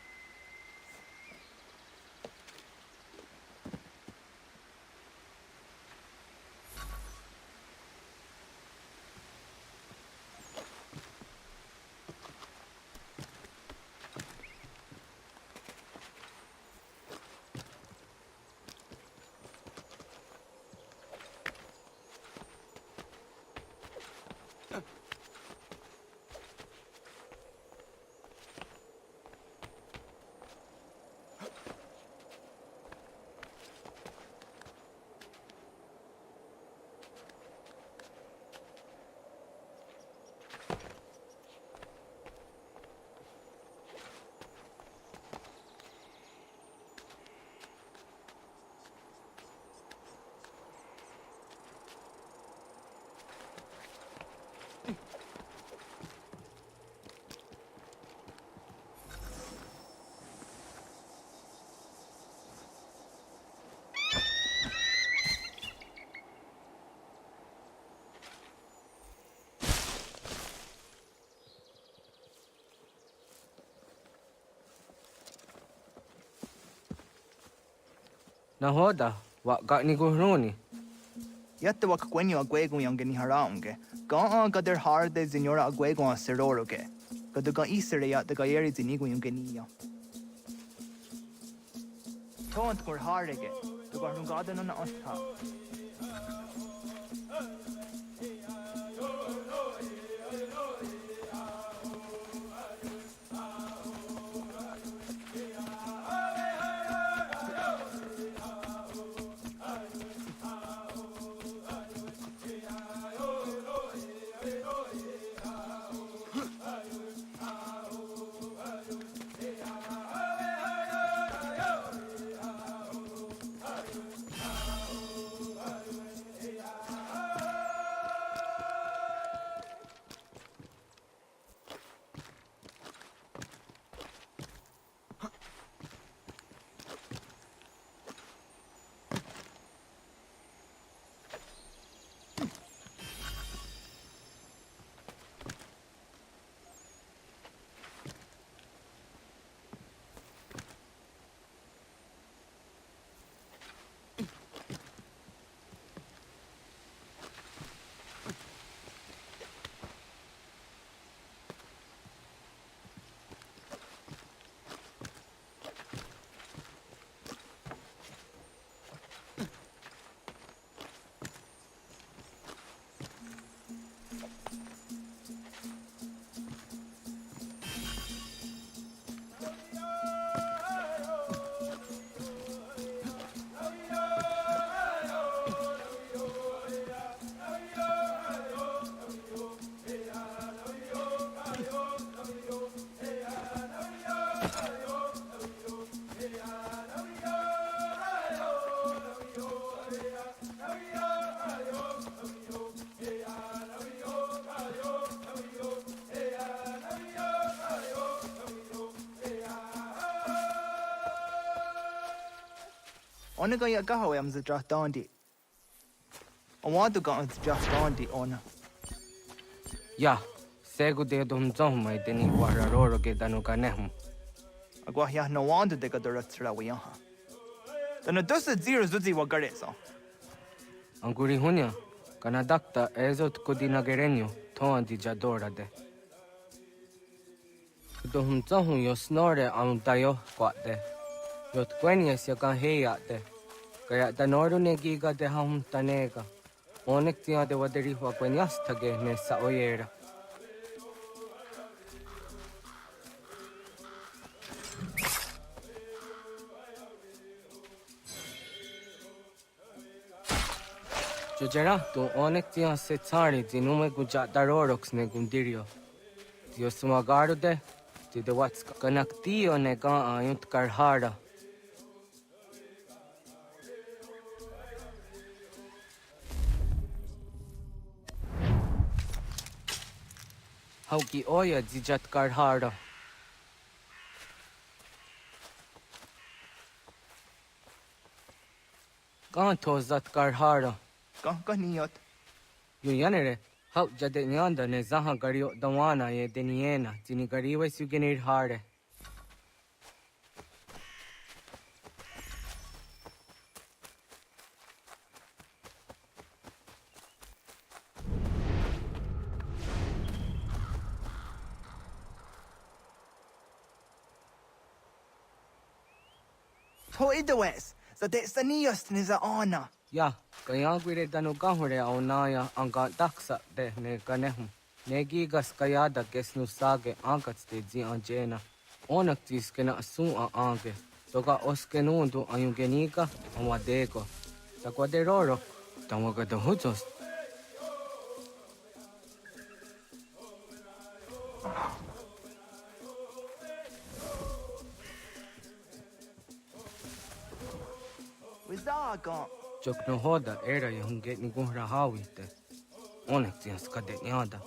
Na hoda, wak got ni guruni. Yatta wak kwenyo agwego yang geni haraunge. Ga gader harde zinora agwego a seroroge. Gaduga isere ya the gayeri zinigo yung genia. Tont kur harege. The garnugada na ostha. Ona ga ya gaho am za dondi. I want to go on just dondi ona. Ya, segu de dum zon mai deni wararoro ge danu ganehm. Agwa ya no want de ga doratsra wi ha. Dana dosa zero zuzi wa gareso. Anguri hunya, kana dakta ezot kodina gerenyo, toan di jadora de. Dum zon yo snore am dayo kwate. Yot kwenies ya kan heyate. Kaya danoru ne giga de ham tanega. Onek tia de waderi hua kwenias tage ne sa oyera. Jojera tu onek tia se tsari zinume guja darorox ne gundirio. Tio sumagaru de, ti de wats kanaktio ne ga ayunt karhara. Hauki oya dijat karhara. Kan tozat karhara. Kan niyot. Yu yanere, hau jade nyanda ne zaha gario dawana ye deniena, tini gariwe sugenir hare. To idawes, za de saniyos ni za ona. Ya, kaya gwire danu gahure au naya anga daksa de ne ganehum. Ne gigas kayada gesnu sage angats de zi anjena. Onak tis kena asu a ange. Toga oskenundu ayungenika amadego. Takwa de rorok, tamaga de hujos. Wizaga. Jok no hoda era yung get ni guhra hawite. Onek tias kade nyada.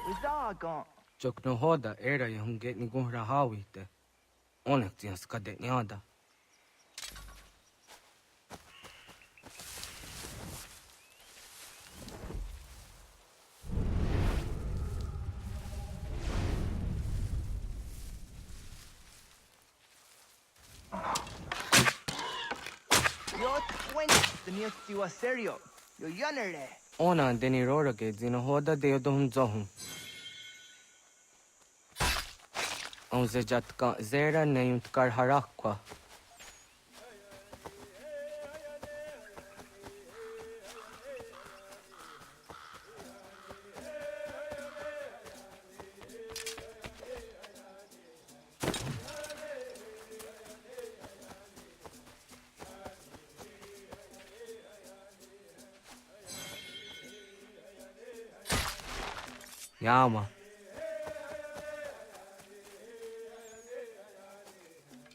Wizaga. Chok no hoda era yung get ni gung rahawi te. Onek tiyan skadet nyada. Yo, 20. Tenía siwa serio. Yo yanere. Ona deni rora ke zina hoda de yodum zohum. On zejat ka zera ne yunt kar harakwa. Yama.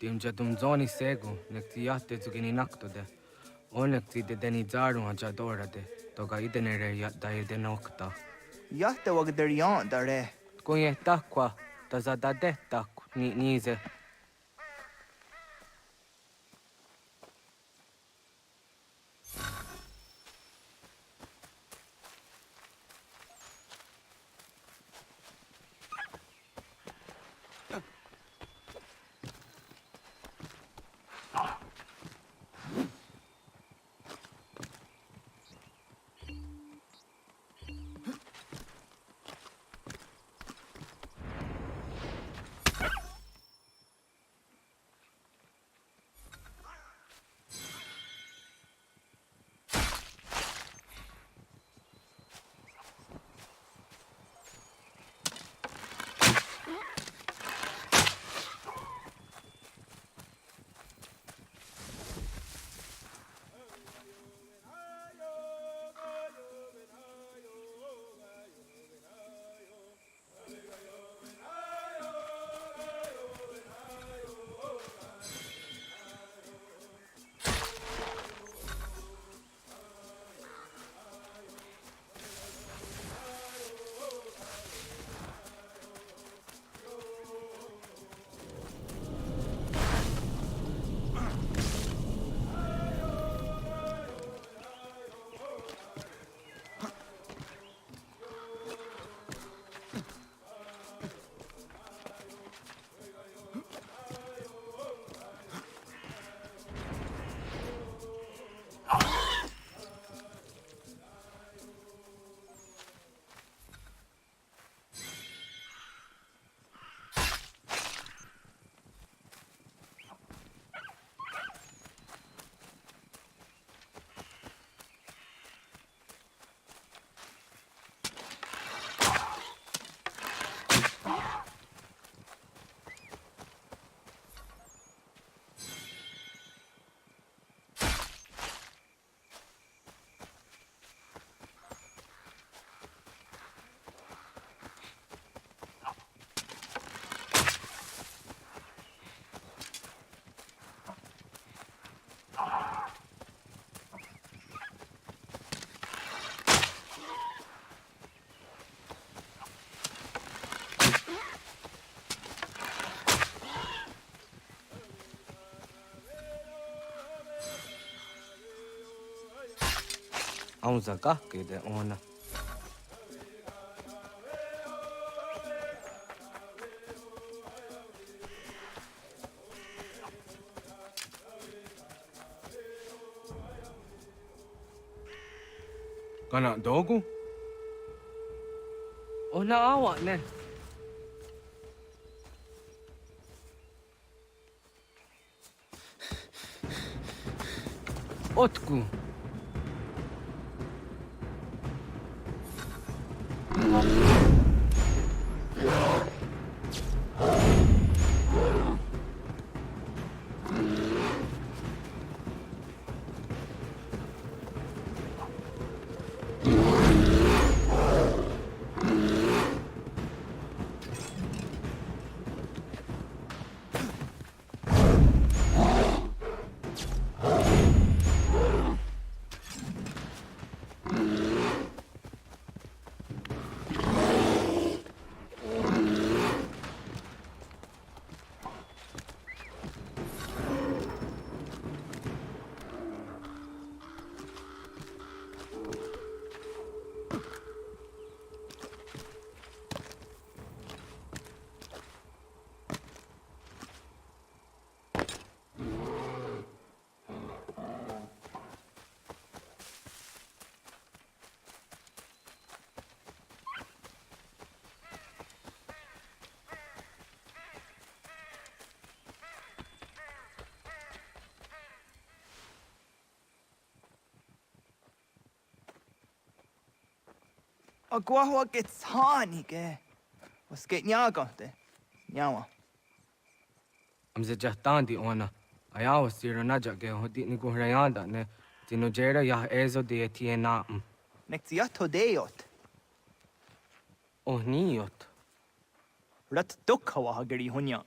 Tim jadum zoni segu, nek ti yatte zugini nakto de. Onek ti de deni zaru ajadora de. Toga idenere yat da nokta. Yatte wag der yan dare. Kunye takwa, ta zada de tak ni nize. Auza kahke de ona. Kana dogu? Ona awa ne. Otku. Agua gets honey, was get nyaga de. Nyawa. Amze jahtandi ona. Ayawa sira najage hodi ni guhrayanda ne. Tino jera yah ezo de tiena. Nexiato deot. Oh niot. Rat dukhawa hagari hunya.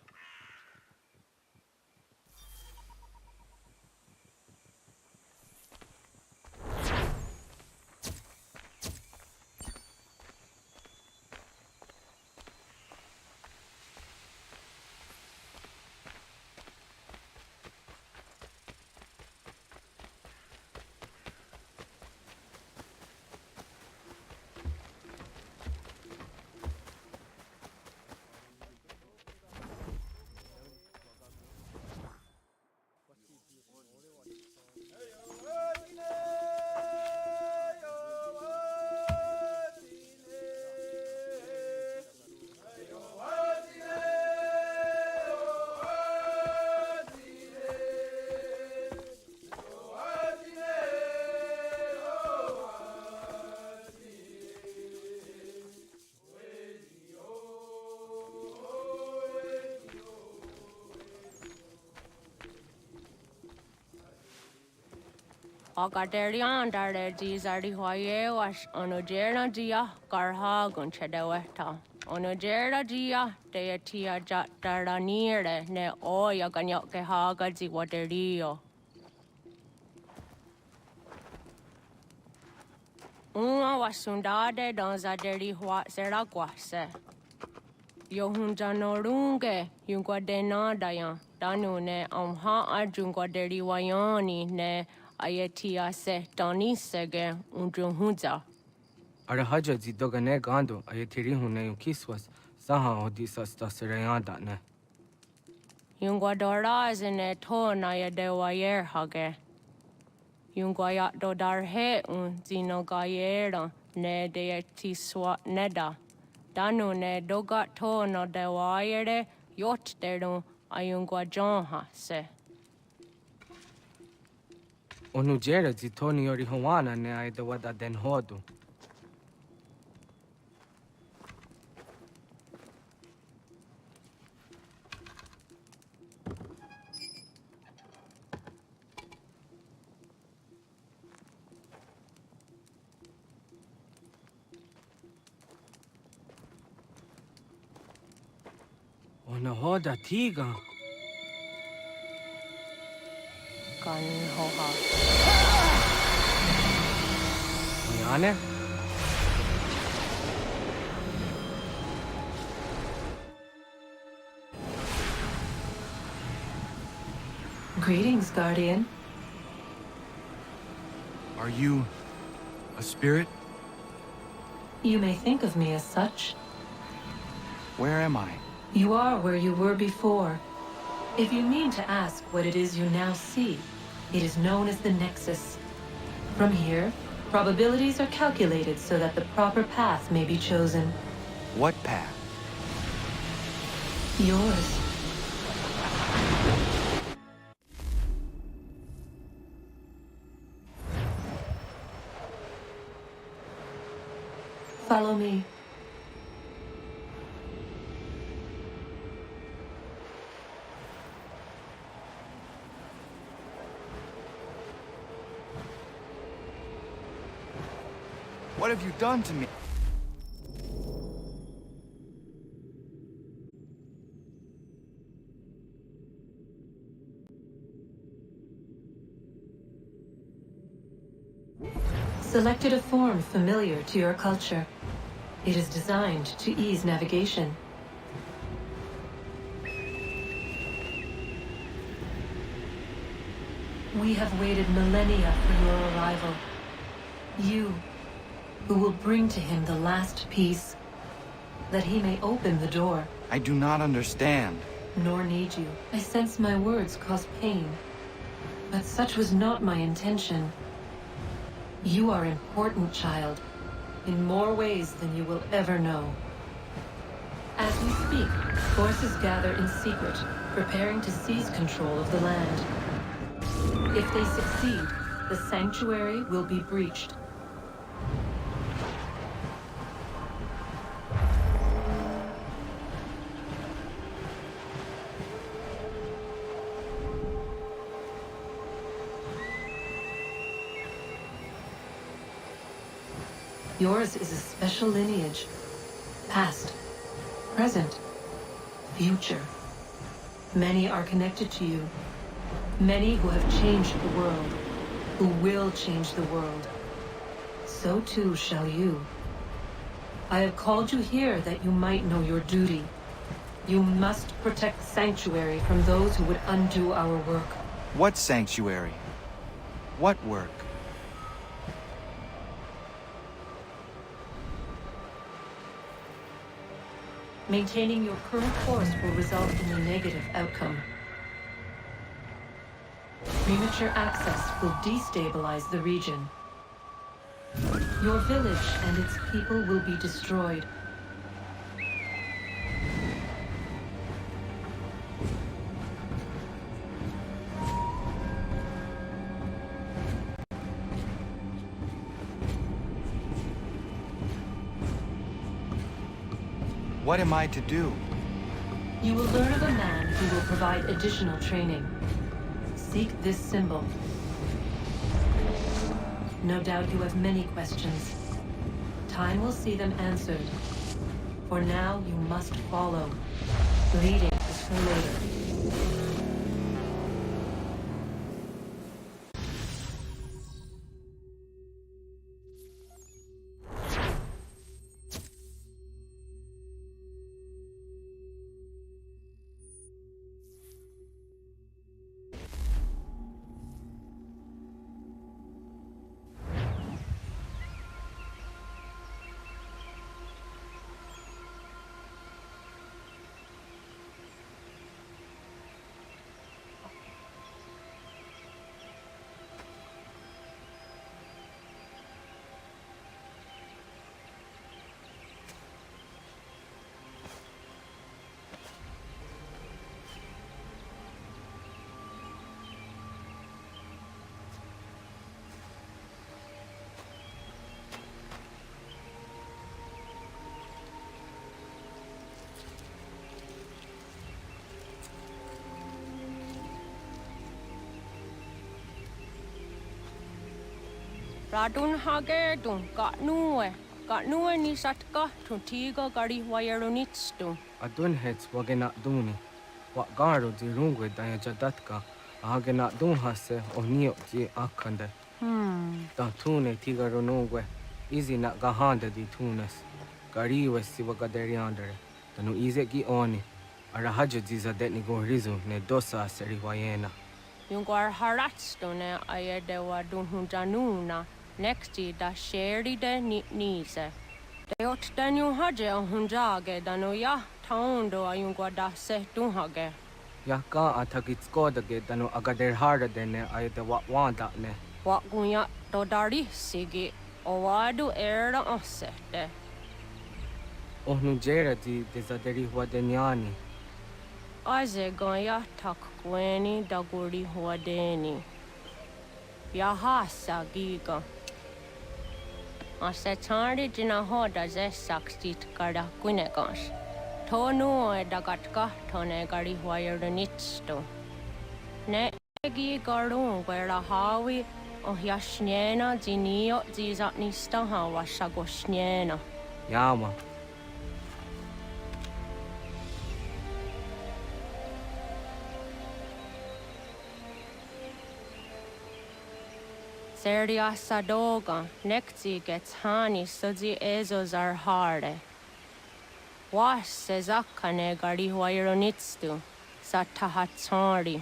Agaderian dare dizari hoye was onojera dia garha gunchedeweta. Onojera dia deatia jataranire ne oya ganyoke haga ziwaderio. Uma wasundade donzaderi hua seraguase. Yohunjanorunge yunguadenadayan danune amha ajunguaderi wayani ne Ayatia se Donisege Undruhunza. Arahaja zidogane gando ayatiri hune kiswas saha odisas tasirayanda ne. Yunguadora zine tona yadewayer hage. Yunguayat dodarhe zinogayera ne deetiswa neda. Danu ne dogat tona dewayere yot deru ayunguajonha se. Onujera zitoni yori hawana ne aida wada den hodu. Ona hoda tiga. Kan hoha. Onyane? Greetings, Guardian. Are you a spirit? You may think of me as such. Where am I? You are where you were before. If you mean to ask what it is you now see, it is known as the Nexus. From here, probabilities are calculated so that the proper path may be chosen. What path? Yours. Follow me. What have you done to me? Selected a form familiar to your culture. It is designed to ease navigation. We have waited millennia for your arrival. You, who will bring to him the last piece, that he may open the door. I do not understand. Nor need you. I sense my words cause pain, but such was not my intention. You are important, child, in more ways than you will ever know. As we speak, forces gather in secret, preparing to seize control of the land. If they succeed, the sanctuary will be breached. Yours is a special lineage. Past, present, future. Many are connected to you. Many who have changed the world, who will change the world. So too shall you. I have called you here that you might know your duty. You must protect Sanctuary from those who would undo our work. What sanctuary? What work? Maintaining your current course will result in a negative outcome. Premature access will destabilize the region. Your village and its people will be destroyed. What am I to do? You will learn of a man who will provide additional training. Seek this symbol. No doubt you have many questions. Time will see them answered. For now, you must follow. Leading is for later. Radun hage dun gatnue ni satka tun tiga gari wayarunitstu. Adun hets wagena duni. Wa garo di rungwe daya jadatka. Ahagena dun hase onio di akande. Da tune tiga ronungwe. Izi na gahanda di tunes. Gariwe si wagaderiandere. Tanu ize gi oni. Arahaja diza detni go rizu ne dosa seri wayena. Yungwar haratstu ne ayedewa dun hunjanuna. Nexti da sheri de nise. Deot danu haje hunjage danu ya taundo ayungwa da se dunhage. Ya ka atagitskoda danu agader harda dene ayede wanda ne. Wa gunya do dari sigi owadu era osete. Ohnu jera di dezaderi huadenyani. Aze gaya tak kweni daguri huadeni. Yahasa giga. Ase tari jina hoda ze sakstit kada kunegas. Tonu e dagatka tone gari huayernitsto. Ne egi garun gwera hawi o yashnena zinio zizatnista hawa shagoshnena. Yama. Seria sadoga, nekti gets hani sudzi ezos are harde. Was sezakane gari huayronitstu, satahatsari.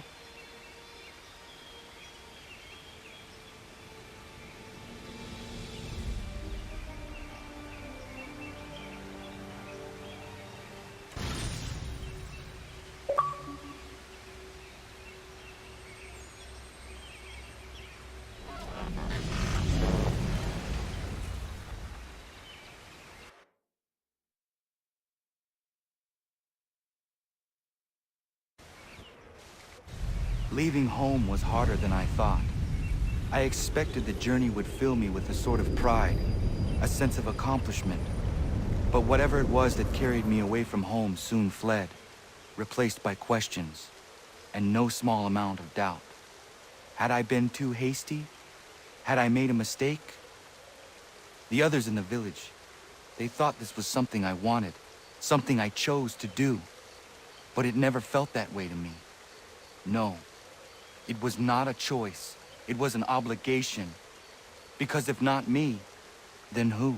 Leaving home was harder than I thought. I expected the journey would fill me with a sort of pride, a sense of accomplishment. But whatever it was that carried me away from home soon fled, replaced by questions, and no small amount of doubt. Had I been too hasty? Had I made a mistake? The others in the village, they thought this was something I wanted, something I chose to do. But it never felt that way to me. No, it was not a choice. It was an obligation. Because if not me, then who?